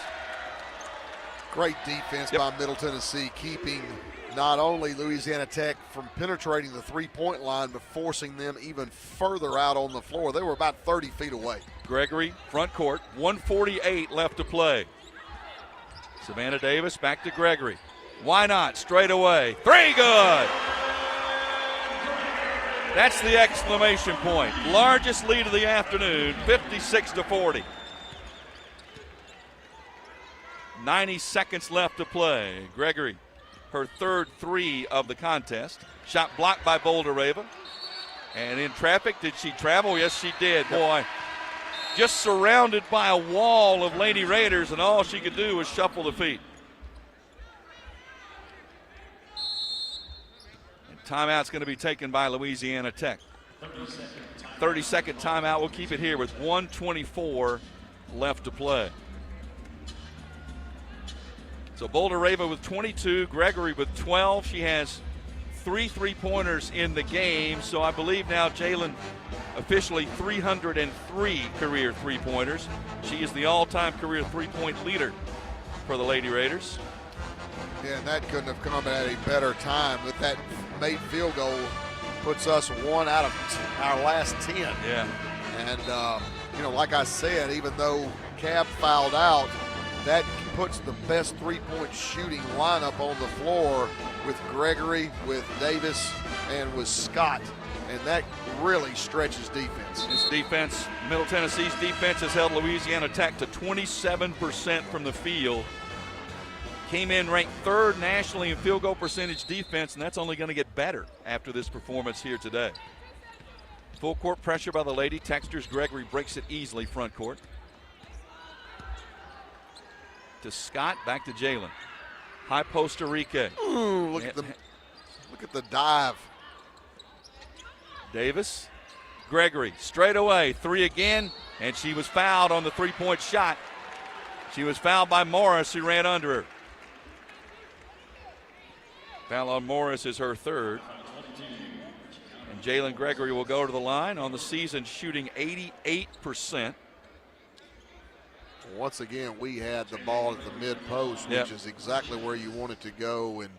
Great defense by Middle Tennessee, keeping not only Louisiana Tech from penetrating the three-point line, but forcing them even further out on the floor. They were about 30 feet away. Gregory, front court, 1:48 left to play. Savannah Davis back to Gregory. Why not? Straight away. Three, good! That's the exclamation point. Largest lead of the afternoon, 56-40. 90 seconds left to play. Gregory, her third three of the contest. Shot blocked by Boulder-Rava. And in traffic, did she travel? Yes, she did. Boy, just surrounded by a wall of Lady Raiders, and all she could do was shuffle the feet. And timeout's going to be taken by Louisiana Tech. 30-second timeout. We'll keep it here with 1:24 left to play. So Boulder-Rava with 22, Gregory with 12. She has 3 3-pointers in the game. So I believe now Jalen officially 303 career 3-pointers. She is the all-time career 3-point leader for the Lady Raiders. Yeah, and that couldn't have come at a better time. With that made field goal, puts us 1 out of our last 10. Yeah. And, like I said, even though Cab fouled out, that puts the best three-point shooting lineup on the floor with Gregory, with Davis, and with Scott. And that really stretches defense. This defense, Middle Tennessee's defense has held Louisiana Tech to 27% from the field. Came in ranked third nationally in field goal percentage defense, and that's only going to get better after this performance here today. Full court pressure by the Lady Texters. Gregory breaks it easily front court. To Scott, back to Jalen. High post Enrique. Ooh, look at the dive. Davis, Gregory, straight away, 3 again, and she was fouled on the 3-point shot. She was fouled by Morris, who ran under her. Foul on Morris is her third. And Jalen Gregory will go to the line on the season, shooting 88%. Once again, we had the ball at the mid-post, which is exactly where you want it to go, and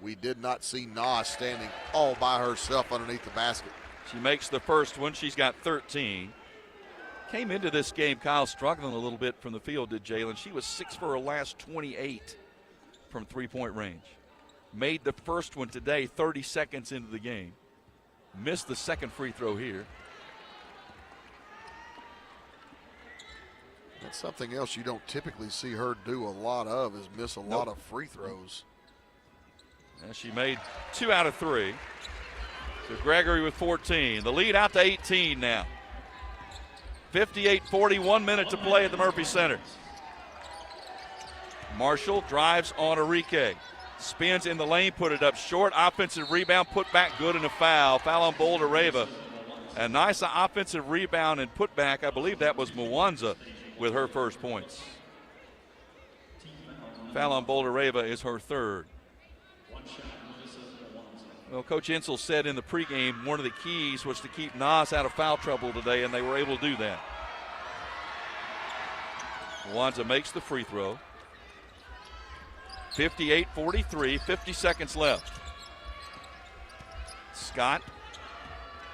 we did not see Nas standing all by herself underneath the basket. She makes the first one. She's got 13. Came into this game, Kyle, struggling a little bit from the field, did Jalen. She was 6 for her last 28 from three-point range. Made the first one today 30 seconds into the game. Missed the second free throw here. That's something else you don't typically see her do a lot of, is miss a lot of free throws. And she made 2 out of 3. So Gregory with 14. The lead out to 18 now. 58-40, 1 minute to play at the Murphy Center. Marshall drives on Enrique. Spins in the lane, put it up short. Offensive rebound, put back good, and a foul. Foul on Boulder-Rava. A nice offensive rebound and put back. I believe that was Mwanza with her first points. Foul on Boulder-Rava is her third. Well, Coach Insel said in the pregame one of the keys was to keep Nas out of foul trouble today, and they were able to do that. Wanza makes the free throw. 58-43, 50 seconds left. Scott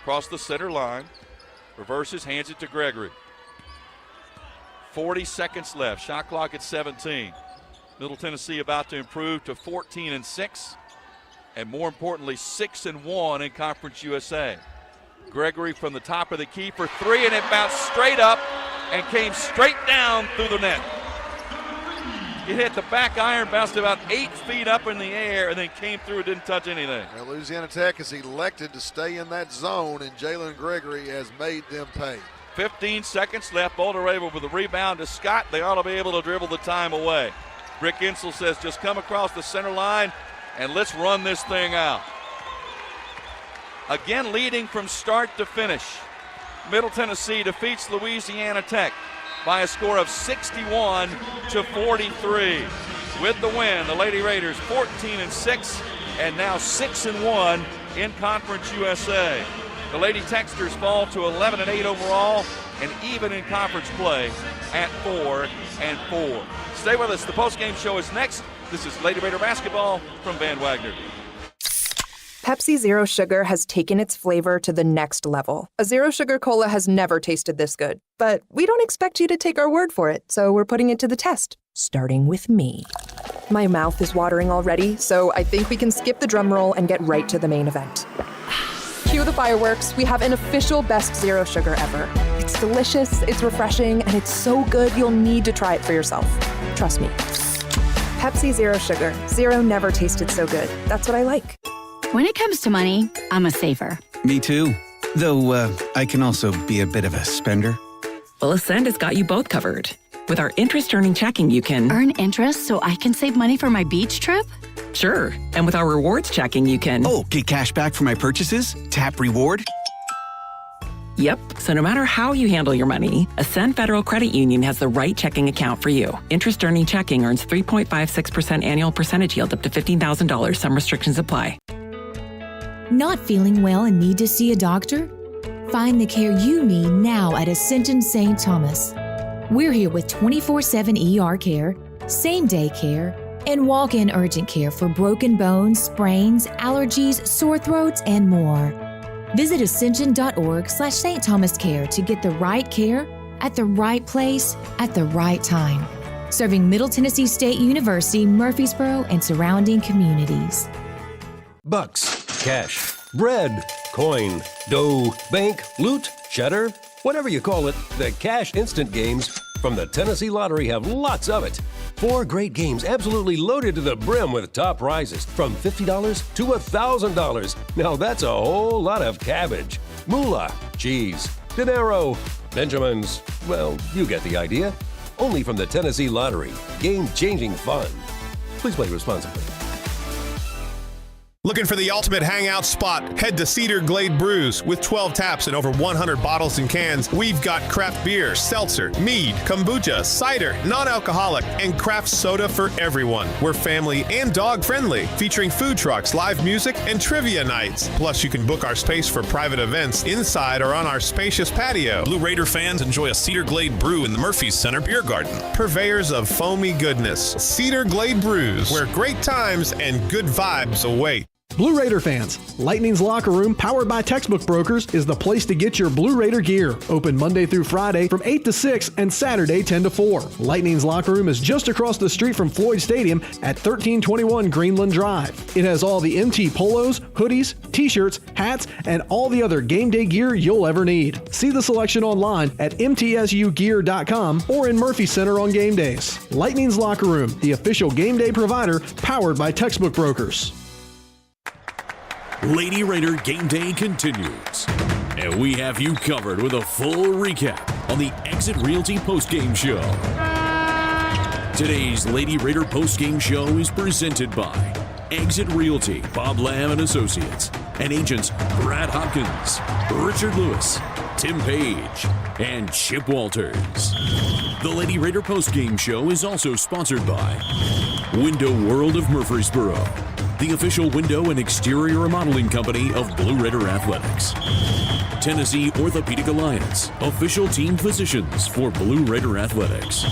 across the center line, reverses, hands it to Gregory. 40 seconds left, shot clock at 17. Middle Tennessee about to improve to 14-6, and more importantly, 6-1 in Conference USA. Gregory from the top of the key for three, and it bounced straight up and came straight down through the net. It hit the back iron, bounced about 8 feet up in the air, and then came through and didn't touch anything. Now, Louisiana Tech has elected to stay in that zone, and Jalen Gregory has made them pay. 15 seconds left. Boulder able with a rebound to Scott. They ought to be able to dribble the time away. Rick Insel says just come across the center line and let's run this thing out. Again, leading from start to finish. Middle Tennessee defeats Louisiana Tech by a score of 61-43. With the win, the Lady Raiders 14-6 and now 6-1 in Conference USA. The Lady Techsters fall to 11-8 overall and even in conference play at 4-4. Stay with us. The postgame show is next. This is Lady Raider basketball from Van Wagner. Pepsi Zero Sugar has taken its flavor to the next level. A Zero Sugar Cola has never tasted this good. But we don't expect you to take our word for it, so we're putting it to the test. Starting with me. My mouth is watering already, so I think we can skip the drum roll and get right to the main event. Cue the fireworks. We have an official best Zero Sugar ever. It's delicious, it's refreshing, and it's so good you'll need to try it for yourself. Trust me. Pepsi Zero Sugar. Zero never tasted so good. That's what I like. When it comes to money, I'm a saver. Me too. Though I can also be a bit of a spender. Well, Ascend has got you both covered. With our interest-earning checking, you can earn interest so I can save money for my beach trip? Sure. And with our rewards checking, you can get cash back for my purchases? Tap reward? Yep. So no matter how you handle your money, Ascend Federal Credit Union has the right checking account for you. Interest-earning checking earns 3.56% annual percentage yield up to $15,000. Some restrictions apply. Not feeling well and need to see a doctor? Find the care you need now at Ascension St. Thomas. We're here with 24/7 ER care, same-day care, and walk-in urgent care for broken bones, sprains, allergies, sore throats, and more. Visit ascension.org/St. Thomas Care to get the right care at the right place at the right time. Serving Middle Tennessee State University, Murfreesboro, and surrounding communities. Bucks, cash, bread, coin, dough, bank, loot, cheddar, whatever you call it, the Cash Instant games from the Tennessee Lottery have lots of it. 4 great games absolutely loaded to the brim with top prizes from $50 to $1,000. Now that's a whole lot of cabbage. Moolah, cheese, dinero, Benjamins. Well, you get the idea. Only from the Tennessee Lottery. Game-changing fun. Please play responsibly. Looking for the ultimate hangout spot? Head to Cedar Glade Brews. With 12 taps and over 100 bottles and cans, we've got craft beer, seltzer, mead, kombucha, cider, non-alcoholic, and craft soda for everyone. We're family and dog-friendly, featuring food trucks, live music, and trivia nights. Plus, you can book our space for private events inside or on our spacious patio. Blue Raider fans enjoy a Cedar Glade brew in the Murphy's Center Beer Garden. Purveyors of foamy goodness. Cedar Glade Brews, where great times and good vibes await. Blue Raider fans, Lightning's Locker Room, powered by Textbook Brokers, is the place to get your Blue Raider gear. Open Monday through Friday from 8 to 6 and Saturday 10 to 4. Lightning's Locker Room is just across the street from Floyd Stadium at 1321 Greenland Drive. It has all the MT polos, hoodies, t-shirts, hats, and all the other game day gear you'll ever need. See the selection online at mtsugear.com or in Murphy Center on game days. Lightning's Locker Room, the official game day provider, powered by Textbook Brokers. Lady Raider Game Day continues, and we have you covered with a full recap on the Exit Realty postgame show. Today's Lady Raider postgame show is presented by Exit Realty, Bob Lamb and Associates, and agents Brad Hopkins, Richard Lewis, Tim Page, and Chip Walters. The Lady Raider postgame show is also sponsored by Window World of Murfreesboro, the official window and exterior remodeling company of Blue Raider Athletics. Tennessee Orthopedic Alliance, official team physicians for Blue Raider Athletics.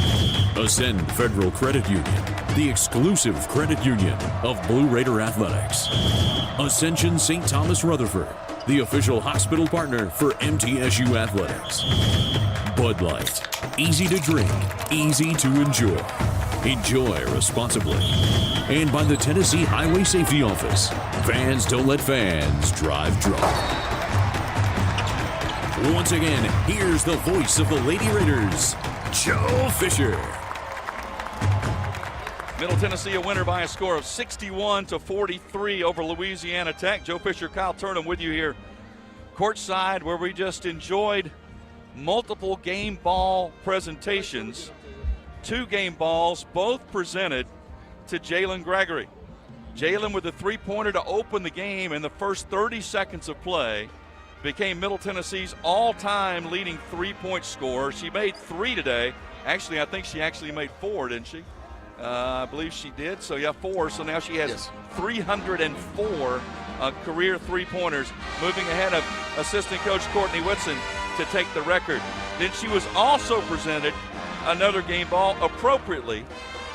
Ascend Federal Credit Union, the exclusive credit union of Blue Raider Athletics. Ascension St. Thomas Rutherford, the official hospital partner for MTSU Athletics. Bud Light, easy to drink, easy to enjoy. Enjoy responsibly. And by the Tennessee Highway Safety Office, fans don't let fans drive drunk. Once again, here's the voice of the Lady Raiders, Joe Fisher. Middle Tennessee a winner by a score of 61-43 over Louisiana Tech. Joe Fisher, Kyle Turnham with you here courtside, where we just enjoyed multiple game ball presentations. 2 game balls, both presented to Jalen Gregory. Jalen with a three-pointer to open the game in the first 30 seconds of play. Became Middle Tennessee's all-time leading three-point scorer. She made 3 today. Actually, I think she actually made 4, didn't she? I believe she did. So, yeah, 4. So now she has 304 career three-pointers, moving ahead of assistant coach Courtney Whitson to take the record. Then she was also presented another game ball appropriately.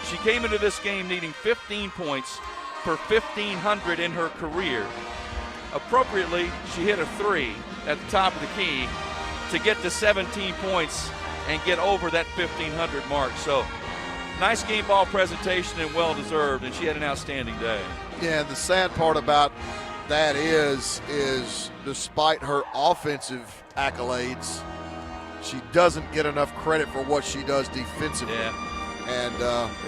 She came into this game needing 15 points per 1,500 in her career. Appropriately, she hit a 3 at the top of the key to get to 17 points and get over that 1,500 mark. So, nice game ball presentation and well-deserved, and she had an outstanding day. Yeah, the sad part about that is despite her offensive accolades, she doesn't get enough credit for what she does defensively. Yeah. And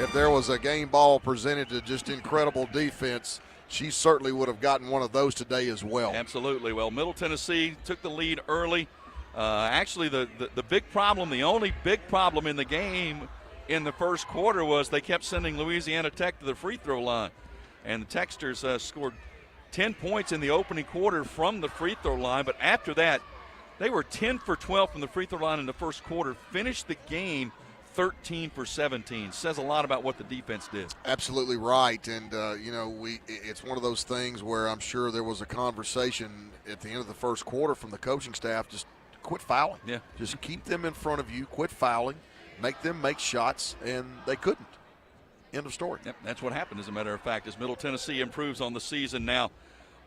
if there was a game ball presented to just incredible defense, she certainly would have gotten one of those today as well. Absolutely. Well, Middle Tennessee took the lead early. Actually, the big problem, the only big problem in the game in the first quarter was they kept sending Louisiana Tech to the free throw line. And the Techsters scored 10 points in the opening quarter from the free throw line. But after that, they were 10 for 12 from the free throw line in the first quarter, finished the game 13 for 17. Says a lot about what the defense did. Absolutely right. And, it's one of those things where I'm sure there was a conversation at the end of the first quarter from the coaching staff, just quit fouling. Yeah. Just keep them in front of you, quit fouling, make them make shots, and they couldn't. End of story. Yep, that's what happened, as a matter of fact, as Middle Tennessee improves on the season now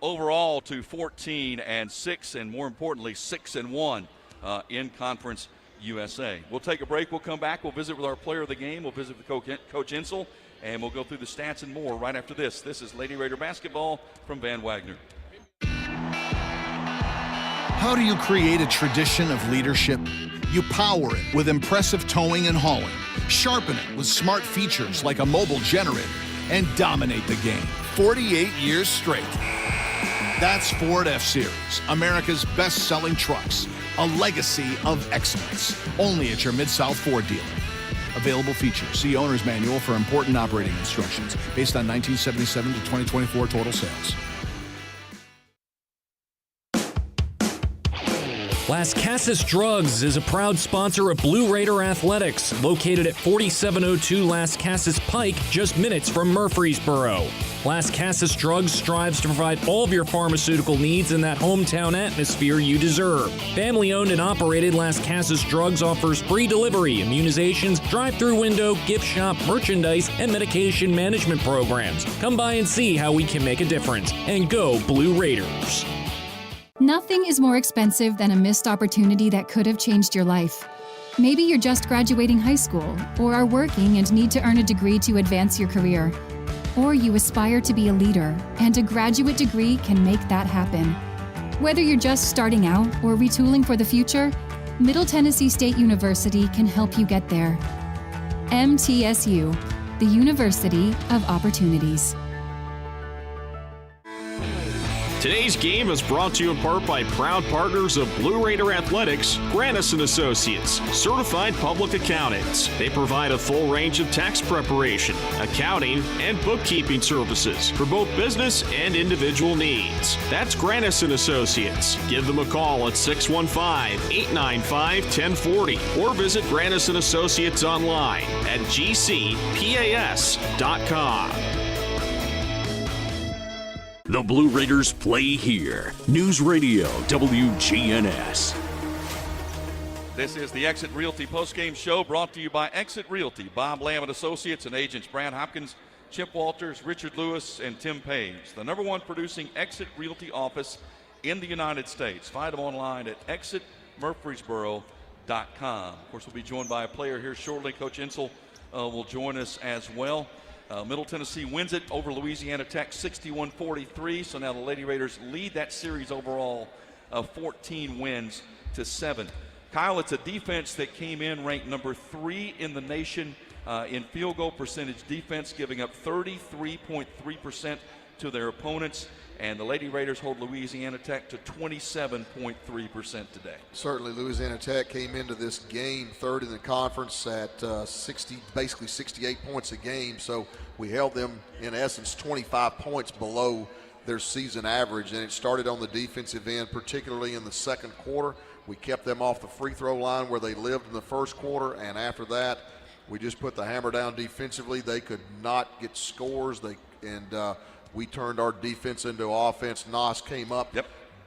overall to 14-6, and more importantly, 6-1 in Conference USA. We'll take a break. We'll come back. We'll visit with our player of the game. We'll visit with Coach Insel, and we'll go through the stats and more right after this. This is Lady Raider basketball from Van Wagner. How do you create a tradition of leadership? You power it with impressive towing and hauling, sharpen it with smart features like a mobile generator, and dominate the game 48 years straight. That's Ford F-Series, America's best-selling trucks, a legacy of excellence, only at your Mid-South Ford dealer. Available features. See Owner's Manual for important operating instructions based on 1977 to 2024 total sales. Las Casas Drugs is a proud sponsor of Blue Raider Athletics, located at 4702 Las Casas Pike, just minutes from Murfreesboro. Las Casas Drugs strives to provide all of your pharmaceutical needs in that hometown atmosphere you deserve. Family-owned and operated, Las Casas Drugs offers free delivery, immunizations, drive-through window, gift shop, merchandise, and medication management programs. Come by and see how we can make a difference. And go Blue Raiders! Nothing is more expensive than a missed opportunity that could have changed your life. Maybe you're just graduating high school, or are working and need to earn a degree to advance your career. Or you aspire to be a leader, and a graduate degree can make that happen. Whether you're just starting out or retooling for the future, Middle Tennessee State University can help you get there. MTSU, the University of Opportunities. Today's game is brought to you in part by proud partners of Blue Raider Athletics, Grannis & Associates, certified public accountants. They provide a full range of tax preparation, accounting, and bookkeeping services for both business and individual needs. That's Grannis & Associates. Give them a call at 615-895-1040 or visit Grannis & Associates online at gcpas.com. The Blue Raiders play here. News Radio WGNS. This is the Exit Realty postgame show brought to you by Exit Realty. Bob Lamb and Associates and agents Brad Hopkins, Chip Walters, Richard Lewis, and Tim Page. The #1 producing Exit Realty office in the United States. Find them online at exitmurfreesboro.com. Of course, we'll be joined by a player here shortly. Coach Insel will join us as well. Middle Tennessee wins it over Louisiana Tech 61-43. So now the Lady Raiders lead that series overall of 14 wins to 7. Kyle, it's a defense that came in ranked number 3 in the nation in field goal percentage defense, giving up 33.3% to their opponents. And the Lady Raiders hold Louisiana Tech to 27.3% today. Certainly, Louisiana Tech came into this game third in the conference at basically 68 points a game. So we held them, in essence, 25 points below their season average. And it started on the defensive end, particularly in the second quarter. We kept them off the free throw line where they lived in the first quarter. And after that, we just put the hammer down defensively. They could not get scores. We turned our defense into offense. Nos came up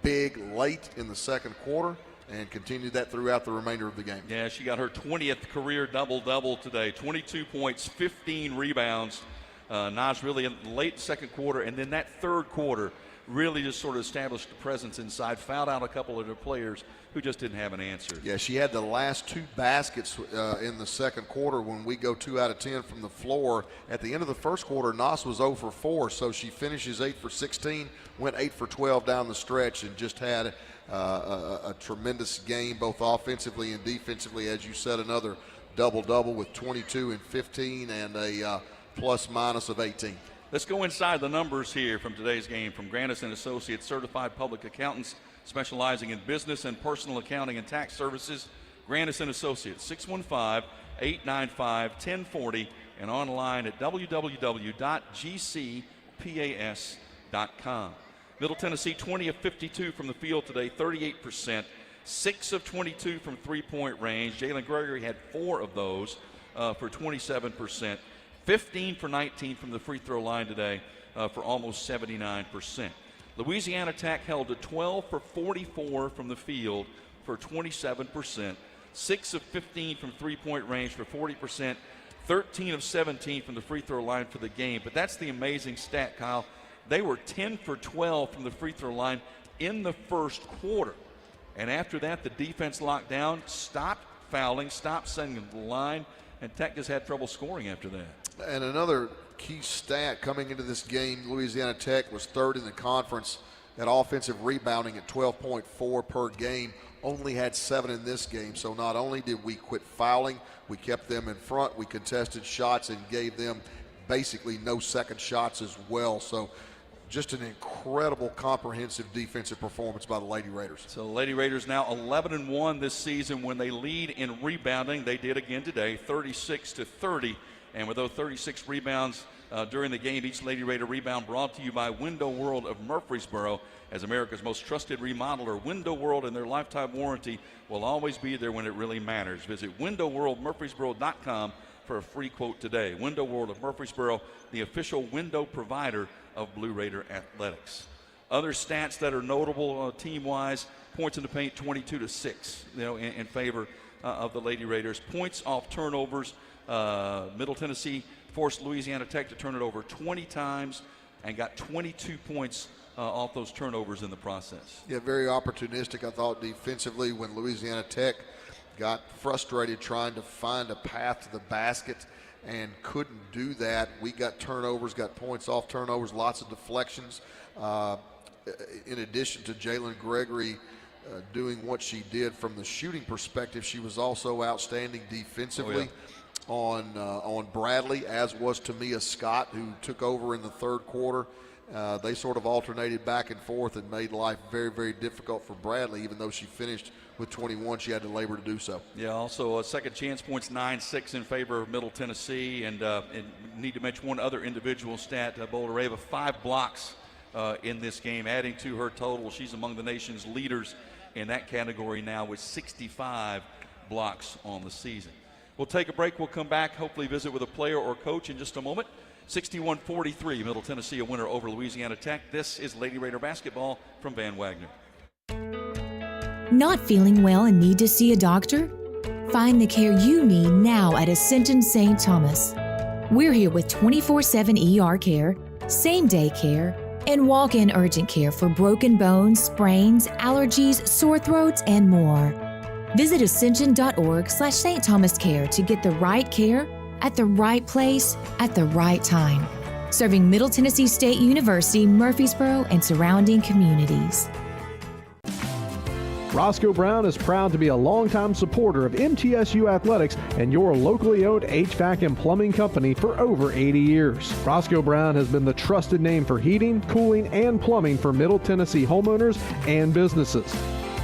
big late in the second quarter and continued that throughout the remainder of the game. Yeah, she got her 20th career double-double today. 22 points, 15 rebounds. Nos really in the late second quarter, and then that third quarter really just sort of established a presence inside, fouled out a couple of their players who just didn't have an answer. Yeah, she had the last 2 baskets in the second quarter when we go 2 out of 10 from the floor. At the end of the first quarter, Nos was 0 for 4, so she finishes 8 for 16, went 8 for 12 down the stretch, and just had a tremendous game both offensively and defensively. As you said, another double-double with 22 and 15 and a plus-minus of 18. Let's go inside the numbers here from today's game from Grandis & Associates, certified public accountants specializing in business and personal accounting and tax services. Grandis & Associates, 615-895-1040 and online at www.gcpas.com. Middle Tennessee, 20 of 52 from the field today, 38%. 6 of 22 from three-point range. Jalen Gregory had 4 of those for 27%. 15 for 19 from the free throw line today for almost 79%. Louisiana Tech held to 12 for 44 from the field for 27%. 6 of 15 from three-point range for 40%. 13 of 17 from the free throw line for the game. But that's the amazing stat, Kyle. They were 10 for 12 from the free throw line in the first quarter. And after that, the defense locked down, stopped fouling, stopped sending them to the line, and Tech just had trouble scoring after that. And another key stat coming into this game, Louisiana Tech was third in the conference at offensive rebounding at 12.4 per game. Only had 7 in this game. So not only did we quit fouling, we kept them in front. We contested shots and gave them basically no second shots as well. So just an incredible comprehensive defensive performance by the Lady Raiders. So the Lady Raiders now 11-1 this season when they lead in rebounding. They did again today, 36-30. And with those 36 rebounds during the game, each Lady Raider rebound brought to you by Window World of Murfreesboro. As America's most trusted remodeler, Window World and their lifetime warranty will always be there when it really matters. Visit windowworldmurfreesboro.com for a free quote today. Window World of Murfreesboro, the official window provider of Blue Raider Athletics. Other stats that are notable team-wise, points in the paint 22-6, in favor of the Lady Raiders. Points off turnovers. Middle Tennessee forced Louisiana Tech to turn it over 20 times and got 22 points off those turnovers in the process. Yeah, very opportunistic, I thought, defensively when Louisiana Tech got frustrated trying to find a path to the basket and couldn't do that. We got turnovers, got points off turnovers, lots of deflections. In addition to Jalen Gregory doing what she did from the shooting perspective, she was also outstanding defensively. On Bradley, as was Tamia Scott, who took over in the third quarter. They sort of alternated back and forth and made life very, very difficult for Bradley. Even though she finished with 21, she had to labor to do so. Yeah, also second chance points 9-6 in favor of Middle Tennessee. And need to mention one other individual stat, Bouldereva, 5 blocks in this game, adding to her total. She's among the nation's leaders in that category now with 65 blocks on the season. We'll take a break. We'll come back, hopefully visit with a player or coach in just a moment. 61-43, Middle Tennessee a winner over Louisiana Tech. This is Lady Raider basketball from Van Wagner. Not feeling well and need to see a doctor? Find the care you need now at Ascension St. Thomas. We're here with 24/7 ER care, same-day care, and walk-in urgent care for broken bones, sprains, allergies, sore throats, and more. Visit ascension.org/St. Thomas Care to get the right care at the right place at the right time. Serving Middle Tennessee State University, Murfreesboro, and surrounding communities. Roscoe Brown is proud to be a longtime supporter of MTSU Athletics and your locally owned HVAC and plumbing company for over 80 years. Roscoe Brown has been the trusted name for heating, cooling, and plumbing for Middle Tennessee homeowners and businesses.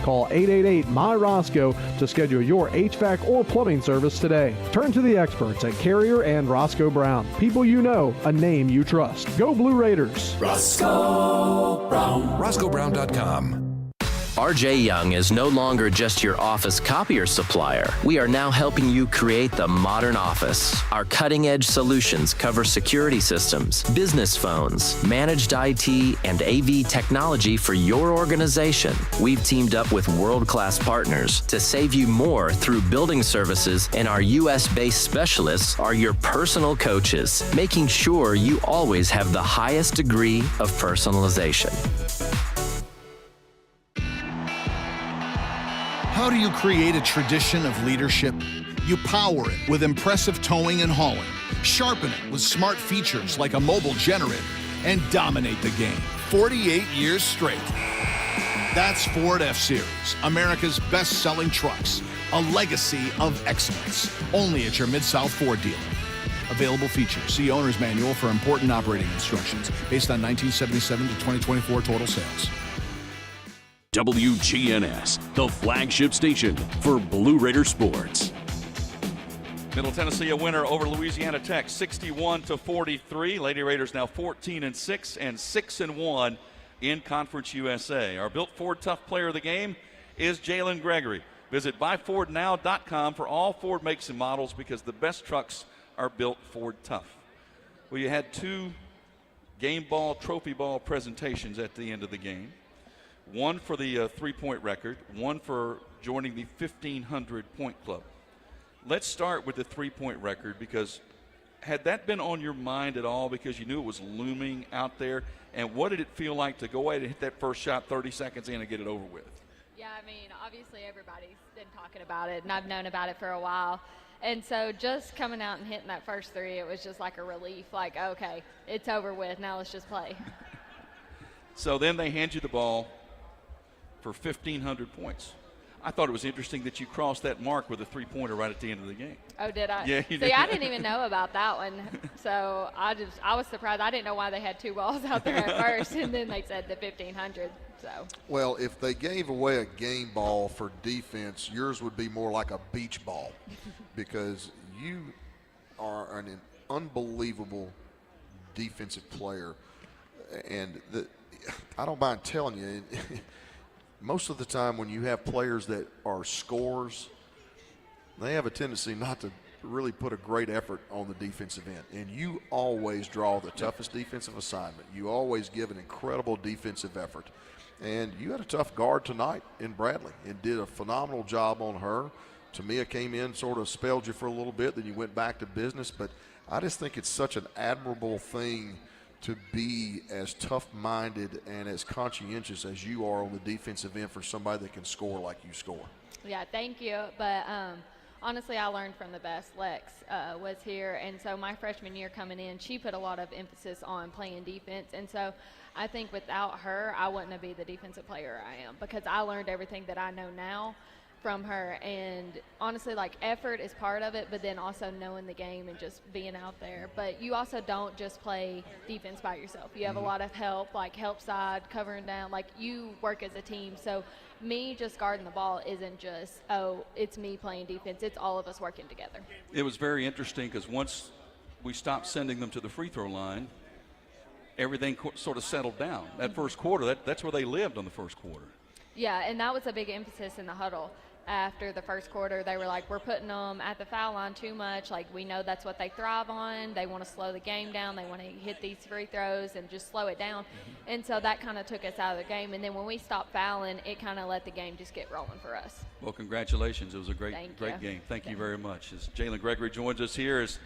Call 888-MY-ROSCOE to schedule your HVAC or plumbing service today. Turn to the experts at Carrier and Roscoe Brown. People you know, a name you trust. Go Blue Raiders. Roscoe Brown. RoscoeBrown.com. RJ Young is no longer just your office copier supplier. We are now helping you create the modern office. Our cutting-edge solutions cover security systems, business phones, managed IT, and AV technology for your organization. We've teamed up with world-class partners to save you more through building services, and our U.S.-based specialists are your personal coaches, making sure you always have the highest degree of personalization. How do you create a tradition of leadership? You power it with impressive towing and hauling, sharpen it with smart features like a mobile generator, and dominate the game 48 years straight. That's Ford F-Series, America's best-selling trucks, a legacy of excellence, only at your Mid-South Ford dealer. Available features. See Owner's Manual for important operating instructions based on 1977 to 2024 total sales. WGNS, the flagship station for Blue Raider sports. Middle Tennessee a winner over Louisiana Tech, 61-43. Lady Raiders now 14-6 and 6-1 in Conference USA. Our Built Ford Tough player of the game is Jalen Gregory. Visit buyfordnow.com for all Ford makes and models, because the best trucks are built Ford Tough. Well, you had two game ball, trophy ball presentations at the end of the game. One for the three-point record, one for joining the 1,500-point club. Let's start with the three-point record, because had that been on your mind at all, because you knew it was looming out there? And what did it feel like to go ahead and hit that first shot 30 seconds in and get it over with? Yeah, I mean, obviously everybody's been talking about it, and I've known about it for a while. And so just coming out and hitting that first three, it was just like a relief, like, okay, it's over with, now let's just play. So then they hand you the ball for 1,500 points. I thought it was interesting that you crossed that mark with a three-pointer right at the end of the game. Oh, did I? Yeah, you did. See, I didn't even know about that one. So I was surprised. I didn't know why they had two balls out there at first, and then they said the 1,500. So. Well, if they gave away a game ball for defense, yours would be more like a beach ball, because you are an unbelievable defensive player. And I don't mind telling you, most of the time when you have players that are scorers, they have a tendency not to really put a great effort on the defensive end. And you always draw the toughest defensive assignment. You always give an incredible defensive effort. And you had a tough guard tonight in Bradley and did a phenomenal job on her. Tamia came in, sort of spelled you for a little bit, then you went back to business. But I just think it's such an admirable thing to be as tough-minded and as conscientious as you are on the defensive end for somebody that can score like you score. Yeah, thank you. But honestly, I learned from the best. Lex was here, and so my freshman year coming in, she put a lot of emphasis on playing defense. And so I think without her, I wouldn't be the defensive player I am, because I learned everything that I know now from her. And honestly, like, effort is part of it, but then also knowing the game and just being out there. But you also don't just play defense by yourself. You have a lot of help, like help side, covering down. Like, you work as a team. So me just guarding the ball isn't just, oh, it's me playing defense. It's all of us working together. It was very interesting, because once we stopped sending them to the free throw line, everything sort of settled down. That first quarter, that's where they lived on the first quarter. Yeah, and that was a big emphasis in the huddle. after the first quarter, they were like, we're putting them at the foul line too much. Like, we know that's what they thrive on. They want to slow the game down. They want to hit these free throws and just slow it down. And so that kind of took us out of the game. And then when we stopped fouling, it kind of let the game just get rolling for us. Well, congratulations. It was a great game. Thank you very much. As Jalen Gregory joins us here, as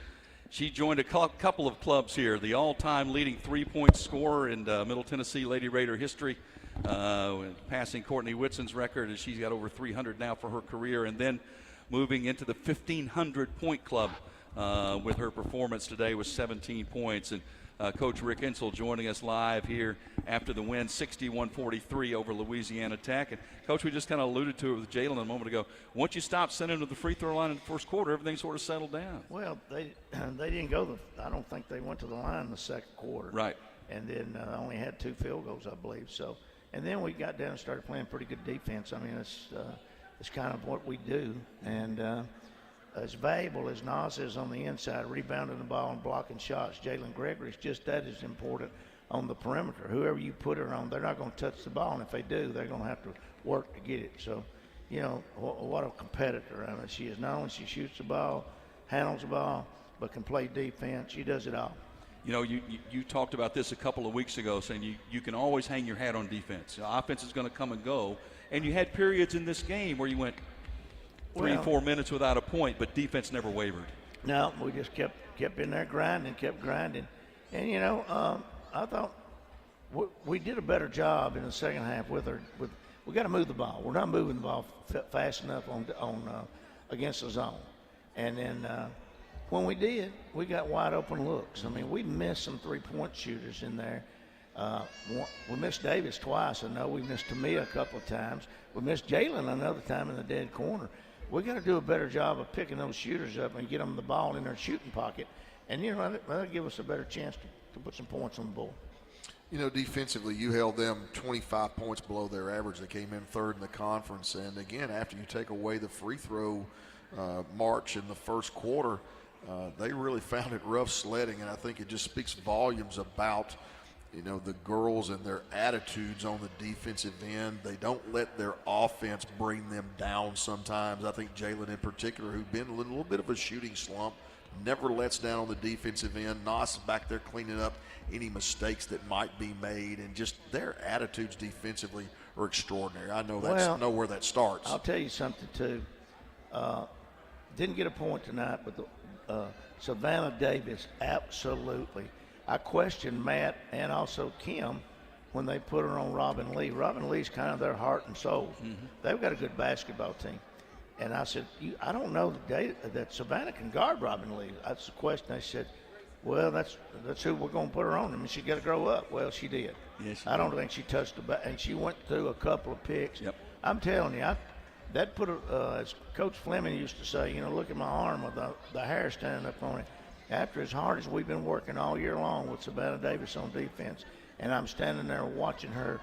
she joined a couple of clubs here, the all-time leading three-point scorer in Middle Tennessee Lady Raider history, passing Courtney Whitson's record, as she's got over 300 now for her career, and then moving into the 1,500-point club with her performance today with 17 points. And Coach Rick Insell joining us live here after the win, 61-43 over Louisiana Tech. And, Coach, we just kind of alluded to it with Jalen a moment ago. Once you stopped sending them to the free throw line in the first quarter, everything sort of settled down. Well, they didn't go I don't think they went to the line in the second quarter. Right. And then only had 2 field goals, I believe. So, and then we got down and started playing pretty good defense. I mean, it's kind of what we do. And as valuable as Nas is on the inside, rebounding the ball and blocking shots, Jalen Gregory's just that as important on the perimeter. Whoever you put her on, they're not going to touch the ball, and if they do, they're going to have to work to get it. So, you know, what a competitor. I mean, she is. Not only she shoots the ball, handles the ball, but can play defense. She does it all. You know, you talked about this a couple of weeks ago, saying you can always hang your hat on defense. The offense is going to come and go, and you had periods in this game where you went 3-4 minutes without a point, but defense never wavered. No, we just kept in there grinding. And, you know, I thought we did a better job in the second half with we got to move the ball. We're not moving the ball fast enough on against the zone. And then when we did, we got wide open looks. I mean, we missed some three-point shooters in there. We missed Davis twice. I know we missed Tamia a couple of times. We missed Jalen another time in the dead corner. We got to do a better job of picking those shooters up and get them the ball in their shooting pocket. And, you know, that'll give us a better chance to put some points on the board. You know, defensively, you held them 25 points below their average. They came in third in the conference. And, again, after you take away the free throw march in the first quarter, they really found it rough sledding. And I think it just speaks volumes about, you know, the girls and their attitudes on the defensive end. They don't let their offense bring them down sometimes. I think Jalen in particular, who's been in a little bit of a shooting slump, never lets down on the defensive end. Nas is back there cleaning up any mistakes that might be made, and just their attitudes defensively are extraordinary. I know know where that starts. I'll tell you something, too. Didn't get a point tonight, but Savannah Davis, absolutely. I questioned Matt and also Kim when they put her on Robin Lee. Robin Lee's kind of their heart and soul. Mm-hmm. They've got a good basketball team. And I said, I don't know that Savannah can guard Robin Lee. That's the question. I said, well, that's who we're going to put her on. I mean, she's got to grow up. Well, she did. Yes, I don't think she touched the bat. And she went through a couple of picks. Yep. I'm telling you, that put her, as Coach Fleming used to say, you know, look at my arm with the hair standing up on it. After as hard as we've been working all year long with Savannah Davis on defense, and I'm standing there watching her,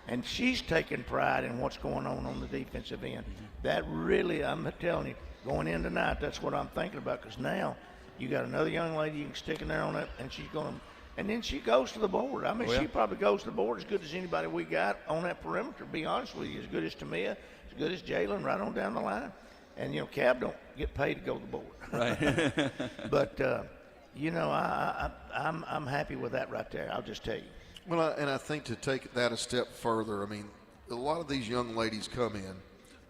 and she's taking pride in what's going on the defensive end. Mm-hmm. That really, I'm telling you, going in tonight, that's what I'm thinking about, because now you got another young lady you can stick in there on it, and she's going to, and then she goes to the board. I mean, she probably goes to the board as good as anybody we got on that perimeter, to be honest with you, as good as Tamia, as good as Jalen, right on down the line. And, you know, Cab don't get paid to go to the board. Right. But, you know, I'm happy with that right there. I'll just tell you. Well, and I think to take that a step further, I mean, a lot of these young ladies come in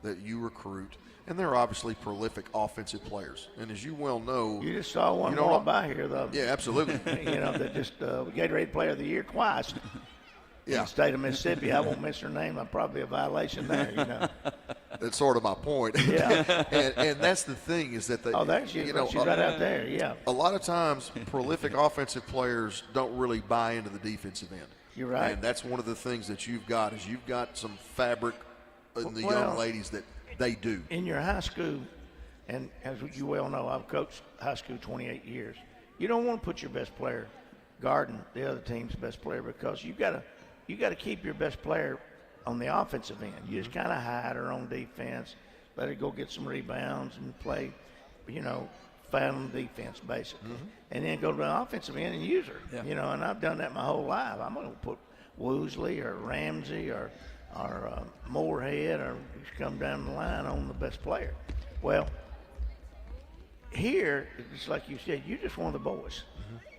that you recruit, and they're obviously prolific offensive players. And as you well know, you just saw one walk by here, though. Yeah, absolutely. You know, that just Gatorade Player of the Year twice. In the state of Mississippi. I won't miss her name. I'm probably a violation there, you know. That's sort of my point. Yeah. and that's the thing is that there she is. You know, she's right out there, yeah. A lot of times prolific offensive players don't really buy into the defensive end. You're right. And that's one of the things that you've got is you've got some fabric in the young ladies that they do. In your high school, and as you well know, I've coached high school 28 years. You don't want to put your best player guarding the other team's best player, because you got to keep your best player on the offensive end. You just kind of hide her on defense, let her go get some rebounds and play, you know, foul defense basically. Mm-hmm. And then go to the offensive end and use her. Yeah. You know, and I've done that my whole life. I'm going to put Woosley or Ramsey or Moorhead, or just come down the line on the best player. Well, here, it's like you said, you're just one of the boys.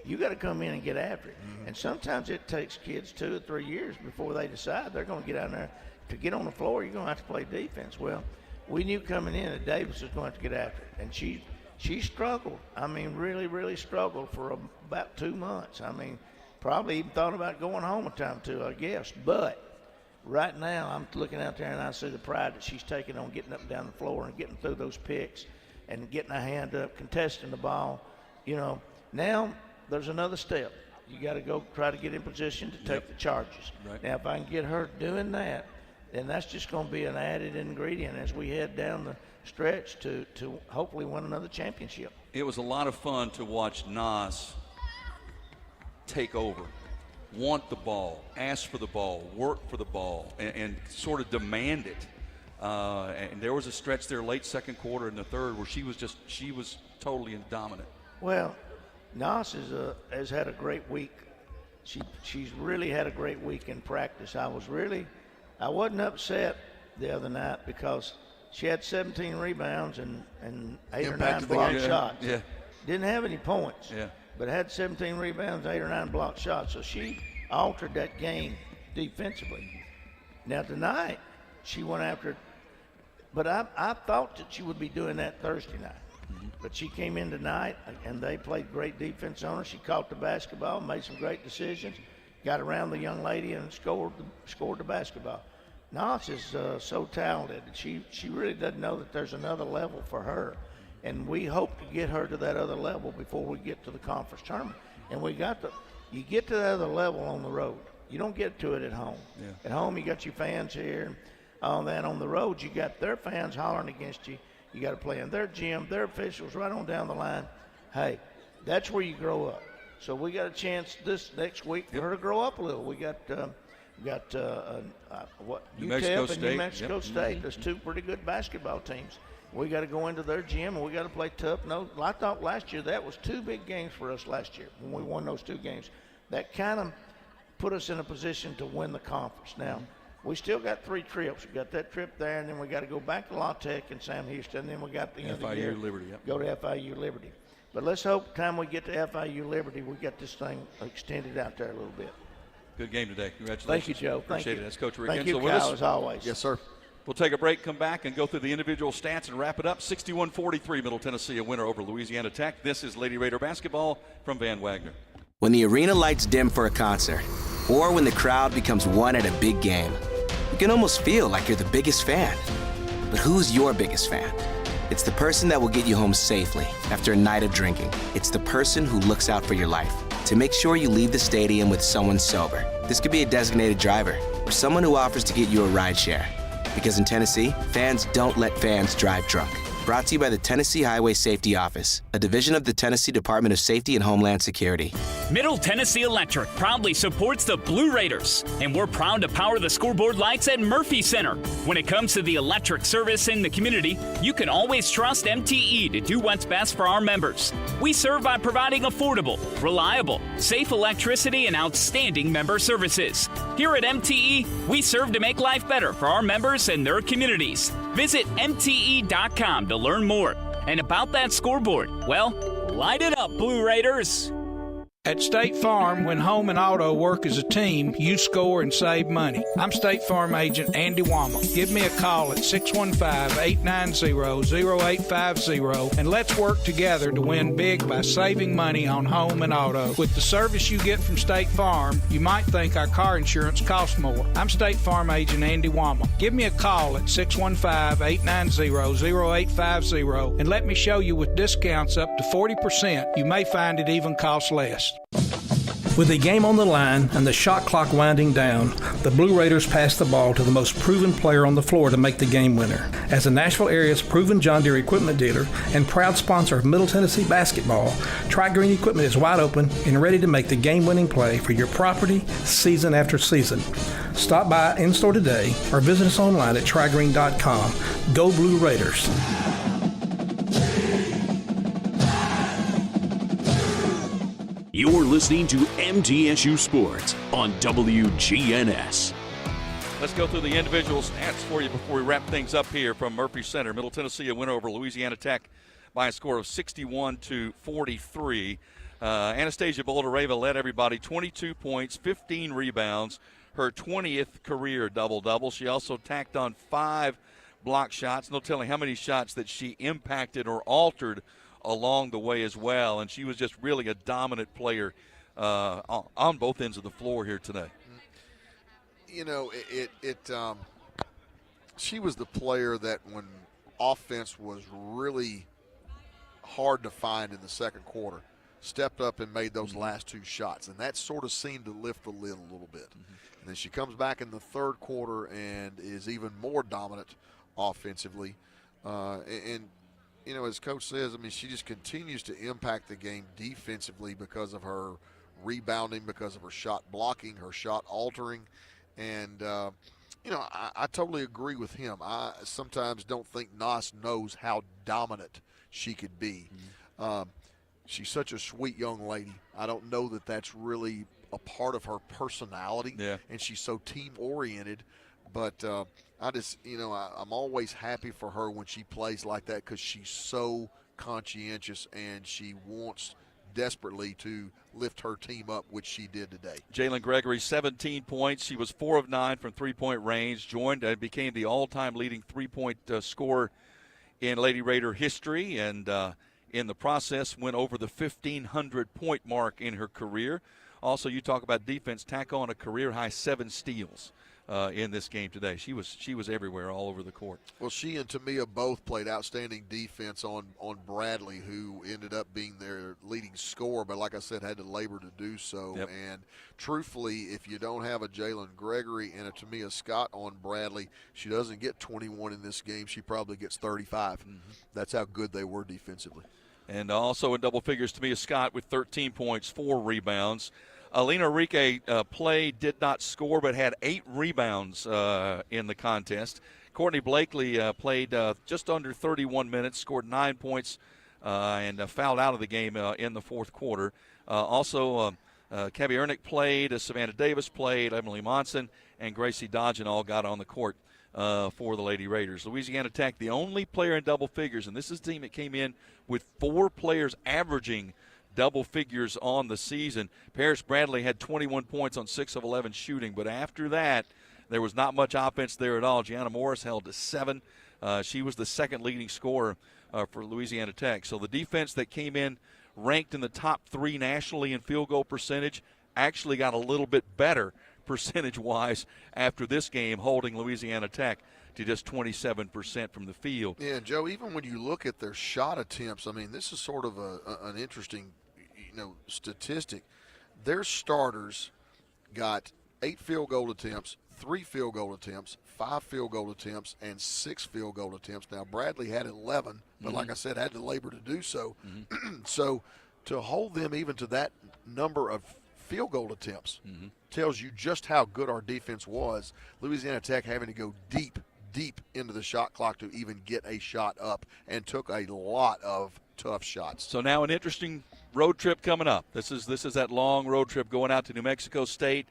You got to come in and get after it. And sometimes it takes kids 2 or 3 years before they decide they're going to get out there. To get on the floor, you're going to have to play defense. Well, we knew coming in that Davis was going to have to get after it. And she struggled. I mean, really, really struggled for about 2 months. I mean, probably even thought about going home a time or two, I guess. But right now, I'm looking out there and I see the pride that she's taking on getting up and down the floor and getting through those picks and getting her hand up, contesting the ball. You know, now there's another step. You got to go try to get in position to take the charges. Right. Now, if I can get her doing that, then that's just going to be an added ingredient as we head down the stretch to hopefully win another championship. It was a lot of fun to watch Nas take over, want the ball, ask for the ball, work for the ball, and sort of demand it. And there was a stretch there late second quarter and the third where she was totally dominant. Well, Nas has had a great week. She's really had a great week in practice. I wasn't upset the other night because she had 17 rebounds and 8 or 9 blocked shots. Yeah. Didn't have any points. Yeah. But had 17 rebounds, 8 or 9 blocked shots. So she altered that game defensively. Now tonight, she went after it. But I thought that she would be doing that Thursday night. But she came in tonight, and they played great defense on her. She caught the basketball, made some great decisions, got around the young lady, and scored the basketball. Nas is so talented. She really doesn't know that there's another level for her. And we hope to get her to that other level before we get to the conference tournament. And you get to that other level on the road. You don't get to it at home. Yeah. At home, you got your fans here and all that. On the road, you got their fans hollering against you. You got to play in their gym, their officials right on down the line. Hey, that's where you grow up. So we got a chance this next week for her to grow up a little. We got New Mexico UTEP and State. New Mexico State. There's 2 pretty good basketball teams. We got to go into their gym and we got to play tough. No, I thought last year that was 2 big games for us last year when we won those 2 games. That kind of put us in a position to win the conference. Now, we still got 3 trips. We got that trip there, and then we got to go back to La Tech and Sam Houston, and then we got the end of the year. FIU Liberty. Yep. Go to FIU Liberty. But let's hope the time we get to FIU Liberty, we got this thing extended out there a little bit. Good game today. Congratulations. Thank you, Joe. Appreciate it. That's Coach Rick Thank you, Insel with Kyle, us. as always. Yes, sir. We'll take a break, come back, and go through the individual stats and wrap it up. 61-43, Middle Tennessee, a winner over Louisiana Tech. This is Lady Raider basketball from Van Wagner. When the arena lights dim for a concert, or when the crowd becomes one at a big game, you can almost feel like you're the biggest fan. But who's your biggest fan? It's the person that will get you home safely after a night of drinking. It's the person who looks out for your life to make sure you leave the stadium with someone sober. This could be a designated driver or someone who offers to get you a ride share. Because in Tennessee, fans don't let fans drive drunk. Brought to you by the Tennessee Highway Safety Office, a division of the Tennessee Department of Safety and Homeland Security. Middle Tennessee Electric proudly supports the Blue Raiders, and we're proud to power the scoreboard lights at Murphy Center. When it comes to the electric service in the community, you can always trust MTE to do what's best for our members. We serve by providing affordable, reliable, safe electricity and outstanding member services. Here at MTE, we serve to make life better for our members and their communities. Visit MTE.com to learn more. And about that scoreboard, well, light it up, Blue Raiders. At State Farm, when home and auto work as a team, you score and save money. I'm State Farm agent Andy Wama. Give me a call at 615-890-0850 and let's work together to win big by saving money on home and auto. With the service you get from State Farm, you might think our car insurance costs more. I'm State Farm agent Andy Wama. Give me a call at 615-890-0850 and let me show you with discounts up to 40%. You may find it even costs less. With the game on the line and the shot clock winding down, the Blue Raiders pass the ball to the most proven player on the floor to make the game winner. As the Nashville area's proven John Deere equipment dealer and proud sponsor of Middle Tennessee basketball, Tri-Green Equipment is wide open and ready to make the game-winning play for your property season after season. Stop by in-store today or visit us online at trigreen.com. Go Blue Raiders. You're listening to MTSU Sports on WGNS. Let's go through the individual stats for you before we wrap things up here from Murphy Center. Middle Tennessee a win over Louisiana Tech by a score of 61-43. Anastasia Boldareva led everybody, 22 points, 15 rebounds, her 20th career double-double. She also tacked on 5 block shots. No telling how many shots that she impacted or altered along the way as well. And she was just really a dominant player on both ends of the floor here today. You know, she was the player that when offense was really hard to find in the second quarter, stepped up and made those last 2 shots. And that sort of seemed to lift the lid a little bit. And then she comes back in the third quarter and is even more dominant offensively. And you know, as Coach says, I mean, she just continues to impact the game defensively because of her rebounding, because of her shot blocking, her shot altering. And, you know, I totally agree with him. I sometimes don't think Nas knows how dominant she could be. She's such a sweet young lady. I don't know that that's really a part of her personality. Yeah. And she's so team-oriented. But I just, you know, I'm always happy for her when she plays like that because she's so conscientious and she wants desperately to lift her team up, which she did today. Jalen Gregory, 17 points. She was 4 of 9 from three-point range, became the all-time leading three-point scorer in Lady Raider history, and in the process went over the 1,500-point mark in her career. Also, you talk about defense, tack on a career-high 7 steals in this game today. She was everywhere, all over the court. Well, she and Tamia both played outstanding defense on Bradley, who ended up being their leading scorer, but like I said, had to labor to do so. Yep. And truthfully, if you don't have a Jalen Gregory and a Tamia Scott on Bradley, she doesn't get 21 in this game. She probably gets 35. That's how good they were defensively. And also in double figures, Tamia Scott with 13 points, 4 rebounds. Alina Enrique did not score, but had 8 rebounds in the contest. Courtney Blakely played just under 31 minutes, scored 9 points, and fouled out of the game in the fourth quarter. Also, Cabby Ernick played, Savannah Davis played, Emily Monson, and Gracie Dodgen all got on the court for the Lady Raiders. Louisiana Tech, the only player in double figures, and this is a team that came in with 4 players averaging double figures on the season. Paris Bradley had 21 points on 6 of 11 shooting, but after that, there was not much offense there at all. Gianna Morris held to 7. She was the second leading scorer for Louisiana Tech. So the defense that came in ranked in the top 3 nationally in field goal percentage actually got a little bit better percentage-wise after this game, holding Louisiana Tech to just 27% from the field. Yeah, Joe, even when you look at their shot attempts, I mean, this is sort of an interesting statistic. Their starters got 8 field goal attempts, 3 field goal attempts, 5 field goal attempts, and 6 field goal attempts. Now, Bradley had 11, but like I said, had to labor to do so. So to hold them even to that number of field goal attempts tells you just how good our defense was. Louisiana Tech having to go deep into the shot clock to even get a shot up, and took a lot of tough shots. So now an interesting road trip coming up. This is that long road trip going out to New Mexico State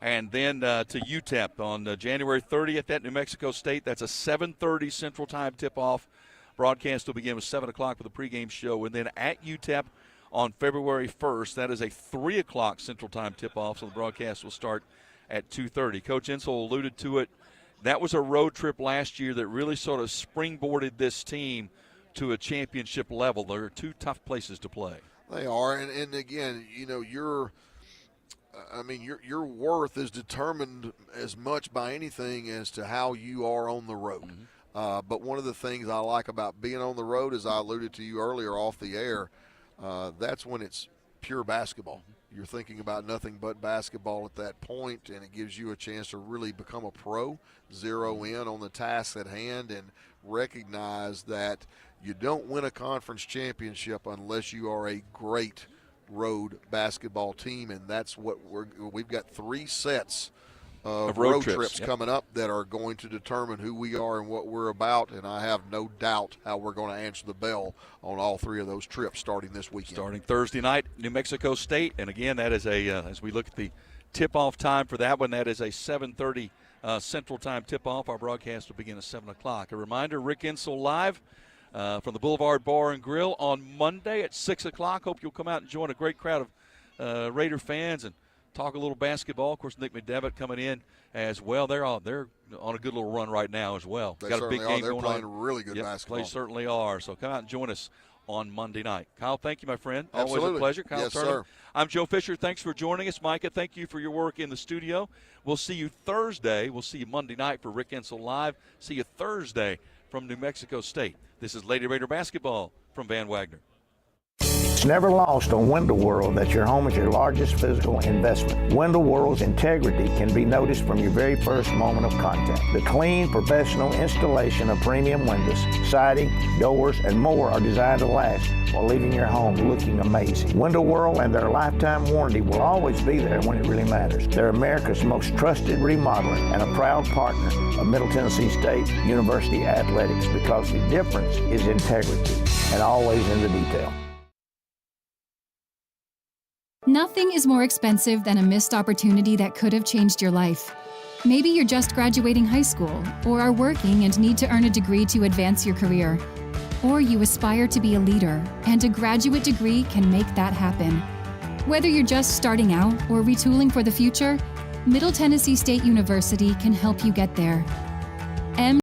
and then to UTEP on January 30th at New Mexico State. That's a 7:30 Central Time tip-off. Broadcast will begin with 7 o'clock with a pregame show. And then at UTEP on February 1st, that is a 3 o'clock Central Time tip-off, so the broadcast will start at 2:30. Coach Insel alluded to it. That was a road trip last year that really sort of springboarded this team to a championship level. There are 2 tough places to play. They are, and again, you know, your worth is determined as much by anything as to how you are on the road. But one of the things I like about being on the road, as I alluded to you earlier off the air, that's when it's pure basketball. You're thinking about nothing but basketball at that point, and it gives you a chance to really become a pro, zero in on the task at hand, and recognize that you don't win a conference championship unless you are a great road basketball team, and that's what we've got 3 sets of road trips coming up that are going to determine who we are and what we're about, and I have no doubt how we're going to answer the bell on all 3 of those trips starting this weekend. Starting Thursday night, New Mexico State, and again, that is as we look at the tip-off time for that one, that is a 7:30 Central Time tip-off. Our broadcast will begin at 7 o'clock. A reminder, Rick Insel live from the Boulevard Bar and Grill on Monday at 6 o'clock. Hope you'll come out and join a great crowd of Raider fans and talk a little basketball. Of course, Nick McDevitt coming in as well. They're on a good little run right now as well. They got a big game They're going playing on. really good basketball. They certainly are. So come out and join us on Monday night. Kyle, thank you, my friend. Absolutely. Always a pleasure. Kyle Yes, Turner. sir. I'm Joe Fisher. Thanks for joining us. Micah, thank you for your work in the studio. We'll see you Thursday. We'll see you Monday night for Rick Insel Live. See you Thursday from New Mexico State. This is Lady Raider basketball from Van Wagner. It's never lost on Window World that your home is your largest physical investment. Window World's integrity can be noticed from your very first moment of contact. The clean, professional installation of premium windows, siding, doors, and more are designed to last while leaving your home looking amazing. Window World and their lifetime warranty will always be there when it really matters. They're America's most trusted remodeler and a proud partner of Middle Tennessee State University Athletics, because the difference is integrity and always in the detail. Nothing is more expensive than a missed opportunity that could have changed your life. Maybe you're just graduating high school, or are working and need to earn a degree to advance your career. Or you aspire to be a leader, and a graduate degree can make that happen. Whether you're just starting out or retooling for the future, Middle Tennessee State University can help you get there.